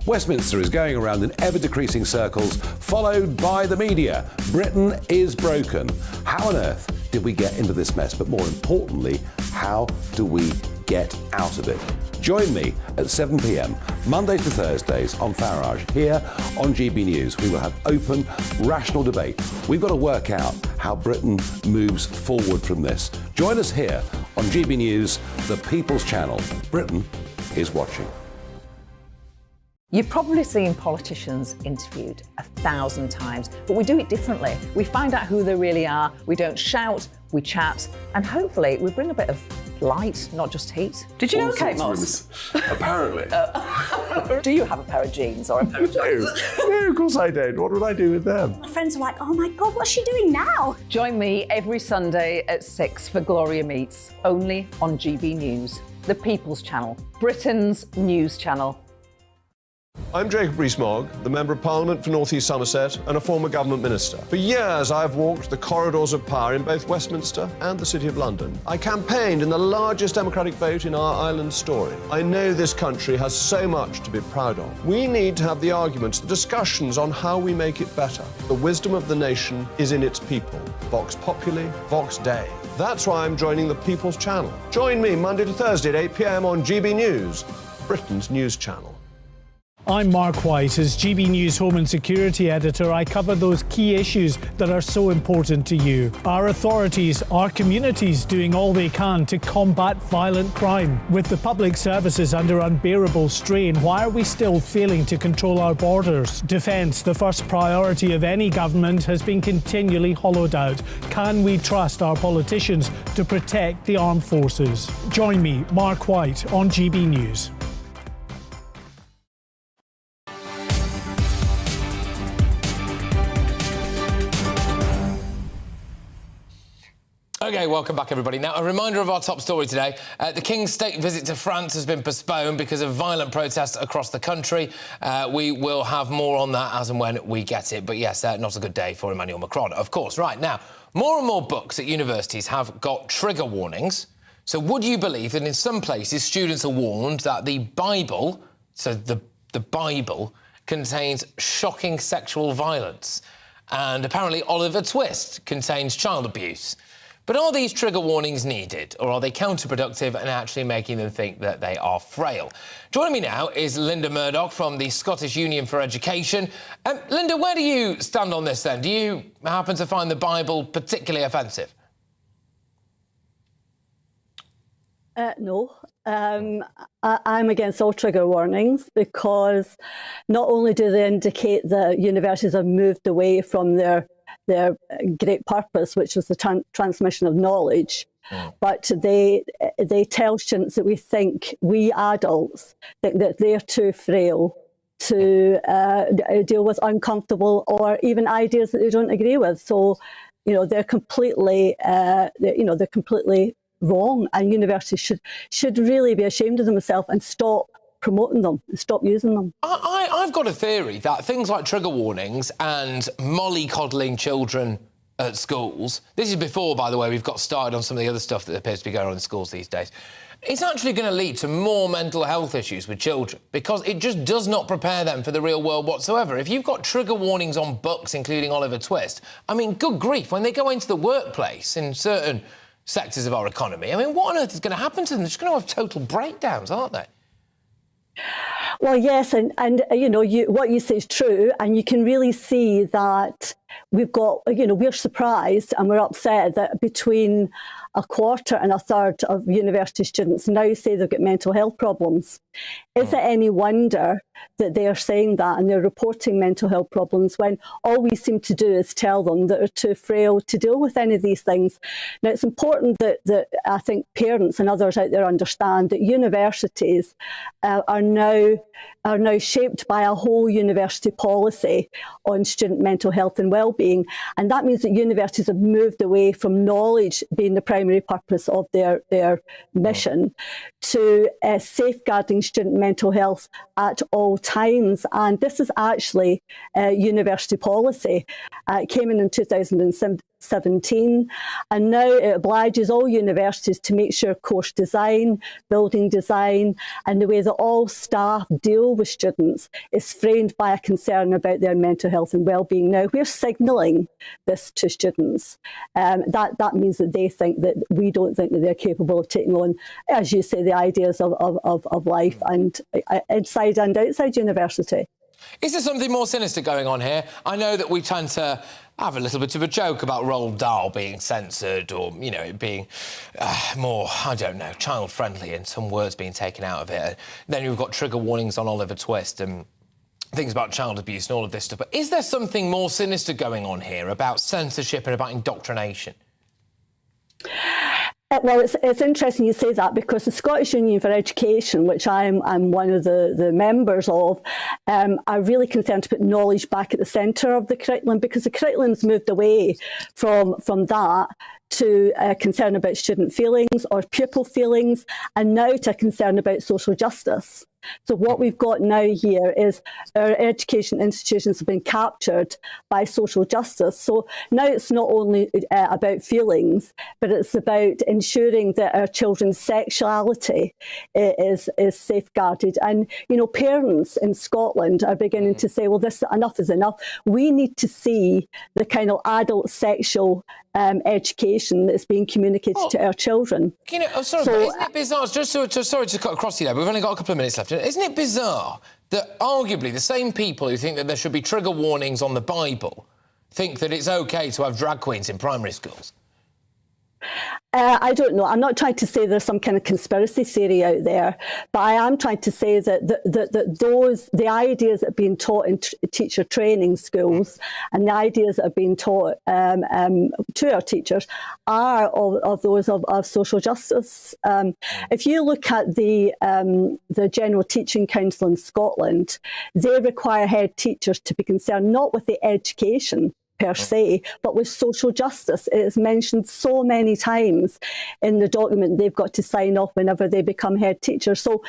Westminster is going around in ever-decreasing circles, followed by the media. Britain is broken. How on earth did we get into this mess? But more importantly, how do we get out of it? Join me at 7 p.m, Mondays to Thursdays on Farage, here on GB News. We will have open, rational debate. We've got to work out how Britain moves forward from this. Join us here on GB News, the People's Channel. Britain is watching. You've probably seen politicians interviewed 1,000 times, but we do it differently. We find out who they really are, we don't shout, we chat, and hopefully we bring a bit of light, not just heat. Did you know Kate Moss? Apparently. Do you have a pair of jeans or a pair of jeans? No, of course I don't. What would I do with them? My friends are like, oh my God, what's she doing now? Join me every Sunday at 6 for Gloria Meets, only on GB News, the People's Channel, Britain's news channel. I'm Jacob Rees-Mogg, the Member of Parliament for North East Somerset and a former government minister. For years, I've walked the corridors of power in both Westminster and the City of London. I campaigned in the largest democratic vote in our island story. I know this country has so much to be proud of. We need to have the arguments, the discussions on how we make it better. The wisdom of the nation is in its people. Vox Populi, Vox Dei. That's why I'm joining the People's Channel. Join me Monday to Thursday at 8 p.m. on GB News, Britain's news channel. I'm Mark White. As GB News Home and Security Editor, I cover those key issues that are so important to you. Our authorities, our communities doing all they can to combat violent crime. With the public services under unbearable strain, why are we still failing to control our borders? Defence, the first priority of any government, has been continually hollowed out. Can we trust our politicians to protect the armed forces? Join me, Mark White, on GB News. Okay, welcome back, everybody. Now, a reminder of our top story today. The King's state visit to France has been postponed because of violent protests across the country. We will have more on that as and when we get it. But yes, not a good day for Emmanuel Macron, of course. Right, now, more and more books at universities have got trigger warnings. So would you believe that in some places students are warned that the Bible, so the Bible, contains shocking sexual violence? And apparently Oliver Twist contains child abuse. But are these trigger warnings needed, or are they counterproductive and actually making them think that they are frail? Joining me now is Linda Murdoch from the Scottish Union for Education. Linda, where do you stand on this then? Do you happen to find the Bible particularly offensive? No. I'm against all trigger warnings because not only do they indicate that universities have moved away from their great purpose, which was the transmission of knowledge, but they tell students that we adults think that they're too frail to deal with uncomfortable or even ideas that they don't agree with. So, they're completely, they're completely wrong, and universities should really be ashamed of themselves and stop promoting them and stop using them. I've got a theory that things like trigger warnings and mollycoddling children at schools, this is before, by the way, we've got started on some of the other stuff that appears to be going on in schools these days, it's actually going to lead to more mental health issues with children because it just does not prepare them for the real world whatsoever. If you've got trigger warnings on books, including Oliver Twist, I mean, good grief, when they go into the workplace in certain sectors of our economy, I mean, what on earth is going to happen to them? They're just going to have total breakdowns, aren't they? Well, yes, and what you say is true, and you can really see that we've got, we're surprised and we're upset that between a quarter and a third of university students now say they've got mental health problems. Is it any wonder that they're saying that and they're reporting mental health problems when all we seem to do is tell them that they're too frail to deal with any of these things? Now, it's important that I think parents and others out there understand that universities are now are now shaped by a whole university policy on student mental health and well-being. And that means that universities have moved away from knowledge being the primary purpose of their mission to safeguarding student mental health at all times. And this is actually university policy. It came in 2017, and now it obliges all universities to make sure course design, building design, and the way that all staff deal with students is framed by a concern about their mental health and well-being. Now, we're signalling this to students. That means that they think that we don't think that they're capable of taking on, as you say, the ideas of life and inside and outside university. Is there something more sinister going on here? I know that we tend to have a little bit of a joke about Roald Dahl being censored or, you know, it being more, I don't know, child-friendly and some words being taken out of it. Then you've got trigger warnings on Oliver Twist and things about child abuse and all of this stuff. But is there something more sinister going on here about censorship and about indoctrination? Well, it's interesting you say that, because the Scottish Union for Education, which I'm one of the members of, are really concerned to put knowledge back at the centre of the curriculum, because the curriculum's moved away from that to concern about student feelings or pupil feelings, and now to concern about social justice. So what we've got now here is our education institutions have been captured by social justice. So now it's not only about feelings, but it's about ensuring that our children's sexuality is safeguarded. And, you know, parents in Scotland are beginning to say, well, this enough is enough. We need to see the kind of adult sexual education that's being communicated to our children. You know, sorry, but isn't it bizarre? Sorry to cut across you there, we've only got a couple of minutes left. Isn't it bizarre that arguably the same people who think that there should be trigger warnings on the Bible think that it's OK to have drag queens in primary schools? I don't know. I'm not trying to say there's some kind of conspiracy theory out there, but I am trying to say that the ideas that are being taught in teacher training schools and the ideas that are being taught to our teachers are of those of social justice. If you look at the General Teaching Council in Scotland, they require head teachers to be concerned not with the education per se, but with social justice. It is mentioned so many times in the document they've got to sign off whenever they become head teachers. So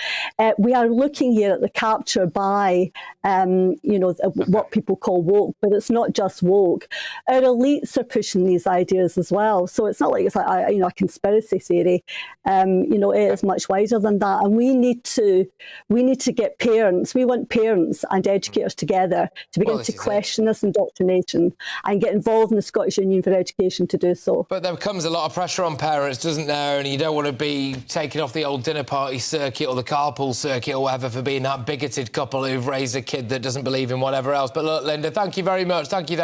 we are looking here at the capture by, what people call woke, but it's not just woke. Our elites are pushing these ideas as well. So it's not like it's like a conspiracy theory. It is much wider than that, and we need to get parents. We want parents and educators together to begin to question this indoctrination and get involved in the Scottish Union for Education to do so. But there comes a lot of pressure on parents, doesn't there? And you don't want to be taking off the old dinner party circuit or the carpool circuit or whatever for being that bigoted couple who've raised a kid that doesn't believe in whatever else. But look, Linda, thank you very much. Thank you,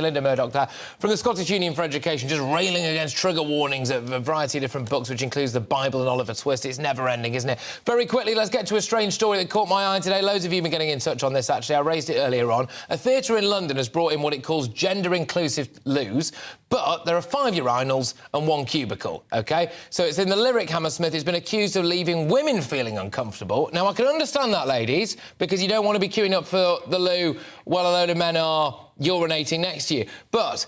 Linda Murdoch there from the Scottish Union for Education, just railing against trigger warnings of a variety of different books, which includes the Bible and Oliver Twist. It's never ending, isn't it? Very quickly, let's get to a strange story that caught my eye today. Loads of you have been getting in touch on this, actually. I raised it earlier on. A theatre in London has brought in what it calls gender-inclusive loos, but there are 5 urinals and 1 cubicle, OK? So it's in the lyric Hammersmith. It's been accused of leaving women feeling uncomfortable. Now, I can understand that, ladies, because you don't want to be queuing up for the loo while a load of men are urinating next to you. But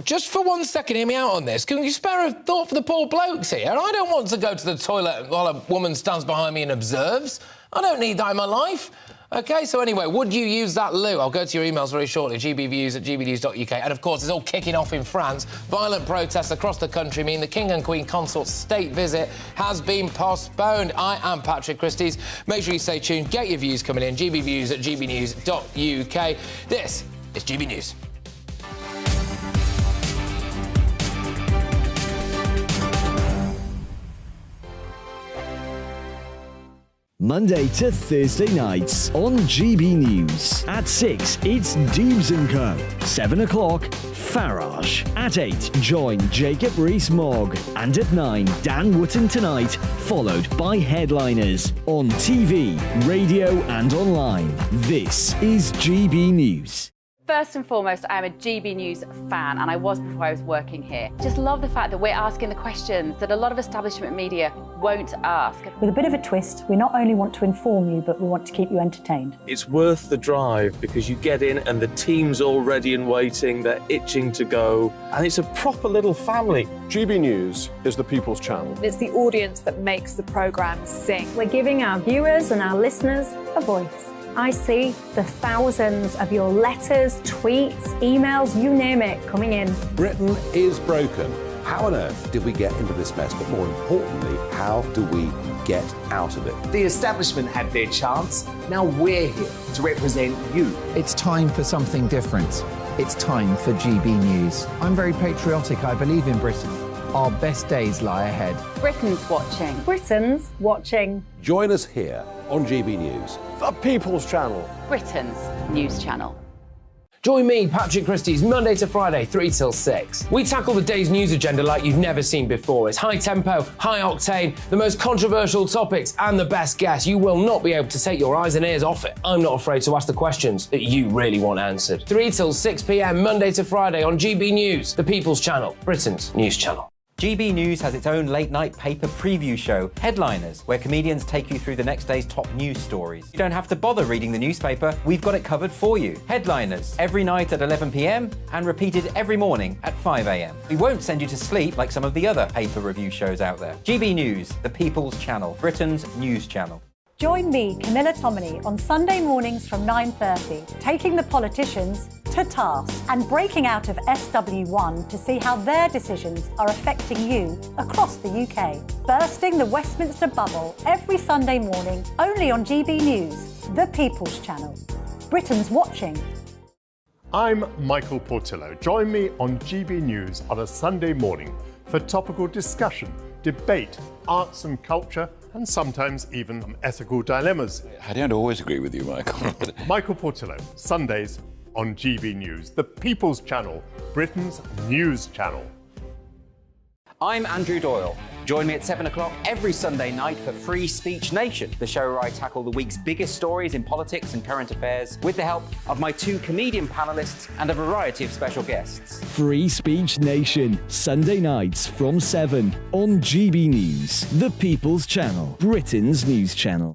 just for 1 second, hear me out on this. Can you spare a thought for the poor blokes here? I don't want to go to the toilet while a woman stands behind me and observes. I don't need that in my life. OK, so anyway, would you use that loo? I'll go to your emails very shortly, gbviews@gbnews.uk. And, of course, it's all kicking off in France. Violent protests across the country mean the King and Queen Consort's state visit has been postponed. I am Patrick Christys. Make sure you stay tuned. Get your views coming in, gbviews@gbnews.uk. This is GB News. Monday to Thursday nights on GB News. At 6, it's Dubes & Co. 7 o'clock, Farage. At 8, join Jacob Rees-Mogg. And at 9, Dan Wootton Tonight, followed by Headliners. On TV, radio and online. This is GB News. First and foremost, I am a GB News fan, and I was before I was working here. Just love the fact that we're asking the questions that a lot of establishment media won't ask. With a bit of a twist, we not only want to inform you, but we want to keep you entertained. It's worth the drive because you get in and the team's all ready and waiting, they're itching to go, and it's a proper little family. GB News is the people's channel. It's the audience that makes the programme sing. We're giving our viewers and our listeners a voice. I see the thousands of your letters, tweets, emails, you name it, coming in. Britain is broken. How on earth did we get into this mess? But more importantly, how do we get out of it? The establishment had their chance. Now we're here to represent you. It's time for something different. It's time for GB News. I'm very patriotic. I believe in Britain. Our best days lie ahead. Britain's watching. Britain's watching. Join us here on GB News. The People's Channel. Britain's news channel. Join me, Patrick Christys, Monday to Friday, 3 till 6. We tackle the day's news agenda like you've never seen before. It's high tempo, high octane, the most controversial topics, and the best guests. You will not be able to take your eyes and ears off it. I'm not afraid to ask the questions that you really want answered. 3 till 6 p.m, Monday to Friday on GB News, the People's Channel, Britain's news channel. GB News has its own late-night paper preview show, Headliners, where comedians take you through the next day's top news stories. You don't have to bother reading the newspaper, we've got it covered for you. Headliners, every night at 11 p.m, and repeated every morning at 5 a.m. We won't send you to sleep like some of the other paper review shows out there. GB News, the People's Channel, Britain's news channel. Join me, Camilla Tominey, on Sunday mornings from 9:30, taking the politicians to task and breaking out of SW1 to see how their decisions are affecting you across the UK. Bursting the Westminster bubble every Sunday morning, only on GB News, the People's Channel. Britain's watching. I'm Michael Portillo. Join me on GB News on a Sunday morning for topical discussion, debate, arts and culture, and sometimes even ethical dilemmas. I don't always agree with you, Michael. Michael Portillo, Sundays on GB News, the People's Channel, Britain's news channel. I'm Andrew Doyle. Join me at 7 o'clock every Sunday night for Free Speech Nation, the show where I tackle the week's biggest stories in politics and current affairs with the help of my 2 comedian panellists and a variety of special guests. Free Speech Nation, Sunday nights from 7 on GB News, the People's Channel, Britain's news channel.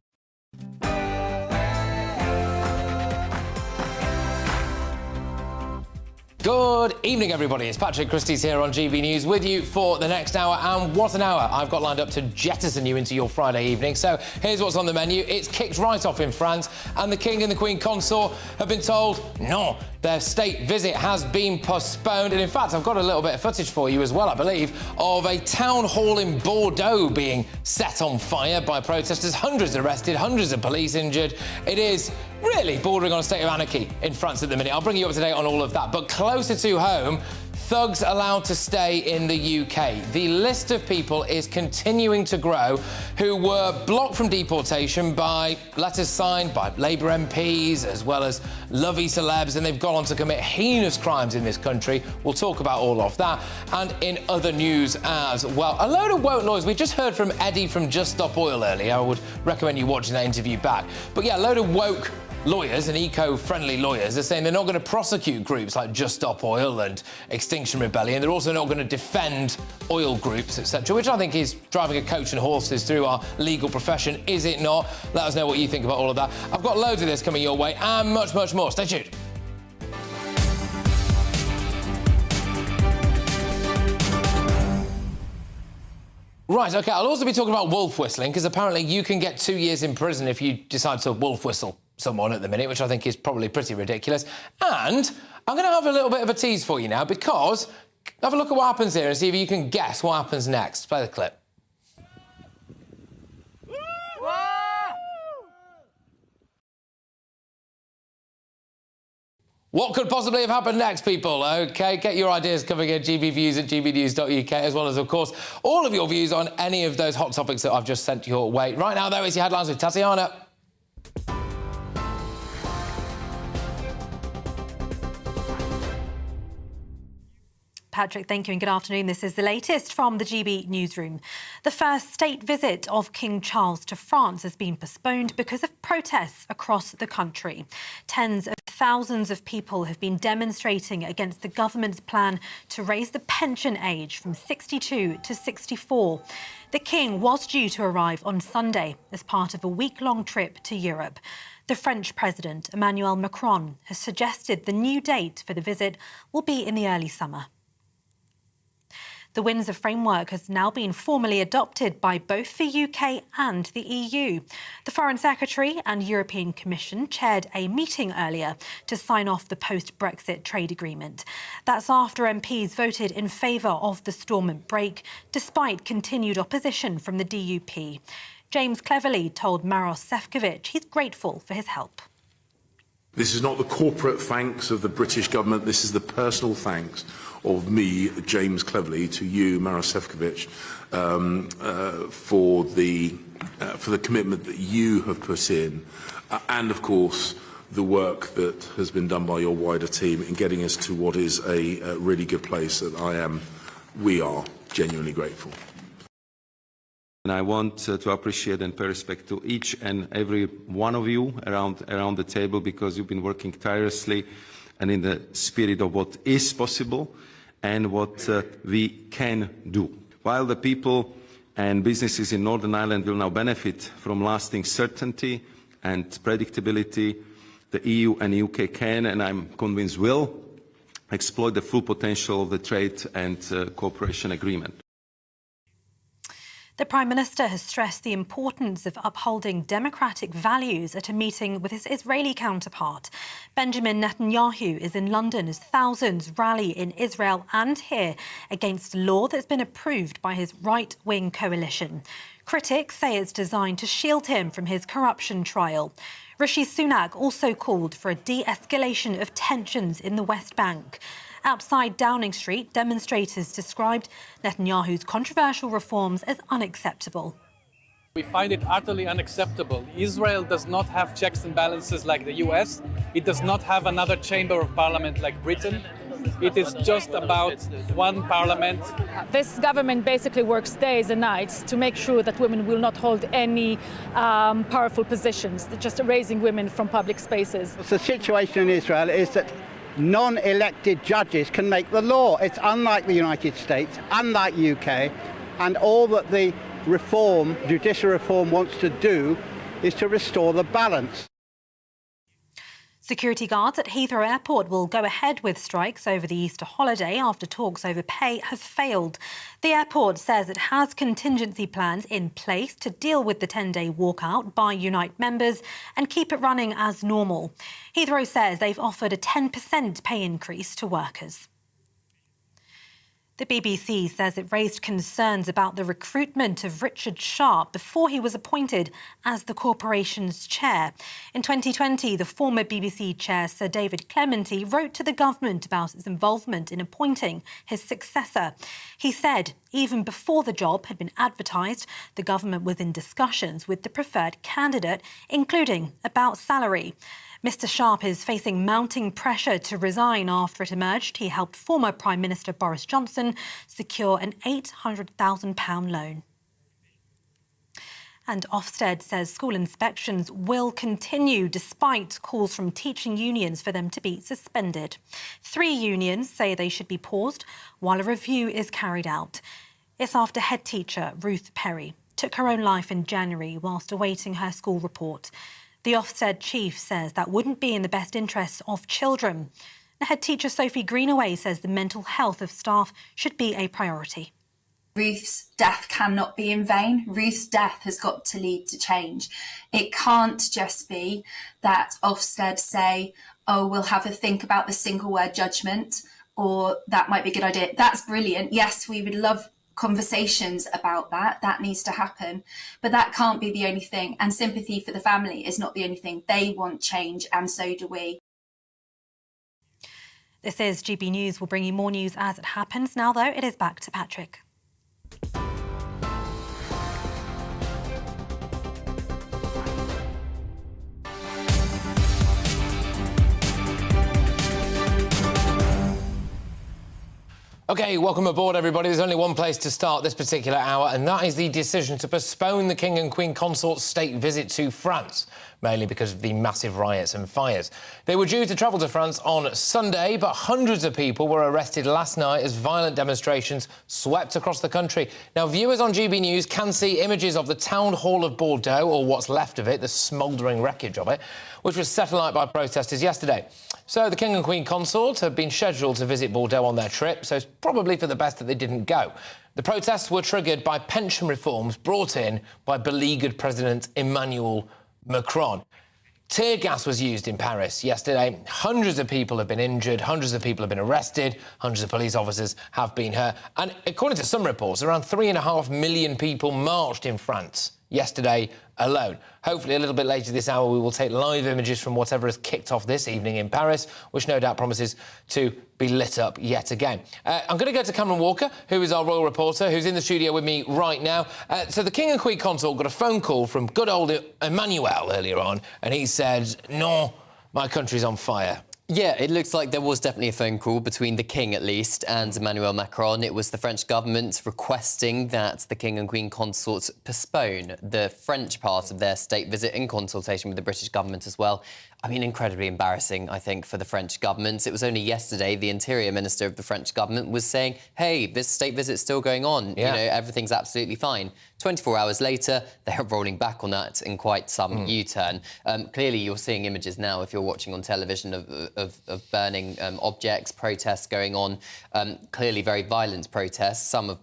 Good evening, everybody. It's Patrick Christys here on GB News with you for the next hour. And what an hour I've got lined up to jettison you into your Friday evening. So here's what's on the menu. It's kicked right off in France, and the King and the Queen Consort have been told, no, their state visit has been postponed. And in fact, I've got a little bit of footage for you as well, I believe, of a town hall in Bordeaux being set on fire by protesters. Hundreds arrested, hundreds of police injured. It is really bordering on a state of anarchy in France at the minute. I'll bring you up to date on all of that. But closer to home, thugs allowed to stay in the UK. The list of people is continuing to grow who were blocked from deportation by letters signed by Labour MPs as well as lovey celebs, and they've gone on to commit heinous crimes in this country. We'll talk about all of that. And in other news as well, a load of woke lawyers. We just heard from Eddie from Just Stop Oil earlier. I would recommend you watching that interview back. But yeah, a load of woke lawyers and eco-friendly lawyers are saying they're not going to prosecute groups like Just Stop Oil and Extinction Rebellion. They're also not going to defend oil groups, etc., which I think is driving a coach and horses through our legal profession, is it not? Let us know what you think about all of that. I've got loads of this coming your way and much, much more. Stay tuned. Right, OK, I'll also be talking about wolf whistling, because apparently you can get 2 years in prison if you decide to wolf whistle someone at the minute, which I think is probably pretty ridiculous. And I'm going to have a little bit of a tease for you now, because have a look at what happens here and see if you can guess what happens next. Play the clip. What could possibly have happened next, people? OK, get your ideas coming in, gbviews at gbnews.uk, as well as, of course, all of your views on any of those hot topics that I've just sent your way. Right now, though, it's your headlines with Tatiana. Patrick, thank you and good afternoon. This is the latest from the GB newsroom. The first state visit of King Charles to France has been postponed because of protests across the country. Tens of thousands of people have been demonstrating against the government's plan to raise the pension age from 62 to 64. The King was due to arrive on Sunday as part of a week-long trip to Europe. The French President, Emmanuel Macron, has suggested the new date for the visit will be in the early summer. The Windsor framework has now been formally adopted by both the UK and the EU. The Foreign Secretary and European Commission chaired a meeting earlier to sign off the post-Brexit trade agreement. That's after MPs voted in favour of the Stormont break, despite continued opposition from the DUP. James Cleverly told Maros Sefcovic he's grateful for his help. This is not the corporate thanks of the British government, this is the personal thanks of me, James Cleverly, to you, Maros Sefcovic, for the commitment that you have put in, and of course the work that has been done by your wider team in getting us to what is a really good place that we are genuinely grateful. And I want to appreciate and pay respect to each and every one of you around the table, because you've been working tirelessly and in the spirit of what is possible and what we can do. While the people and businesses in Northern Ireland will now benefit from lasting certainty and predictability, the EU and UK can, and I'm convinced will, exploit the full potential of the trade and cooperation agreement. The Prime Minister has stressed the importance of upholding democratic values at a meeting with his Israeli counterpart. Benjamin Netanyahu is in London as thousands rally in Israel and here against a law that's been approved by his right-wing coalition. Critics say it's designed to shield him from his corruption trial. Rishi Sunak also called for a de-escalation of tensions in the West Bank. Outside Downing Street, demonstrators described Netanyahu's controversial reforms as unacceptable. We find it utterly unacceptable. Israel does not have checks and balances like the US. It does not have another chamber of parliament like Britain. It is just about one parliament. This government basically works days and nights to make sure that women will not hold any powerful positions, just erasing women from public spaces. The situation in Israel is that non-elected judges can make the law. It's unlike the United States, unlike UK, and all that the judicial reform wants to do is to restore the balance. Security guards at Heathrow Airport will go ahead with strikes over the Easter holiday after talks over pay have failed. The airport says it has contingency plans in place to deal with the 10-day walkout by Unite members and keep it running as normal. Heathrow says they've offered a 10% pay increase to workers. The BBC says it raised concerns about the recruitment of Richard Sharp before he was appointed as the corporation's chair. In 2020, the former BBC chair, Sir David Clementy, wrote to the government about its involvement in appointing his successor. He said even before the job had been advertised, the government was in discussions with the preferred candidate, including about salary. Mr Sharp is facing mounting pressure to resign after it emerged he helped former Prime Minister Boris Johnson secure an £800,000 loan. And Ofsted says school inspections will continue despite calls from teaching unions for them to be suspended. 3 unions say they should be paused while a review is carried out. It's after head teacher Ruth Perry took her own life in January whilst awaiting her school report. The Ofsted chief says that wouldn't be in the best interests of children. The head teacher Sophie Greenaway says the mental health of staff should be a priority. Ruth's death cannot be in vain. Ruth's death has got to lead to change. It can't just be that Ofsted say, oh, we'll have a think about the single word judgment, or that might be a good idea. That's brilliant. Yes, we would love conversations about that. That needs to happen. But that can't be the only thing. And sympathy for the family is not the only thing. They want change, and so do we. This is GB News. We'll bring you more news as it happens. Now, though, it is back to Patrick. OK, welcome aboard, everybody. There's only one place to start this particular hour, and that is the decision to postpone the King and Queen Consort's state visit to France. mainly because of the massive riots and fires. They were due to travel to France on Sunday, but hundreds of people were arrested last night as violent demonstrations swept across the country. Now, viewers on GB News can see images of the town hall of Bordeaux, or what's left of it, the smouldering wreckage of it, which was set alight by protesters yesterday. So the King and Queen consort have been scheduled to visit Bordeaux on their trip, so it's probably for the best that they didn't go. The protests were triggered by pension reforms brought in by beleaguered President Emmanuel Macron. Tear gas was used in Paris yesterday. Hundreds of people have been injured, hundreds of people have been arrested, hundreds of police officers have been hurt. And according to some reports, around 3.5 million people marched in France yesterday alone. Hopefully, a little bit later this hour, we will take live images from whatever has kicked off this evening in Paris, which no doubt promises to be lit up yet again. I'm going to go to Cameron Walker, who is our royal reporter, who's in the studio with me right now. So the King and Queen consort got a phone call from good old Emmanuel earlier on, and he said, "No, my country's on fire." Yeah, it looks like there was definitely a phone call between the King, at least, and Emmanuel Macron. It was the French government requesting that the King and Queen consorts postpone the French part of their state visit in consultation with the British government as well. I mean, incredibly embarrassing, I think, for the French government. It was only yesterday the Interior Minister of the French government was saying, hey, this state visit's still going on. Yeah. You know, everything's absolutely fine. 24 hours later, they're rolling back on that in quite some U-turn. Clearly, you're seeing images now, if you're watching on television, of burning objects, protests going on. Clearly very violent protests. Some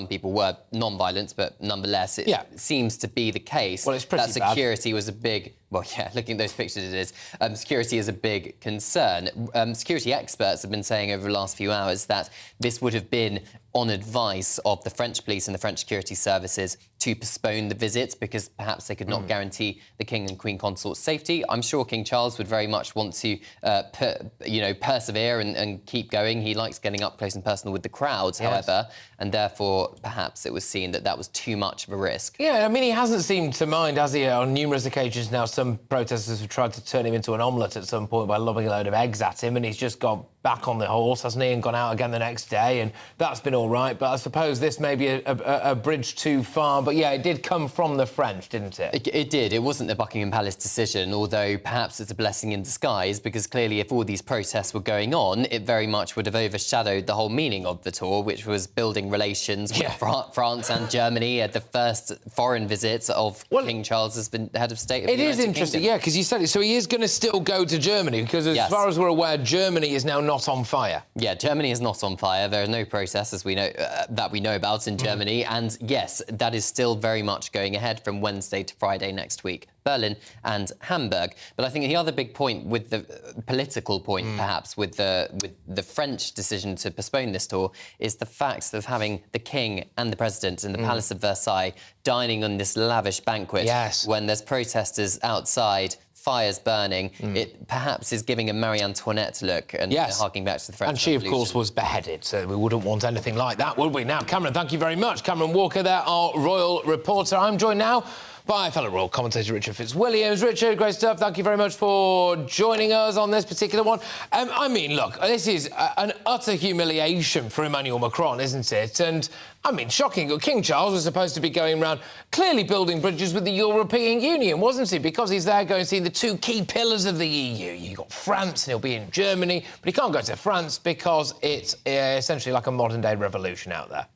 people were non-violent, but nonetheless, it seems to be the case that security was a big... Well, yeah, looking at those pictures, it is. Security is a big concern. Security experts have been saying over the last few hours that this would have been on advice of the French police and the French security services to postpone the visits because perhaps they could not guarantee the King and Queen consort's safety. I'm sure King Charles would very much want to, persevere and keep going. He likes getting up close and personal with the crowds, however, and therefore perhaps it was seen that that was too much of a risk. Yeah, I mean, he hasn't seemed to mind, has he? On numerous occasions now, some protesters have tried to turn him into an omelette at some point by lobbing a load of eggs at him, and he's just gone back on the horse, hasn't he, and gone out again the next day, and that's been all right. But I suppose this may be a bridge too far. But, yeah, it did come from the French, didn't it? It did. It wasn't the Buckingham Palace decision, although perhaps it's a blessing in disguise, because clearly if all these protests were going on, it very much would have overshadowed the whole meaning of the tour, which was building relations with France and Germany at the first foreign visit of King Charles as the head of state of the United Kingdom. It is interesting, yeah, because you said it. So he is going to still go to Germany, because as far as we're aware, Germany is now not on fire. Yeah, Germany is not on fire. There are no protests, as we know, that we know about in Germany. And yes, that is still very much going ahead from Wednesday to Friday next week. Berlin and Hamburg. But I think the other big point, with the political point, perhaps, with the French decision to postpone this tour, is the fact of having the King and the President in the Palace of Versailles dining on this lavish banquet when there's protesters outside, fires burning. It perhaps is giving a Marie Antoinette look and harking back to the French And she, of course, was beheaded, so we wouldn't want anything like that, would we? Now, Cameron, thank you very much. Cameron Walker there, our royal reporter. I'm joined now by fellow royal commentator Richard Fitzwilliams. Richard, great stuff. Thank you very much for joining us on this particular one. I mean, look, this is an utter humiliation for Emmanuel Macron, isn't it? And, I mean, shocking. King Charles was supposed to be going around clearly building bridges with the European Union, wasn't he? Because he's there going to see the two key pillars of the EU. You've got France and he'll be in Germany, but he can't go to France because it's essentially like a modern-day revolution out there.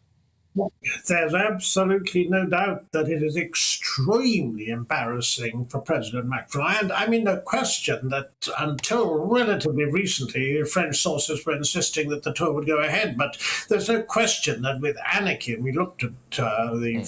There's absolutely no doubt that it is extremely embarrassing for President Macron. And I mean, no question that until relatively recently, French sources were insisting that the tour would go ahead. But there's no question that with anarchy, we looked at the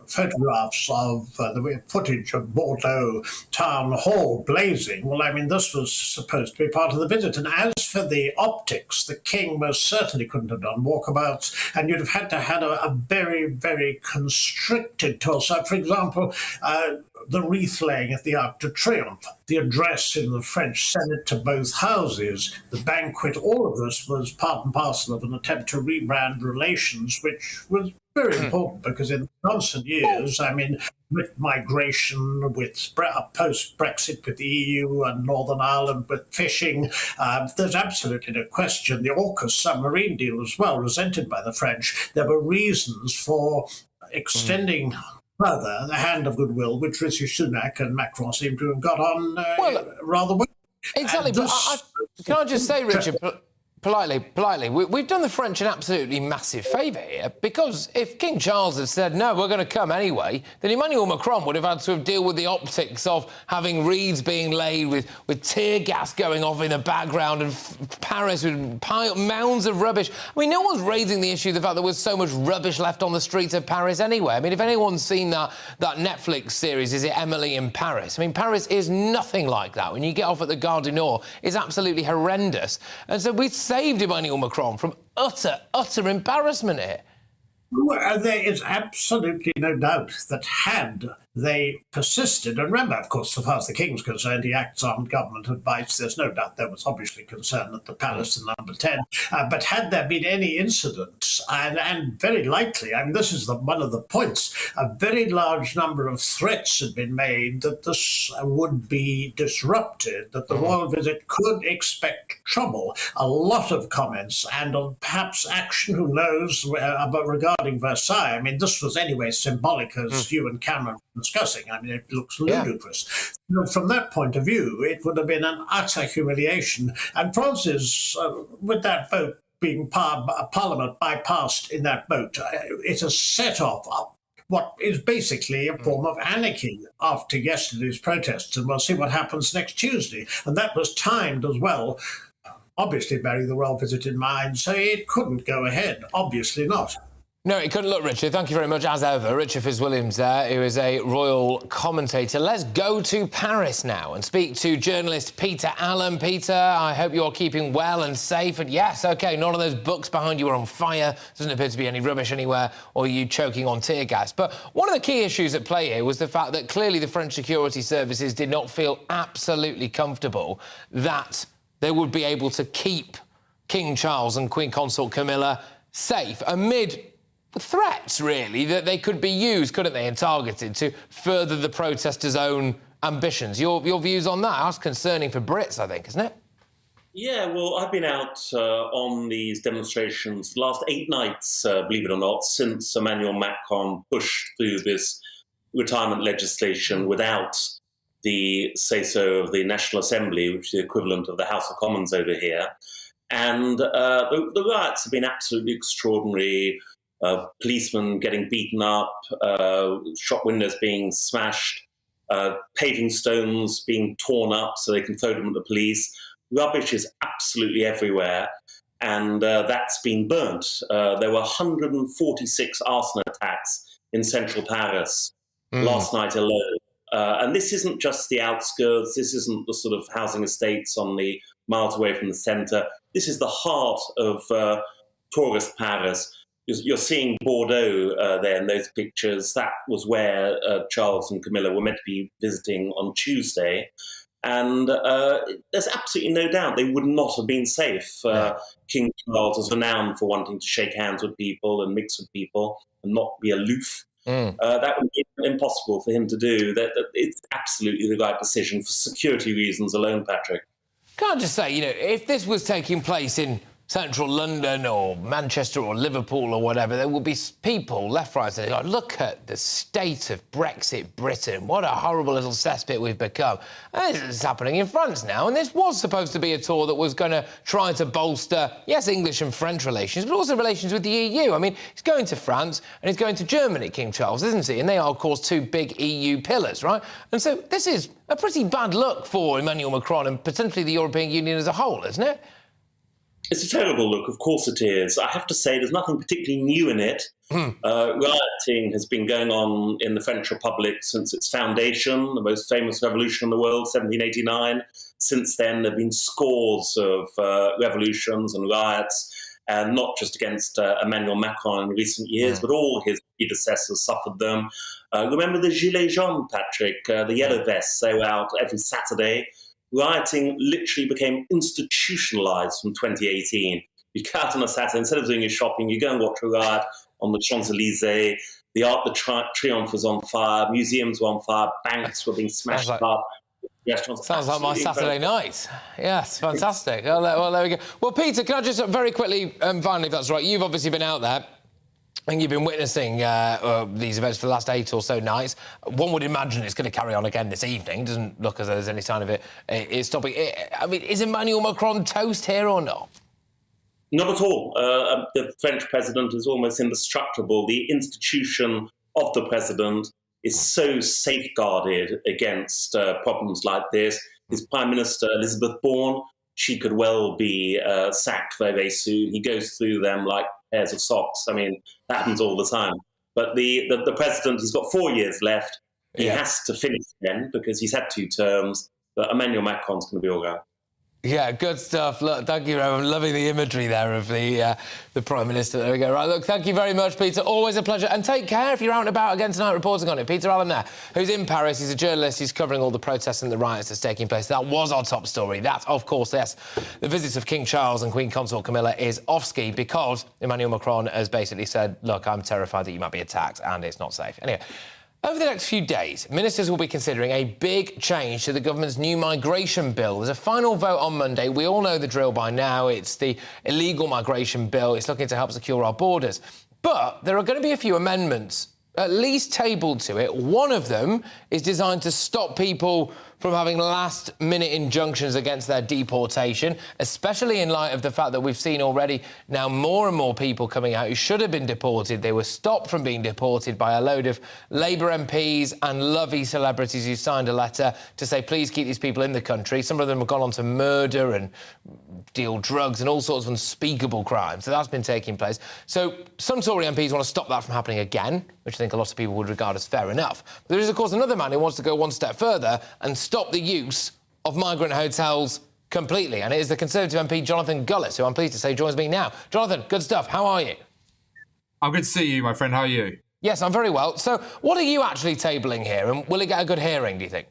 photographs of the footage of Bordeaux Town Hall blazing. Well, I mean, this was supposed to be part of the visit. And as for the optics, the king most certainly couldn't have done walkabouts, and you'd have had to have a very, very constricted tour. So, for example, the wreath laying at the Arc de Triomphe, the address in the French Senate to both houses, the banquet, all of this was part and parcel of an attempt to rebrand relations, which was very important because in the constant years, I mean, with migration, with post-Brexit with the EU and Northern Ireland, with fishing, there's absolutely no question. The AUKUS submarine deal as well, resented by the French. There were reasons for extending further the hand of goodwill which Rishi Sunak and Macron seem to have got on rather well. Exactly, but can I just say, Richard, politely, we've done the French an absolutely massive favour here, because if King Charles had said, no, we're going to come anyway, then Emmanuel Macron would have had to deal with the optics of having wreaths being laid with tear gas going off in the background and Paris with mounds of rubbish. I mean, no one's raising the issue of the fact that there was so much rubbish left on the streets of Paris anyway. I mean, if anyone's seen that Netflix series, is it Emily in Paris? I mean, Paris is nothing like that. When you get off at the Gare du Nord, it's absolutely horrendous. And so we saved Emmanuel Macron from utter embarrassment here. Well, there is absolutely no doubt that had they persisted, and remember, of course, so far as the King's concerned, he acts on government advice. There's no doubt there was obviously concern at the palace in Number 10. But had there been any incidents, and very likely, I mean, this is one of the points, a very large number of threats had been made that this would be disrupted, that the royal visit could expect trouble. A lot of comments and perhaps action, who knows, about regarding Versailles. I mean, this was anyway symbolic, as you and Cameron were discussing. I mean, it looks ludicrous. You know, from that point of view, it would have been an utter humiliation. And Francis, with that vote being Parliament bypassed in that vote, it has set off what is basically a form of anarchy after yesterday's protests. And we'll see what happens next Tuesday. And that was timed as well, obviously bearing the royal visit in mind, so it couldn't go ahead. Obviously not. No, it couldn't. Look, Richard, thank you very much, as ever. Richard Fitzwilliams there, who is a royal commentator. Let's go to Paris now and speak to journalist Peter Allen. Peter, I hope you're keeping well and safe. And yes, OK, none of those books behind you are on fire. Doesn't appear to be any rubbish anywhere, or you choking on tear gas. But one of the key issues at play here was the fact that clearly the French security services did not feel absolutely comfortable that they would be able to keep King Charles and Queen Consort Camilla safe amid threats, really, that they could be used, couldn't they, and targeted to further the protesters' own ambitions. Your views on that? That's concerning for Brits, I think, isn't it? Yeah, well, I've been out on these demonstrations the last 8 nights, believe it or not, since Emmanuel Macron pushed through this retirement legislation without the say-so of the National Assembly, which is the equivalent of the House of Commons over here. And the riots have been absolutely extraordinary. Policemen getting beaten up, shop windows being smashed, paving stones being torn up so they can throw them at the police. Rubbish is absolutely everywhere, and that's been burnt. There were 146 arson attacks in central Paris last night alone. And this isn't just the outskirts, this isn't the sort of housing estates on the miles away from the centre. This is the heart of tourist Paris. You're seeing Bordeaux there in those pictures. That was where Charles and Camilla were meant to be visiting on Tuesday. And there's absolutely no doubt they would not have been safe. King Charles is renowned for wanting to shake hands with people and mix with people and not be aloof. That would be impossible for him to do. It's absolutely the right decision for security reasons alone, Patrick. Can I just say, you know, if this was taking place in central London or Manchester or Liverpool or whatever, there would be people left, right, saying, oh, look at the state of Brexit Britain. What a horrible little cesspit we've become. And this is happening in France now, and this was supposed to be a tour that was going to try to bolster, yes, English and French relations, but also relations with the EU. I mean, he's going to France and he's going to Germany, King Charles, isn't he? And they are, of course, 2 big EU pillars, right? And so this is a pretty bad look for Emmanuel Macron and potentially the European Union as a whole, isn't it? It's a terrible look, of course it is. I have to say there's nothing particularly new in it. Rioting has been going on in the French Republic since its foundation, the most famous revolution in the world, 1789. Since then, there have been scores of revolutions and riots, and not just against Emmanuel Macron in recent years, but all his predecessors suffered them. Remember the Gilets jaunes, Patrick, the yellow vests, they were out every Saturday. Rioting literally became institutionalized from 2018. You go out on a Saturday, instead of doing your shopping, you go and watch a riot on the Champs-Élysées. The Arc de Triomphe was on fire, museums were on fire, banks were being smashed up. Sounds like my Saturday night. Yes, fantastic. Well, there we go. Well, Peter, can I just very quickly, finally, if that's right, you've obviously been out there. And you've been witnessing these events for the last 8 or so nights. One would imagine it's going to carry on again this evening. Doesn't look as though there's any sign of it stopping. I mean, is Emmanuel Macron toast here or not? Not at all. The French president is almost indestructible. The institution of the president is so safeguarded against problems like this. His Prime Minister, Elizabeth Bourne, she could well be sacked very, very soon. He goes through them like pairs of socks. I mean, that happens all the time. But the president, he's got 4 years left. He has to finish then because he's had 2 terms. But Emmanuel Macron's going to be all right. Yeah, good stuff. Look, thank you. I'm loving the imagery there of the Prime Minister. There we go. Right, look, thank you very much, Peter. Always a pleasure. And take care if you're out and about again tonight reporting on it. Peter Allen there, who's in Paris. He's a journalist. He's covering all the protests and the riots that's taking place. That was our top story. That, of course, yes, the visits of King Charles and Queen Consort Camilla is off-ski because Emmanuel Macron has basically said, look, I'm terrified that you might be attacked and it's not safe. Anyway, over the next few days, ministers will be considering a big change to the government's new migration bill. There's a final vote on Monday. We all know the drill by now. It's the illegal migration bill. It's looking to help secure our borders. But there are going to be a few amendments at least tabled to it. One of them is designed to stop people from having last-minute injunctions against their deportation, especially in light of the fact that we've seen already now more and more people coming out who should have been deported. They were stopped from being deported by a load of Labour MPs and lovey celebrities who signed a letter to say, please keep these people in the country. Some of them have gone on to murder and deal drugs and all sorts of unspeakable crimes. So that's been taking place. So some Tory MPs want to stop that from happening again, which I think a lot of people would regard as fair enough. But there is, of course, another man who wants to go one step further and stop the use of migrant hotels completely. And it is the Conservative MP Jonathan Gullis, who I'm pleased to say joins me now. Jonathan, good stuff. How are you? I'm good to see you, my friend. How are you? Yes, I'm very well. So what are you actually tabling here, and will it get a good hearing, do you think?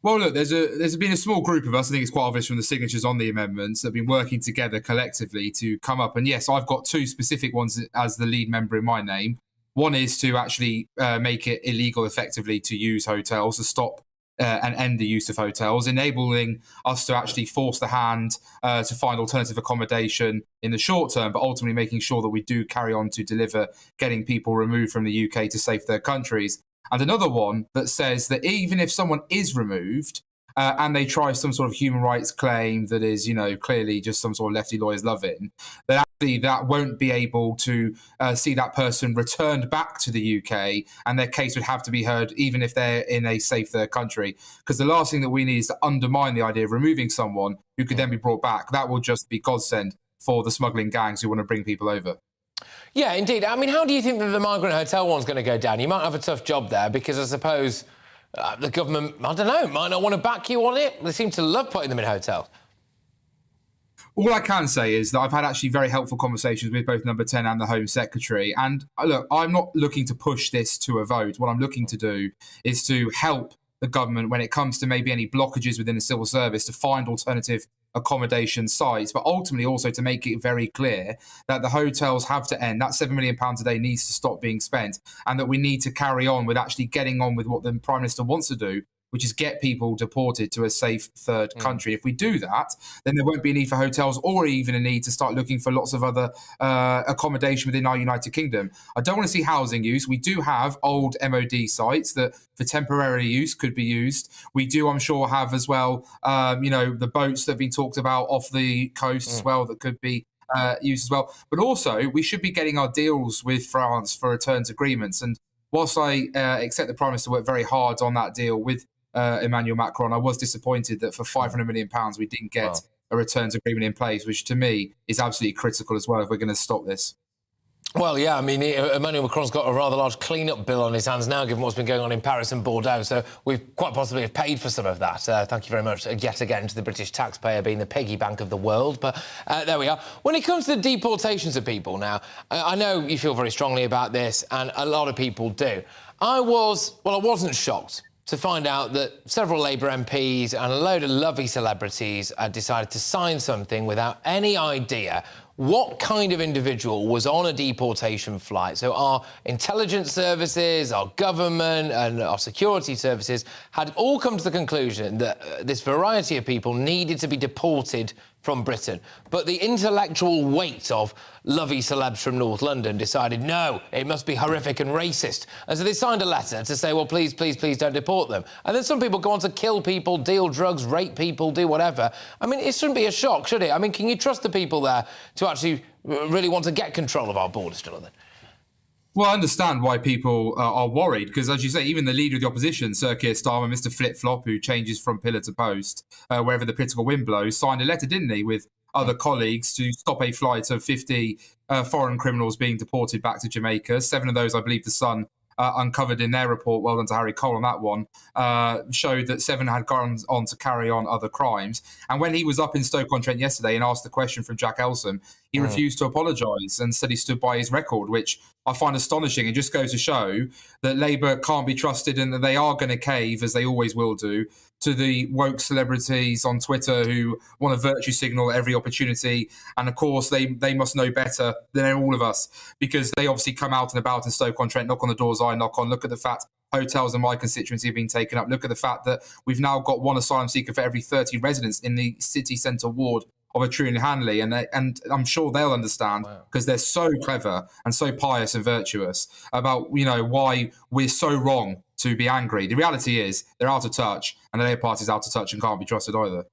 Well, look, there's been a small group of us, I think it's quite obvious from the signatures on the amendments, that have been working together collectively to come up. And yes, I've got 2 specific ones as the lead member in my name. One is to actually make it illegal effectively to use hotels, to stop and end the use of hotels, enabling us to actually force the hand to find alternative accommodation in the short term, but ultimately making sure that we do carry on to deliver getting people removed from the UK to safe third countries. And another one that says that even if someone is removed and they try some sort of human rights claim that is, you know, clearly just some sort of lefty lawyers loving, that actually that won't be able to see that person returned back to the UK, and their case would have to be heard even if they're in a safe third country. Because the last thing that we need is to undermine the idea of removing someone who could then be brought back. That will just be godsend for the smuggling gangs who want to bring people over. Yeah, indeed. I mean, how do you think that the migrant hotel one's going to go down? You might have a tough job there because I suppose the government, I don't know, might not want to back you on it. They seem to love putting them in hotels. All I can say is that I've had actually very helpful conversations with both Number 10 and the Home Secretary. And look, I'm not looking to push this to a vote. What I'm looking to do is to help the government when it comes to maybe any blockages within the civil service to find alternative accommodation sites, but ultimately also to make it very clear that the hotels have to end. That £7 million a day needs to stop being spent, and that we need to carry on with actually getting on with what the Prime Minister wants to do, which is get people deported to a safe third country. If we do that, then there won't be a need for hotels or even a need to start looking for lots of other accommodation within our United Kingdom. I don't want to see housing use. We do have old MOD sites that for temporary use could be used. We do, I'm sure, have as well, the boats that have been talked about off the coast as well that could be used as well. But also, we should be getting our deals with France for returns agreements. And whilst I accept the Prime Minister worked very hard on that deal with Emmanuel Macron, I was disappointed that for £500 million we didn't get a returns agreement in place, which to me is absolutely critical as well if we're going to stop this. Well, yeah, I mean, Emmanuel Macron's got a rather large clean-up bill on his hands now, given what's been going on in Paris and Bordeaux, so we quite possibly have paid for some of that. Thank you very much yet again to the British taxpayer being the piggy bank of the world, but there we are. When it comes to the deportations of people now, I know you feel very strongly about this, and a lot of people do. I wasn't shocked to find out that several Labour MPs and a load of lovely celebrities had decided to sign something without any idea what kind of individual was on a deportation flight. So our intelligence services, our government and our security services had all come to the conclusion that this variety of people needed to be deported from Britain. But the intellectual weight of lovey celebs from North London decided, no, it must be horrific and racist. And so they signed a letter to say, well, please, please, please don't deport them. And then some people go on to kill people, deal drugs, rape people, do whatever. I mean, it shouldn't be a shock, should it? I mean, can you trust the people there to actually really want to get control of our borders, Jonathan? Well, I understand why people are worried, because, as you say, even the leader of the opposition, Sir Keir Starmer, Mr. Flip-Flop, who changes from pillar to post wherever the political wind blows, signed a letter, didn't he, with other colleagues to stop a flight of 50 foreign criminals being deported back to Jamaica. 7 of those, I believe, the Sun uncovered in their report, well done to Harry Cole on that one, showed that 7 had gone on to carry on other crimes. And when he was up in Stoke-on-Trent yesterday and asked the question from Jack Elsom, he refused to apologise and said he stood by his record, which I find astonishing. It just goes to show that Labour can't be trusted and that they are going to cave, as they always will do, to the woke celebrities on Twitter who want to virtue signal at every opportunity. And of course, they must know better than all of us, because they obviously come out and about in Stoke-on-Trent, knock on the doors I knock on, look at the fact hotels in my constituency have been taken up, look at the fact that we've now got 1 asylum seeker for every 30 residents in the city centre ward of a True and Hanley, and I'm sure they'll understand, because they're so clever and so pious and virtuous about, you know, why we're so wrong to be angry. The reality is they're out of touch, and the Labour Party's out of touch and can't be trusted either.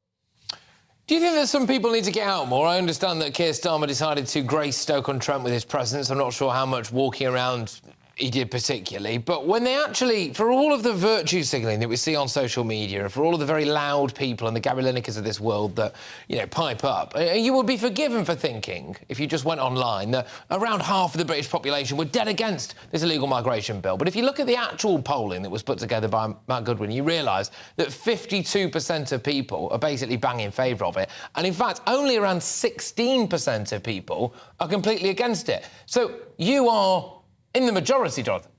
Do you think that some people need to get out more? I understand that Keir Starmer decided to grace Stoke-on-Trent with his presence. I'm not sure how much walking around he did particularly, but when they actually, for all of the virtue signalling that we see on social media, and for all of the very loud people and the Gary Linekers of this world that, you know, pipe up, you would be forgiven for thinking, if you just went online, that around half of the British population were dead against this illegal migration bill. But if you look at the actual polling that was put together by Matt Goodwin, you realise that 52% of people are basically bang in favour of it. And in fact, only around 16% of people are completely against it. So you are in the majority, Jonathan.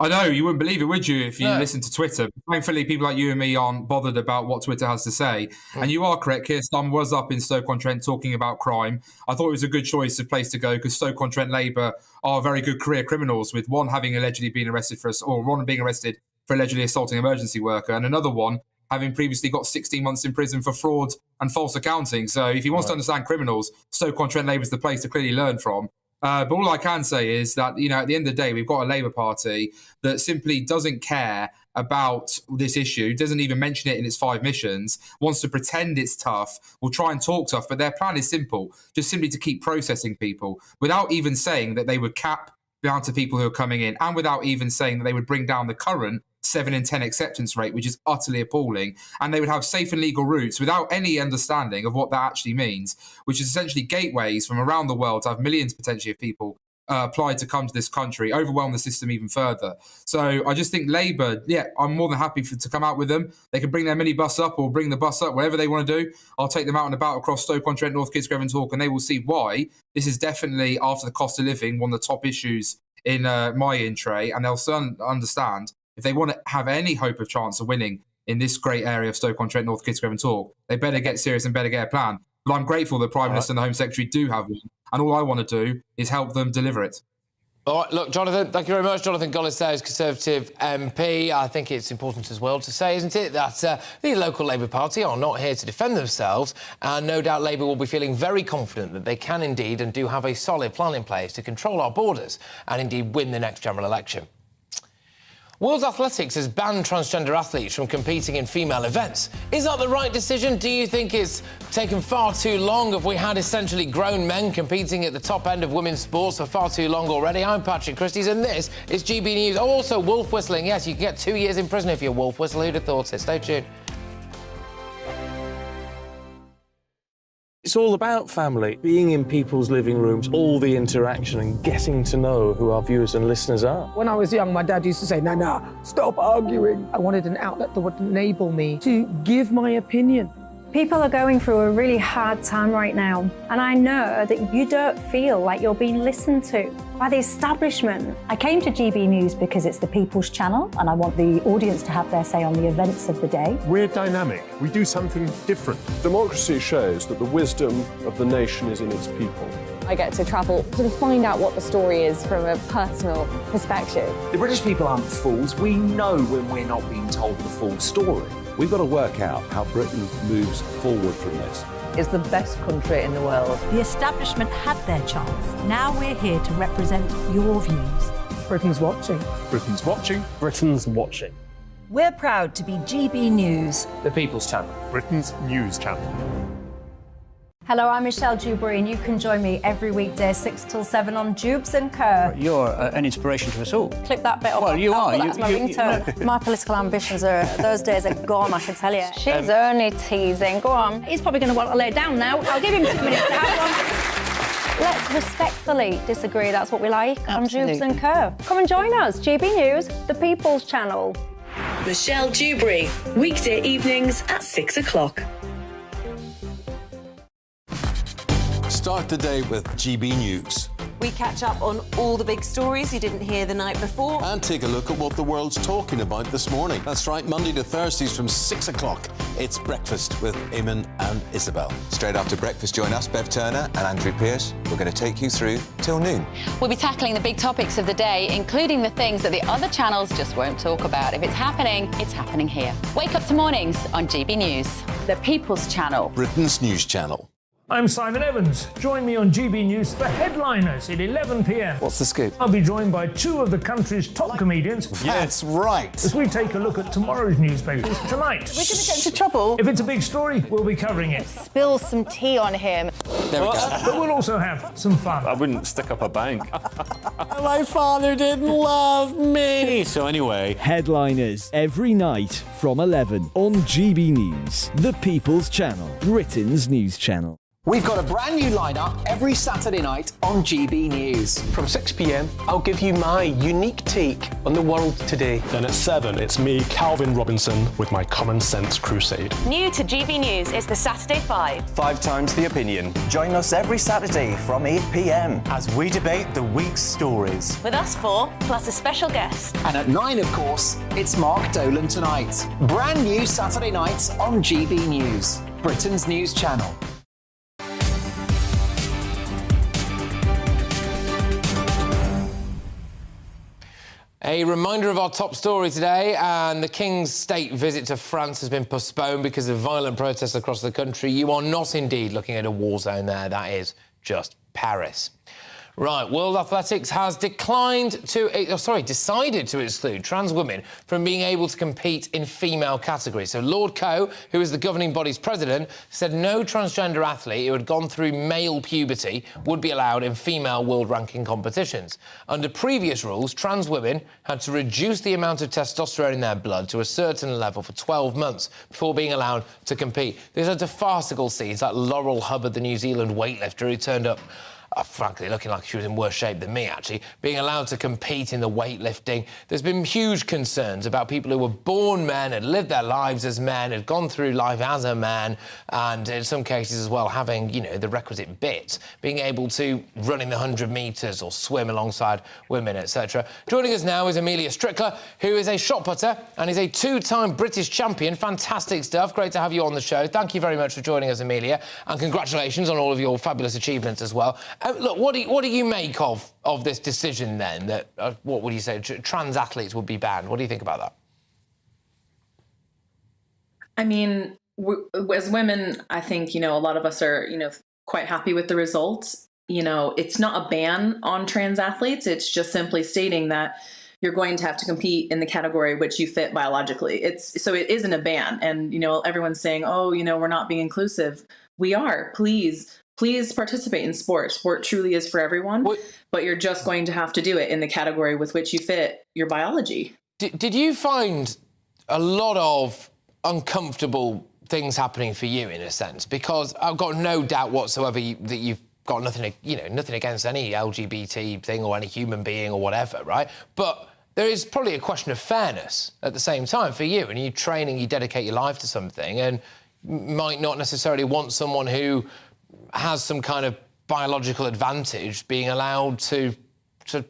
I know, you wouldn't believe it, would you, if you listen to Twitter? Thankfully, people like you and me aren't bothered about what Twitter has to say. And you are correct, Keir Starmer was up in Stoke-on-Trent talking about crime. I thought it was a good choice of place to go, because Stoke-on-Trent Labour are very good career criminals, with one having allegedly been arrested one being arrested for allegedly assaulting an emergency worker, and another one having previously got 16 months in prison for fraud and false accounting. So if he wants to understand criminals, Stoke-on-Trent Labour is the place to clearly learn from. But all I can say is that, you know, at the end of the day, we've got a Labour Party that simply doesn't care about this issue, doesn't even mention it in its 5 missions, wants to pretend it's tough, will try and talk tough, but their plan is simple, just simply to keep processing people, without even saying that they would cap the amount of people who are coming in, and without even saying that they would bring down the current 7 in 10 acceptance rate, which is utterly appalling, and they would have safe and legal routes without any understanding of what that actually means, which is essentially gateways from around the world to have millions potentially of people applied to come to this country, overwhelm the system even further. So I just think Labour, I'm more than happy to come out with them. They can bring their minibus up or bring the bus up, whatever they want to do. I'll take them out and about across Stoke-on-Trent, North Kidsgrove and Talk, and they will see why this is definitely, after the cost of living, one of the top issues in my in-tray, and they'll certainly understand if they want to have any hope of chance of winning in this great area of Stoke-on-Trent, North Kidsgrove and Talk, they better get serious and better get a plan. But I'm grateful that the Prime Minister and the Home Secretary do have one, and all I want to do is help them deliver it. All right, look, Jonathan, thank you very much. Jonathan Gollis there is Conservative MP. I think it's important as well to say, isn't it, that the local Labour Party are not here to defend themselves, and no doubt Labour will be feeling very confident that they can indeed and do have a solid plan in place to control our borders and indeed win the next general election. World Athletics has banned transgender athletes from competing in female events. Is that the right decision? Do you think it's taken far too long? Have we had essentially grown men competing at the top end of women's sports for far too long already? I'm Patrick Christys, and this is GB News. Oh, also, wolf whistling. Yes, you can get 2 years in prison if you're wolf whistle. Who'd have thought it? Stay tuned. It's all about family, being in people's living rooms, all the interaction and getting to know who our viewers and listeners are. When I was young, my dad used to say, "Nana, stop arguing." I wanted an outlet that would enable me to give my opinion. People are going through a really hard time right now, and I know that you don't feel like you're being listened to by the establishment. I came to GB News because it's the People's Channel, and I want the audience to have their say on the events of the day. We're dynamic. We do something different. Democracy shows that the wisdom of the nation is in its people. I get to travel to find out what the story is from a personal perspective. The British people aren't fools. We know when we're not being told the full story. We've got to work out how Britain moves forward from this. is the best country in the world. The establishment had their chance. Now we're here to represent your views. Britain's watching. Britain's watching. Britain's watching. We're proud to be GB News, The People's Channel. Britain's news channel. Hello, I'm Michelle Dewberry, and you can join me every weekday 6 till 7 on Jubes and Kerr. You're an inspiration to us all. Clip that bit up. Well, you are. That's my ringtone. My political ambitions those days are gone, I can tell you. She's only teasing. Go on. He's probably going to want to lay down now. I'll give him 2 minutes to have one. Let's respectfully disagree. That's what we like on Jubes and Kerr. Come and join us. GB News, the People's Channel. Michelle Dewberry, weekday evenings at 6 o'clock. Start the day with GB News. We catch up on all the big stories you didn't hear the night before. And take a look at what the world's talking about this morning. That's right, Monday to Thursdays from 6 o'clock. It's Breakfast with Eamon and Isabel. Straight after breakfast, join us, Bev Turner and Andrew Pearce. We're going to take you through till noon. We'll be tackling the big topics of the day, including the things that the other channels just won't talk about. If it's happening here. Wake up to mornings on GB News, the People's Channel. Britain's news channel. I'm Simon Evans. Join me on GB News for Headliners at 11 p.m. What's the scoop? I'll be joined by 2 of the country's top comedians. That's right. As we take a look at tomorrow's newspapers tonight. We're going to get into trouble. If it's a big story, we'll be covering it. Spill some tea on him. There we go. But we'll also have some fun. I wouldn't stick up a bank. My father didn't love me. So anyway. Headliners every night from 11 on GB News, the People's Channel, Britain's news channel. We've got a brand new lineup every Saturday night on GB News. From 6 p.m, I'll give you my unique take on the world today. Then at 7, it's me, Calvin Robinson, with my Common Sense Crusade. New to GB News is the Saturday 5. 5 times the opinion. Join us every Saturday from 8 p.m. as we debate the week's stories. With us 4, plus a special guest. And at 9, of course, it's Mark Dolan Tonight. Brand new Saturday nights on GB News, Britain's news channel. A reminder of our top story today, and the King's state visit to France has been postponed because of violent protests across the country. You are not indeed looking at a war zone there. That is just Paris. Right, World Athletics has decided to exclude trans women from being able to compete in female categories. So Lord Coe, who is the governing body's president, said no transgender athlete who had gone through male puberty would be allowed in female world ranking competitions. Under previous rules, trans women had to reduce the amount of testosterone in their blood to a certain level for 12 months before being allowed to compete. These are farcical scenes like Laurel Hubbard, the New Zealand weightlifter, who turned up frankly, looking like she was in worse shape than me, actually, being allowed to compete in the weightlifting. There's been huge concerns about people who were born men, had lived their lives as men, had gone through life as a man, and in some cases as well, having, the requisite bits, being able to run in the 100 metres or swim alongside women, etc. Joining us now is Amelia Strickler, who is a shot putter and is a 2-time British champion. Fantastic stuff. Great to have you on the show. Thank you very much for joining us, Amelia, and congratulations on all of your fabulous achievements as well. Look, what do you make of this decision then? That what would you say? Trans athletes would be banned. What do you think about that? I mean, as women, I think a lot of us are quite happy with the results. It's not a ban on trans athletes. It's just simply stating that you're going to have to compete in the category which you fit biologically. So it isn't a ban. And everyone's saying, oh, we're not being inclusive. We are. Please participate in sport. Sport truly is for everyone, but you're just going to have to do it in the category with which you fit your biology. Did you find a lot of uncomfortable things happening for you, in a sense? Because I've got no doubt whatsoever that you've got nothing against any LGBT thing or any human being or whatever, right? But there is probably a question of fairness at the same time for you, and you train and you dedicate your life to something, and might not necessarily want someone who has some kind of biological advantage being allowed to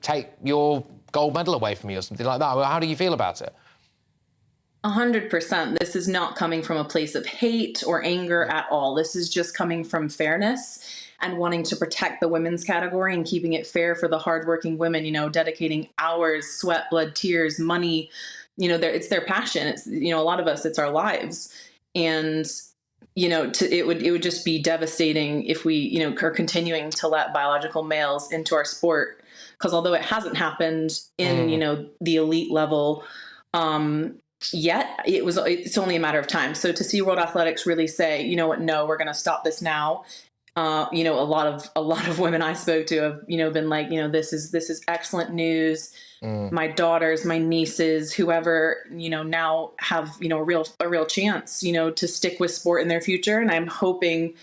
take your gold medal away from you or something like that. How do you feel about it? 100%. This is not coming from a place of hate or anger at all. This is just coming from fairness and wanting to protect the women's category and keeping it fair for the hardworking women, dedicating hours, sweat, blood, tears, money. It's their passion. It's, a lot of us, it's our lives. And it would just be devastating if we, are continuing to let biological males into our sport. Because although it hasn't happened in, the elite level yet, it's only a matter of time. So to see World Athletics really say, you know what, no, we're going to stop this now. A lot of women I spoke to have, been like, this is excellent news. My daughters, my nieces, whoever, now have, a real chance, to stick with sport in their future. And I'm hoping,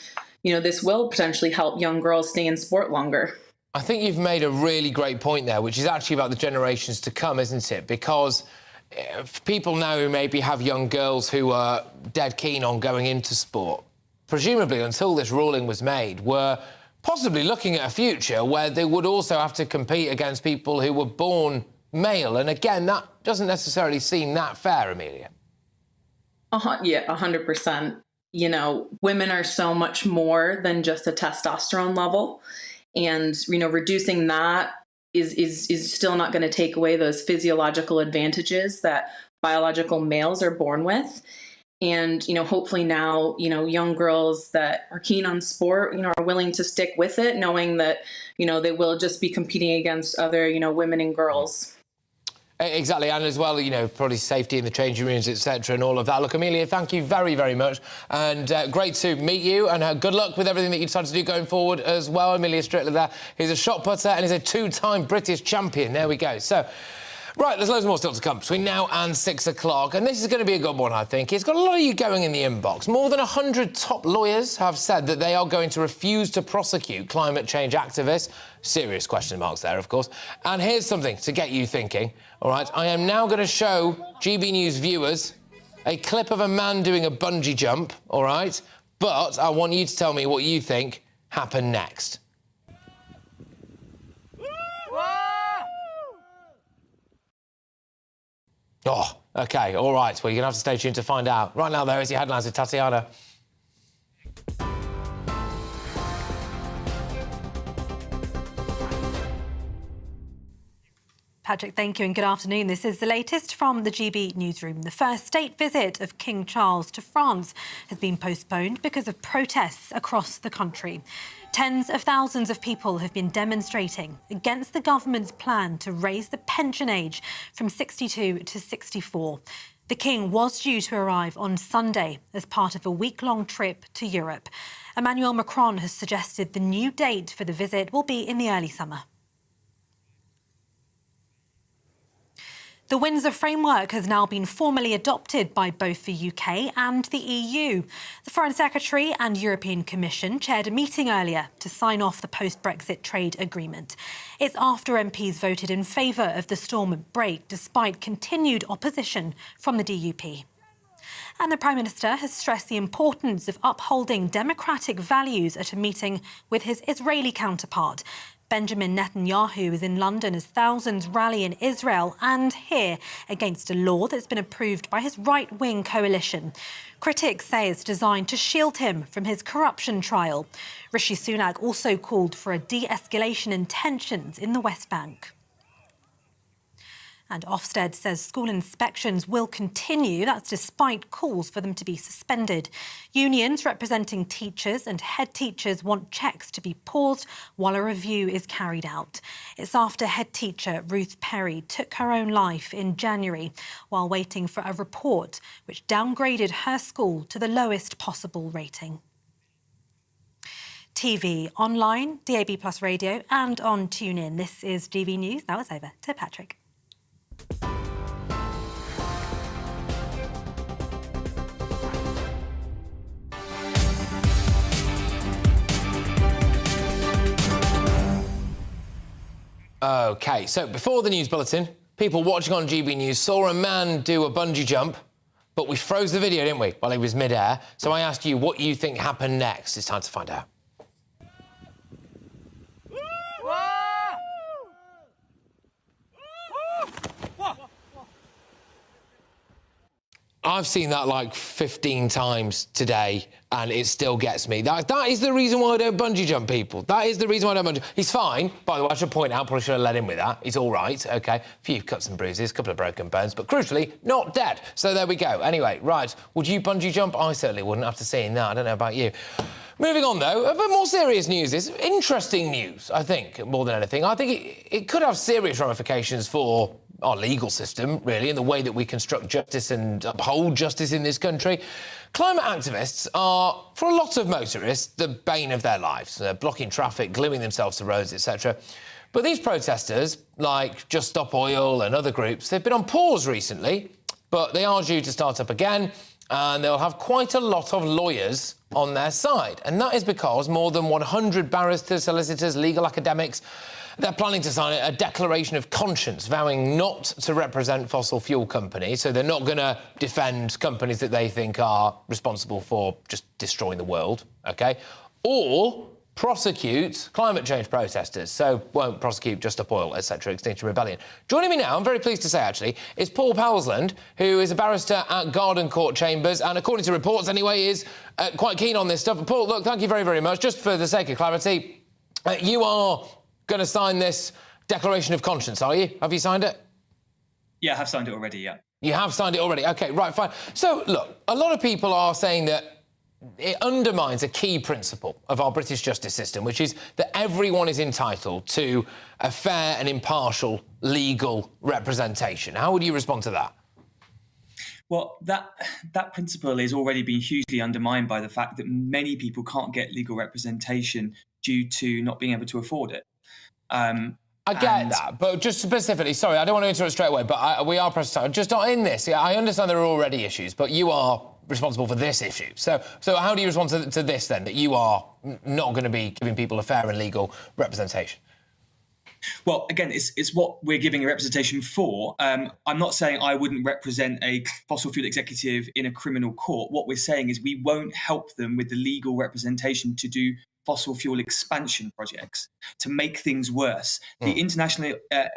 this will potentially help young girls stay in sport longer. I think you've made a really great point there, which is actually about the generations to come, isn't it? Because people now who maybe have young girls who are dead keen on going into sport, presumably until this ruling was made, were possibly looking at a future where they would also have to compete against people who were born male. And again, that doesn't necessarily seem that fair, Amelia. Yeah, 100%. Women are so much more than just a testosterone level. And, reducing that is still not going to take away those physiological advantages that biological males are born with. And, hopefully now, young girls that are keen on sport, are willing to stick with it, knowing that, they will just be competing against other, women and girls. Exactly, and as well, probably safety in the changing rooms, etc., and all of that. Look, Amelia, thank you very, very much, and great to meet you, and good luck with everything that you decide to do going forward as well. Amelia Strickler there, he's a shot putter and he's a two-time British champion. There we go. So, right, there's loads more still to come between now and 6 o'clock, and this is going to be a good one, I think. It's got a lot of you going in the inbox. More than 100 top lawyers have said that they are going to refuse to prosecute climate change activists. Serious question marks there, of course. And here's something to get you thinking. All right, I am now going to show GB News viewers a clip of a man doing a bungee jump, all right? But I want you to tell me what you think happened next. Oh, OK, all right. Well, you're going to have to stay tuned to find out. Right now, there is your headlines with Tatiana. Patrick, thank you and good afternoon. This is the latest from the GB newsroom. The first state visit of King Charles to France has been postponed because of protests across the country. Tens of thousands of people have been demonstrating against the government's plan to raise the pension age from 62 to 64. The King was due to arrive on Sunday as part of a week-long trip to Europe. Emmanuel Macron has suggested the new date for the visit will be in the early summer. The Windsor framework has now been formally adopted by both the UK and the EU. The Foreign Secretary and European Commission chaired a meeting earlier to sign off the post-Brexit trade agreement. It's after MPs voted in favour of the storm break, despite continued opposition from the DUP. And the Prime Minister has stressed the importance of upholding democratic values at a meeting with his Israeli counterpart. Benjamin Netanyahu is in London as thousands rally in Israel and here against a law that's been approved by his right-wing coalition. Critics say it's designed to shield him from his corruption trial. Rishi Sunak also called for a de-escalation in tensions in the West Bank. And Ofsted says school inspections will continue. That's despite calls for them to be suspended. Unions representing teachers and head teachers want checks to be paused while a review is carried out. It's after head teacher Ruth Perry took her own life in January while waiting for a report which downgraded her school to the lowest possible rating. TV, online, DAB+ radio and on TuneIn. This is GB News. Now it's over to Patrick. OK, so before the news bulletin, people watching on GB News saw a man do a bungee jump, but we froze the video, didn't we, while he was mid-air. So I asked you what you think happened next. It's time to find out. I've seen that like 15 times today, and it still gets me. That is the reason why I don't bungee jump, people. That is the reason why I don't bungee. He's fine, by the way, I should point out, probably should have let him with that. He's all right, OK. A few cuts and bruises, a couple of broken bones, but crucially, not dead. So there we go. Anyway, right, would you bungee jump? I certainly wouldn't, after seeing that. I don't know about you. Moving on, though, a bit more serious news. It's interesting news, I think, more than anything. I think it could have serious ramifications for our legal system, really, and the way that we construct justice and uphold justice in this country. Climate activists are, for a lot of motorists, the bane of their lives. They're blocking traffic, gluing themselves to roads, etc. But these protesters, like Just Stop Oil and other groups, they've been on pause recently, but they are due to start up again, and they'll have quite a lot of lawyers on their side. And that is because more than 100 barristers, solicitors, legal academics, they're planning to sign a declaration of conscience, vowing not to represent fossil fuel companies. So they're not going to defend companies that they think are responsible for just destroying the world, OK? Or prosecute climate change protesters, so won't prosecute Just Stop Oil, etc., Extinction Rebellion. Joining me now, I'm very pleased to say, actually, is Paul Powelsland, who is a barrister at Garden Court Chambers, and according to reports, anyway, is quite keen on this stuff. But Paul, look, thank you very, very much. Just for the sake of clarity, you are going to sign this declaration of conscience, are you? Have you signed it? Yeah, I have signed it already, yeah. You have signed it already? OK, right, fine. So, look, a lot of people are saying that it undermines a key principle of our British justice system, which is that everyone is entitled to a fair and impartial legal representation. How would you respond to that? Well, that principle is already being hugely undermined by the fact that many people can't get legal representation due to not being able to afford it. I get that, but just specifically, sorry, I don't want to interrupt straight away, but we are pressed time. Just not in this. Yeah, I understand there are already issues, but you are responsible for this issue. So how do you respond to this, then, that you are not going to be giving people a fair and legal representation? Well, again, it's what we're giving a representation for. I'm not saying I wouldn't represent a fossil fuel executive in a criminal court. What we're saying is we won't help them with the legal representation to do fossil fuel expansion projects to make things worse. The International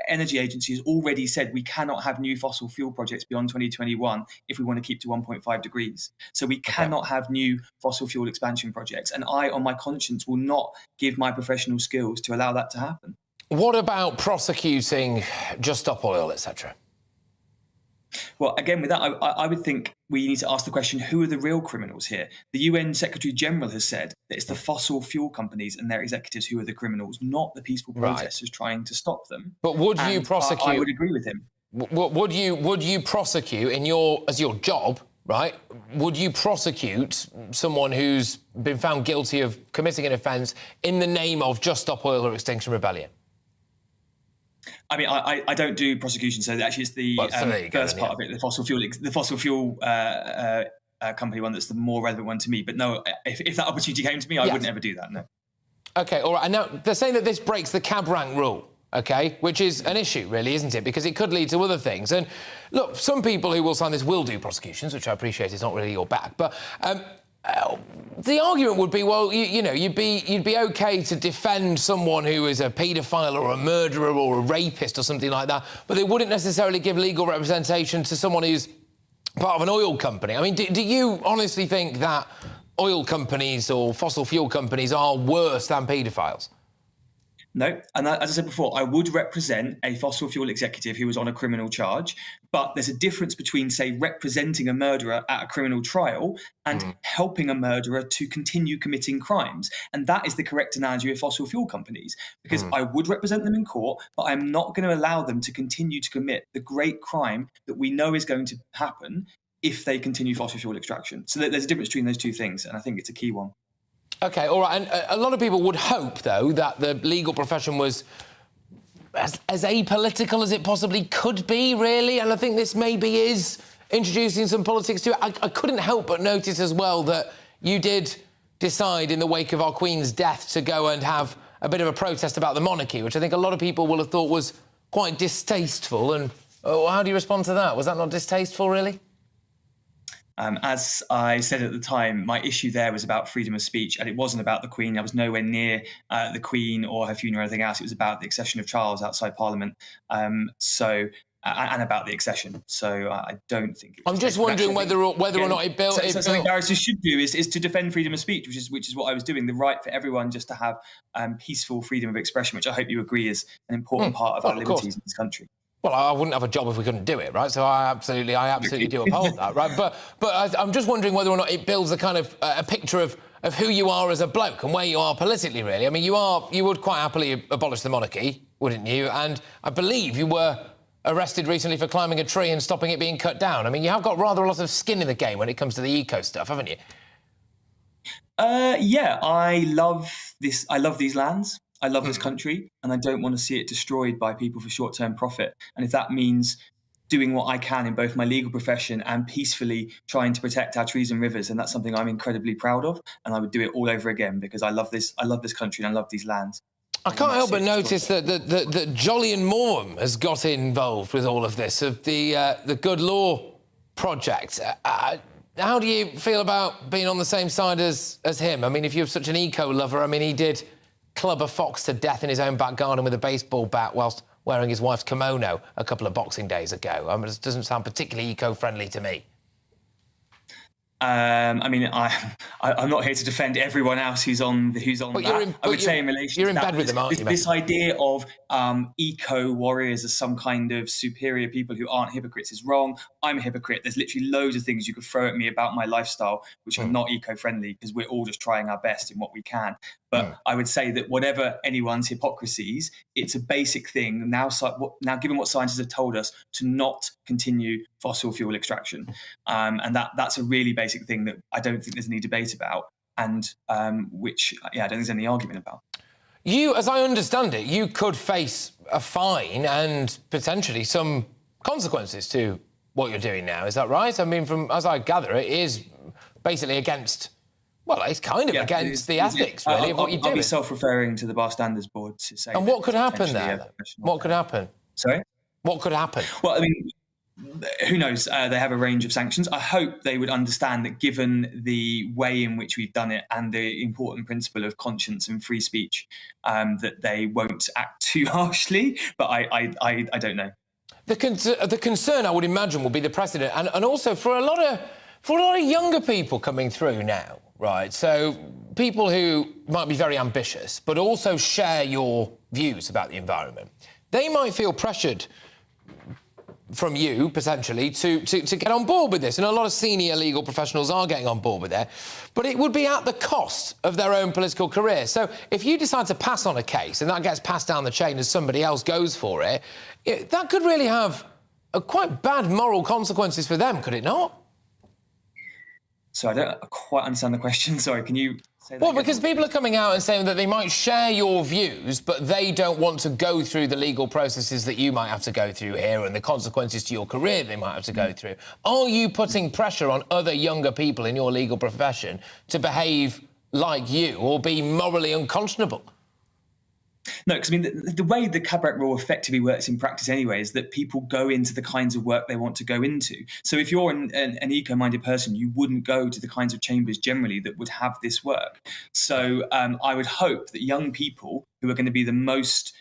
Energy Agency has already said we cannot have new fossil fuel projects beyond 2021 if we want to keep to 1.5 degrees. So we cannot have new fossil fuel expansion projects. And I, on my conscience, will not give my professional skills to allow that to happen. What about prosecuting Just Stop Oil, etc.? Well, again, with that, I would think we need to ask the question, who are the real criminals here? The UN Secretary-General has said that it's the fossil fuel companies and their executives who are the criminals, not the peaceful protesters trying to stop them. But would you prosecute... I would agree with him. Would you prosecute, as your job, right, would you prosecute someone who's been found guilty of committing an offence in the name of Just Stop Oil or Extinction Rebellion? I mean, I don't do prosecution, so actually it's the first part of it, the fossil fuel company one that's the more relevant one to me. But no, if that opportunity came to me, I wouldn't ever do that, no. OK, all right. And now, they're saying that this breaks the cab rank rule, OK, which is an issue, really, isn't it? Because it could lead to other things. And, look, some people who will sign this will do prosecutions, which I appreciate is not really your bag. But the argument would be, well, you know, you'd be OK to defend someone who is a paedophile or a murderer or a rapist or something like that, but they wouldn't necessarily give legal representation to someone who's part of an oil company. I mean, do you honestly think that oil companies or fossil fuel companies are worse than paedophiles? No, and as I said before, I would represent a fossil fuel executive who was on a criminal charge, but there's a difference between, say, representing a murderer at a criminal trial and helping a murderer to continue committing crimes. And that is the correct analogy of fossil fuel companies, because I would represent them in court, but I'm not going to allow them to continue to commit the great crime that we know is going to happen if they continue fossil fuel extraction. So there's a difference between those two things, and I think it's a key one. OK, all right. And a lot of people would hope, though, that the legal profession was as apolitical as it possibly could be, really. And I think this maybe is introducing some politics to it. I couldn't help but notice as well that you did decide in the wake of our Queen's death to go and have a bit of a protest about the monarchy, which I think a lot of people will have thought was quite distasteful. And how do you respond to that? Was that not distasteful, really? As I said at the time, my issue there was about freedom of speech, and it wasn't about the Queen. I was nowhere near the Queen or her funeral or anything else. It was about the accession of Charles outside Parliament. So and about the accession. So I don't think. I'm just wondering whether or not it built. Something barristers should do is to defend freedom of speech, which is what I was doing. The right for everyone just to have peaceful freedom of expression, which I hope you agree is an important part of our liberties in this country. Well, I wouldn't have a job if we couldn't do it, right? So I absolutely do uphold that, right? But I'm just wondering whether or not it builds a kind of a picture of who you are as a bloke and where you are politically, really. I mean, you would quite happily abolish the monarchy, wouldn't you? And I believe you were arrested recently for climbing a tree and stopping it being cut down. I mean, you have got rather a lot of skin in the game when it comes to the eco stuff, haven't you? Yeah, I love this. I love these lands. I love this country, and I don't want to see it destroyed by people for short-term profit. And if that means doing what I can in both my legal profession and peacefully trying to protect our trees and rivers, and that's something I'm incredibly proud of, and I would do it all over again because I love this country and I love these lands. I can't help but notice that Jolyon Morham has got involved with all of this, of the Good Law project. How do you feel about being on the same side as him? I mean, if you're such an eco-lover, I mean, he did club a fox to death in his own back garden with a baseball bat whilst wearing his wife's kimono a couple of Boxing Days ago. I mean, it doesn't sound particularly eco-friendly to me. I mean, I'm not here to defend everyone else who's on that. I would say in relation you're to in that, bed with them, aren't you, this idea of eco-warriors as some kind of superior people who aren't hypocrites is wrong. I'm a hypocrite. There's literally loads of things you could throw at me about my lifestyle which are not eco-friendly because we're all just trying our best in what we can. But I would say that whatever anyone's hypocrisies, it's a basic thing now given what scientists have told us, to not continue fossil fuel extraction. And that's a really basic thing that I don't think there's any debate about, and which I don't think there's any argument about. You, as I understand it, you could face a fine and potentially some consequences to what you're doing now. Is that right? I mean, from as I gather, it is basically against. Well, it's kind of against the ethics, really, of what you do. I'll be self-referring to the Bar Standards Board to say. And what could happen there? What could happen? Sorry? What could happen? Well, I mean, who knows? They have a range of sanctions. I hope they would understand that given the way in which we've done it and the important principle of conscience and free speech, that they won't act too harshly. But I don't know. The concern, I would imagine, will be the precedent, and also for a lot of younger people coming through now. Right, so people who might be very ambitious, but also share your views about the environment, they might feel pressured from you, potentially, to get on board with this. And a lot of senior legal professionals are getting on board with it. But it would be at the cost of their own political career. So if you decide to pass on a case and that gets passed down the chain as somebody else goes for it, that could really have quite bad moral consequences for them, could it not? So I don't quite understand the question. Sorry, can you say that? Well, again? because people are coming out and saying that they might share your views, but they don't want to go through the legal processes that you might have to go through here and the consequences to your career they might have to go through. Are you putting pressure on other younger people in your legal profession to behave like you or be morally unconscionable? No, because I mean, the way the Cab Act rule effectively works in practice anyway is that people go into the kinds of work they want to go into. So if you're an eco-minded person, you wouldn't go to the kinds of chambers generally that would have this work. So I would hope that young people who are going to be the most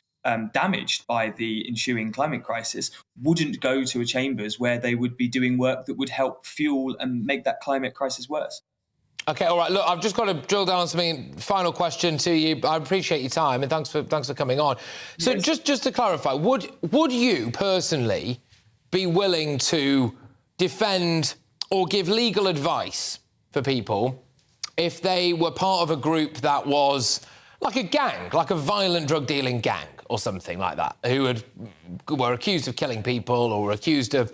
damaged by the ensuing climate crisis wouldn't go to chambers where they would be doing work that would help fuel and make that climate crisis worse. OK, all right, look, I've just got to drill down something. Final question to you. I appreciate your time and thanks for coming on. So yes. just to clarify, would you personally be willing to defend or give legal advice for people if they were part of a group that was like a gang, like a violent drug dealing gang or something like that, who were accused of killing people or were accused of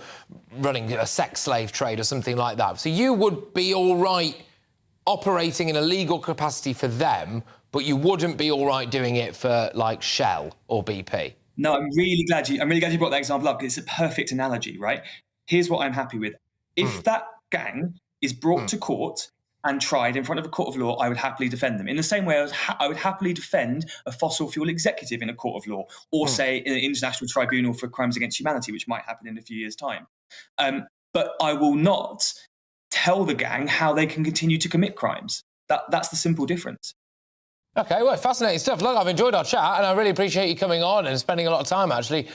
running a sex slave trade or something like that? So you would be all right operating in a legal capacity for them, but you wouldn't be all right doing it for, like, Shell or BP? No, I'm really glad you brought that example up, because it's a perfect analogy, right? Here's what I'm happy with. If that gang is brought to court and tried in front of a court of law, I would happily defend them. In the same way, I would happily defend a fossil fuel executive in a court of law, or say in an international tribunal for crimes against humanity, which might happen in a few years' time. But I will not tell the gang how they can continue to commit crimes. That's the simple difference. OK, well, fascinating stuff. Look, I've enjoyed our chat and I really appreciate you coming on and spending a lot of time, actually,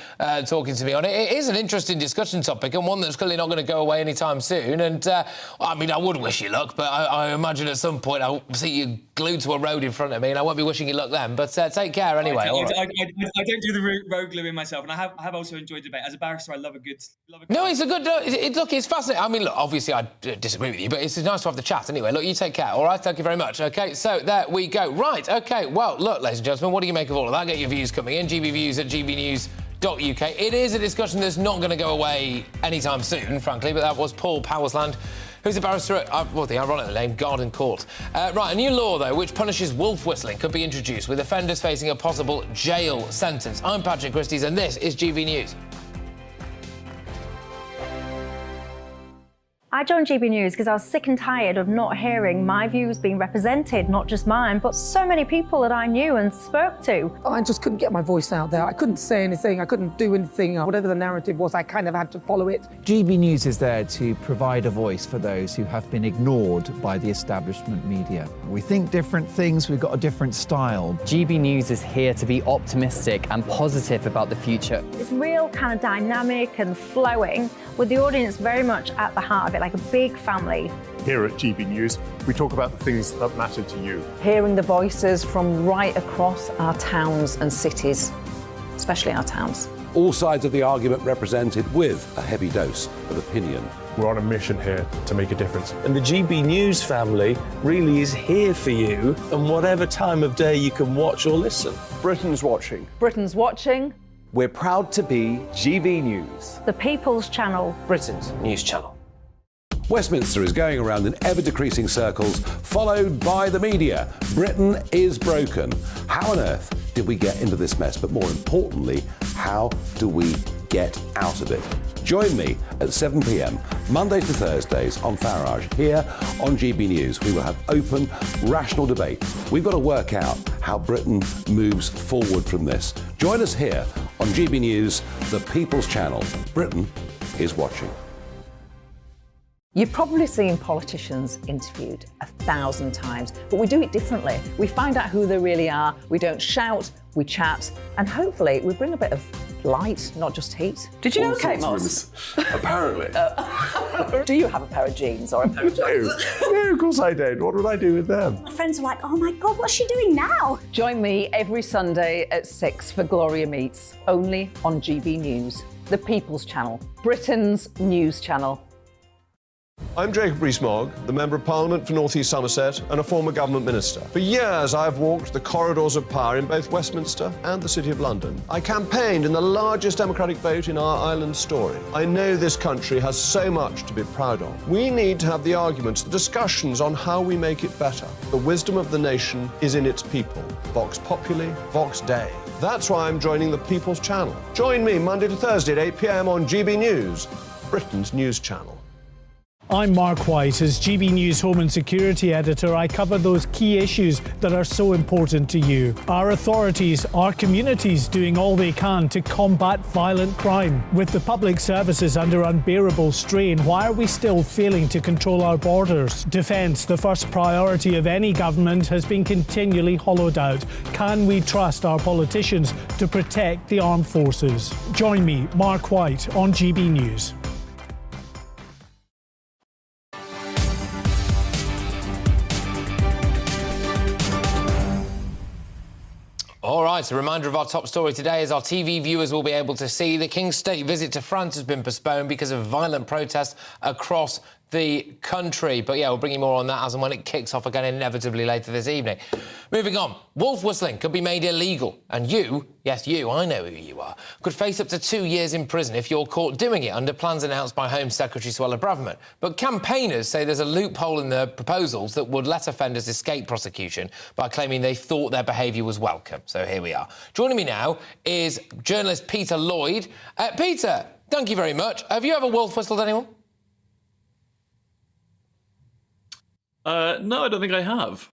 talking to me on it. It is an interesting discussion topic and one that's clearly not going to go away anytime soon. And, I mean, I would wish you luck, but I imagine at some point I'll see you glued to a road in front of me and I won't be wishing you luck then. But take care anyway. I don't do the road gluing myself, and I have also enjoyed debate. As a barrister, I love a good... No, it's a good... look, it's fascinating. I mean, look, obviously I disagree with you, but it's nice to have the chat anyway. Look, you take care, all right? Thank you very much. OK, so there we go. Right, OK, well, look, ladies and gentlemen, what do you make of all of that? Get your views coming in. GBviews at gbnews.uk. It is a discussion that's not going to go away anytime soon, frankly, but that was Paul Powersland, who's a barrister at, well, the ironic name, Garden Court. Right, a new law, though, which punishes wolf whistling could be introduced, with offenders facing a possible jail sentence. I'm Patrick Christys, and this is GB News. I joined GB News because I was sick and tired of not hearing my views being represented, not just mine, but so many people that I knew and spoke to. I just couldn't get my voice out there. I couldn't say anything. I couldn't do anything. Whatever the narrative was, I kind of had to follow it. GB News is there to provide a voice for those who have been ignored by the establishment media. We think different things, we've got a different style. GB News is here to be optimistic and positive about the future. It's real kind of dynamic and flowing, with the audience very much at the heart of it, like a big family. Here at GB News, we talk about the things that matter to you. Hearing the voices from right across our towns and cities, especially our towns. All sides of the argument represented with a heavy dose of opinion. We're on a mission here to make a difference. And the GB News family really is here for you, and whatever time of day you can watch or listen. Britain's watching. Britain's watching. We're proud to be GB News. The People's Channel. Britain's news channel. Westminster is going around in ever-decreasing circles, followed by the media. Britain is broken. How on earth did we get into this mess? But more importantly, how do we get out of it? Join me at 7 p.m, Mondays to Thursdays on Farage, here on GB News. We will have open, rational debate. We've got to work out how Britain moves forward from this. Join us here on GB News, the People's Channel. Britain is watching. You've probably seen politicians interviewed 1,000 times, but we do it differently. We find out who they really are, we don't shout, we chat, and hopefully we bring a bit of light, not just heat. Did you know Kate Moss? Apparently. Do you have a pair of jeans or a pair of jeans? No, of course I don't. What would I do with them? My friends are like, oh my God, what's she doing now? Join me every Sunday at 6 for Gloria Meets, only on GB News, the People's Channel, Britain's news channel. I'm Jacob Rees-Mogg, the Member of Parliament for North East Somerset and a former government minister. For years, I've walked the corridors of power in both Westminster and the City of London. I campaigned in the largest democratic vote in our island story. I know this country has so much to be proud of. We need to have the arguments, the discussions on how we make it better. The wisdom of the nation is in its people. Vox Populi, Vox Dei. That's why I'm joining the People's Channel. Join me Monday to Thursday at 8 p.m. on GB News, Britain's news channel. I'm Mark White. As GB News Home and Security Editor, I cover those key issues that are so important to you. Our authorities, our communities doing all they can to combat violent crime. With the public services under unbearable strain, why are we still failing to control our borders? Defence, the first priority of any government, has been continually hollowed out. Can we trust our politicians to protect the armed forces? Join me, Mark White, on GB News. All right, a reminder of our top story today is our TV viewers will be able to see the King's state visit to France has been postponed because of violent protests across the country. But yeah, we'll bring you more on that as and when it kicks off again, inevitably later this evening. Moving on, wolf whistling could be made illegal. And you, yes, you, I know who you are, could face up to 2 years in prison if you're caught doing it under plans announced by Home Secretary Suella Braverman. But campaigners say there's a loophole in the proposals that would let offenders escape prosecution by claiming they thought their behaviour was welcome. So here we are. Joining me now is journalist Peter Lloyd. Peter, thank you very much. Have you ever wolf whistled anyone? No, I don't think I have.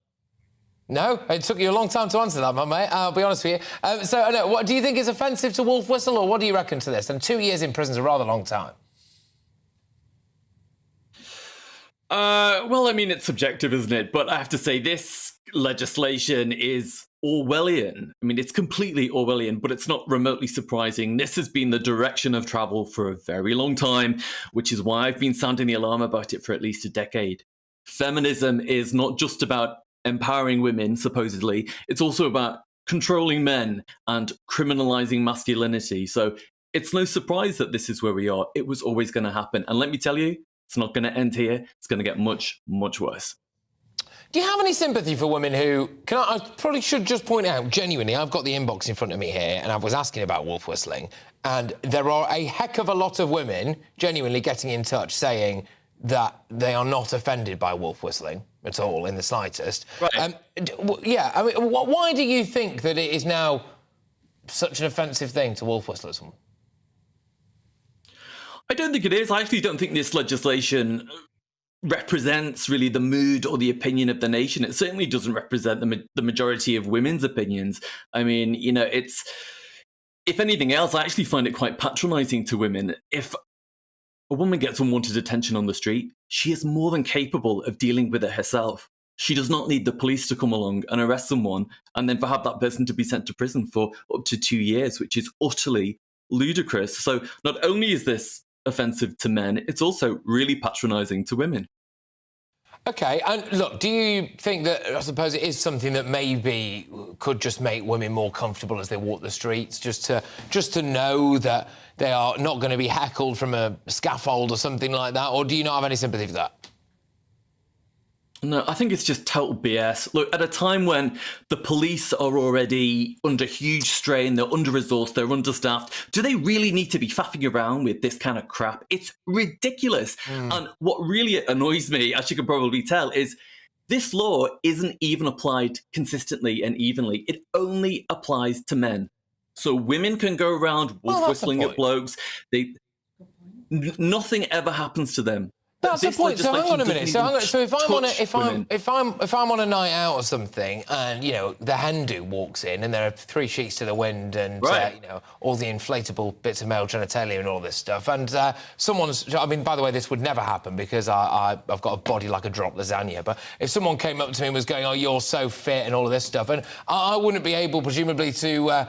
No? It took you a long time to answer that, my mate. I'll be honest with you. So, what do you think is offensive to wolf whistle, or what do you reckon to this? And 2 years in prison is a rather long time. Well, I mean, it's subjective, isn't it? But I have to say, this legislation is Orwellian. I mean, it's completely Orwellian, but it's not remotely surprising. This has been the direction of travel for a very long time, which is why I've been sounding the alarm about it for at least a decade. Feminism is not just about empowering women, supposedly. It's also about controlling men and criminalizing masculinity. So it's no surprise that this is where we are. It was always going to happen. And let me tell you, it's not going to end here. It's going to get much, much worse. Do you have any sympathy for women who... I probably should just point out, genuinely, I've got the inbox in front of me here, and I was asking about wolf whistling, and there are a heck of a lot of women genuinely getting in touch saying that they are not offended by wolf whistling at all, in the slightest. Right. Yeah, I mean, why do you think that it is now such an offensive thing to wolf whistle at someone? I don't think it is. I actually don't think this legislation represents really the mood or the opinion of the nation. It certainly doesn't represent the majority of women's opinions. I mean, you know, it's... If anything else, I actually find it quite patronizing to women. If a woman gets unwanted attention on the street, she is more than capable of dealing with it herself. She does not need the police to come along and arrest someone and then for have that person to be sent to prison for up to 2 years, which is utterly ludicrous. So not only is this offensive to men, it's also really patronizing to women. OK, and look, do you think that, I suppose it is something that maybe could just make women more comfortable as they walk the streets, just to know that they are not going to be heckled from a scaffold or something like that, or do you not have any sympathy for that? No, I think it's just total BS. Look, at a time when the police are already under huge strain, they're under-resourced, they're understaffed, do they really need to be faffing around with this kind of crap? It's ridiculous. And what really annoys me, as you can probably tell, is this law isn't even applied consistently and evenly. It only applies to men. So women can go around wolf whistling at blokes. Nothing ever happens to them. That's the point. So hang on a minute. So if I'm on a night out or something, and you know the hen do walks in, and there are 3 sheets to the wind, and you know all the inflatable bits of male genitalia and all this stuff, and someone's. I mean, by the way, this would never happen because I've got a body like a drop lasagna. But if someone came up to me and was going, "Oh, you're so fit," and all of this stuff, and I wouldn't be able, presumably, to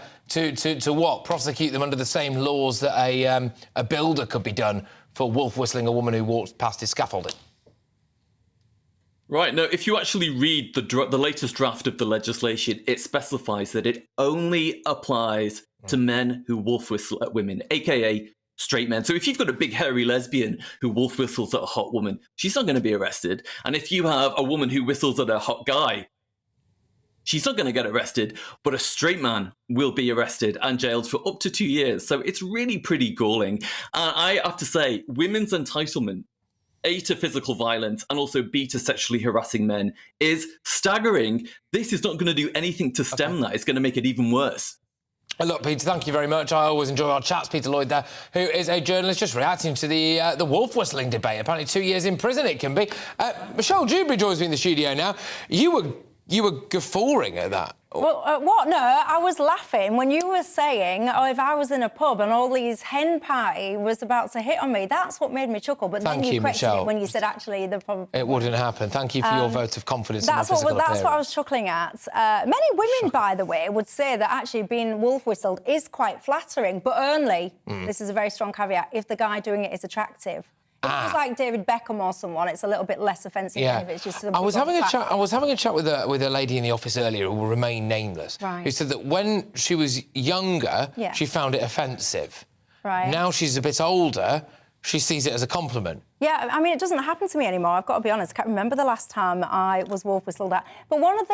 what? Prosecute them under the same laws that a builder could be done for wolf whistling a woman who walks past his scaffolding. Right. No, if you actually read the latest draft of the legislation, it specifies that it only applies to men who wolf whistle at women, aka straight men. So if you've got a big hairy lesbian who wolf whistles at a hot woman, she's not going to be arrested. And if you have a woman who whistles at a hot guy, she's not going to get arrested, but a straight man will be arrested and jailed for up to 2 years. So it's really pretty galling. I have to say, women's entitlement, A, to physical violence, and also B, to sexually harassing men, is staggering. This is not going to do anything to stem that. It's going to make it even worse. Look, Peter, thank you very much. I always enjoy our chats. Peter Lloyd there, who is a journalist just reacting to the wolf whistling debate. Apparently 2 years in prison it can be. Michelle Dewberry joins me in the studio now. You were guffawing at that. Well, what? No, I was laughing when you were saying, oh, if I was in a pub and all these hen party was about to hit on me, that's what made me chuckle. But then you corrected it when you said, actually, the problem... It wouldn't happen. Thank you for your vote of confidence in my physical appearance. That's what I was chuckling at. Many women, by the way, would say that actually being wolf whistled is quite flattering, but only, this is a very strong caveat, if the guy doing it is attractive. If it was like David Beckham or someone, it's a little bit less offensive than if it's just... I was having a chat with a lady in the office earlier who will remain nameless, who said that when she was younger, she found it offensive. Right. Now she's a bit older, she sees it as a compliment. Yeah, I mean, it doesn't happen to me anymore. I've got to be honest. I can't remember the last time I was wolf whistled at. But one of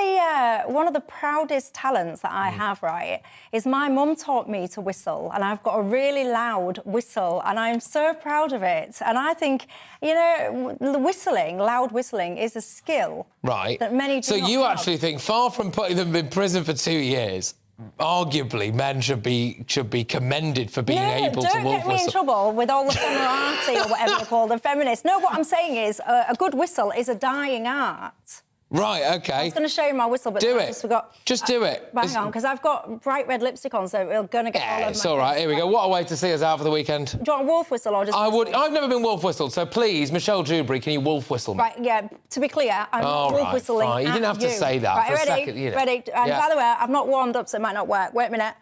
the proudest talents that I have, right, is my mum taught me to whistle, and I've got a really loud whistle, and I'm so proud of it. And I think, you know, loud whistling is a skill that many do not have. Actually think, far from putting them in prison for 2 years, arguably, men should be commended for being able to wolf whistle. Don't get me in trouble with all the femininity or whatever they're called, the feminists. No, what I'm saying is a good whistle is a dying art. Right, OK. I was going to show you my whistle, but do I it. just forgot. Just do it. Hang on, because I've got bright red lipstick on, so it's going to get all over It's my all right. face. Here we go. What a way to see us out for the weekend. Do you want a wolf whistle or just... I've never been wolf whistled, so please, Michelle Dewberry, can you wolf whistle me? Right, yeah, to be clear, I'm not wolf whistling fine. You didn't have to say that right, for ready? a second. You know. Ready? And Yeah. by the way, I've not warmed up, so it might not work. Wait a minute.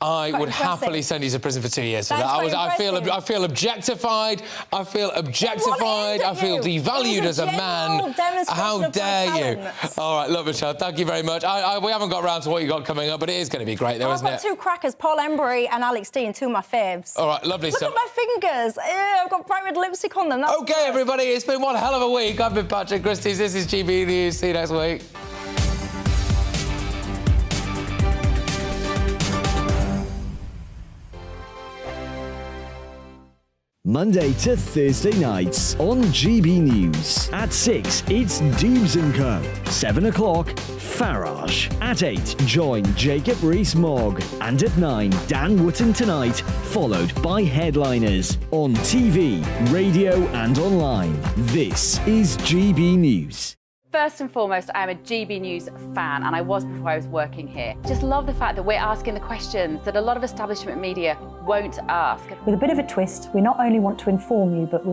I Quite would impressive. happily send you to prison for 2 years for That's that. quite I feel objectified. I feel objectified. I feel devalued as a man. How dare you? All right, look, Michelle, thank you very much. We haven't got round to what you got coming up, but it is going to be great, though, isn't I've got it? two crackers, Paul Embry and Alex Dean, two of my faves. All right, lovely Look stuff. at my fingers. Ew, I've got bright red lipstick on them. OK, everybody, it's been one hell of a week. I've been Patrick Christys. This is GB News. See you next week. Monday to Thursday nights on GB News. At 6, it's Dubes & Co. 7 o'clock, Farage. At 8, join Jacob Rees-Mogg. And at 9, Dan Wootton Tonight, followed by Headliners. On TV, radio and online. This is GB News. First and foremost, I am a GB News fan, and I was before I was working here. Just love the fact that we're asking the questions that a lot of establishment media won't ask. With a bit of a twist, we not only want to inform you, but we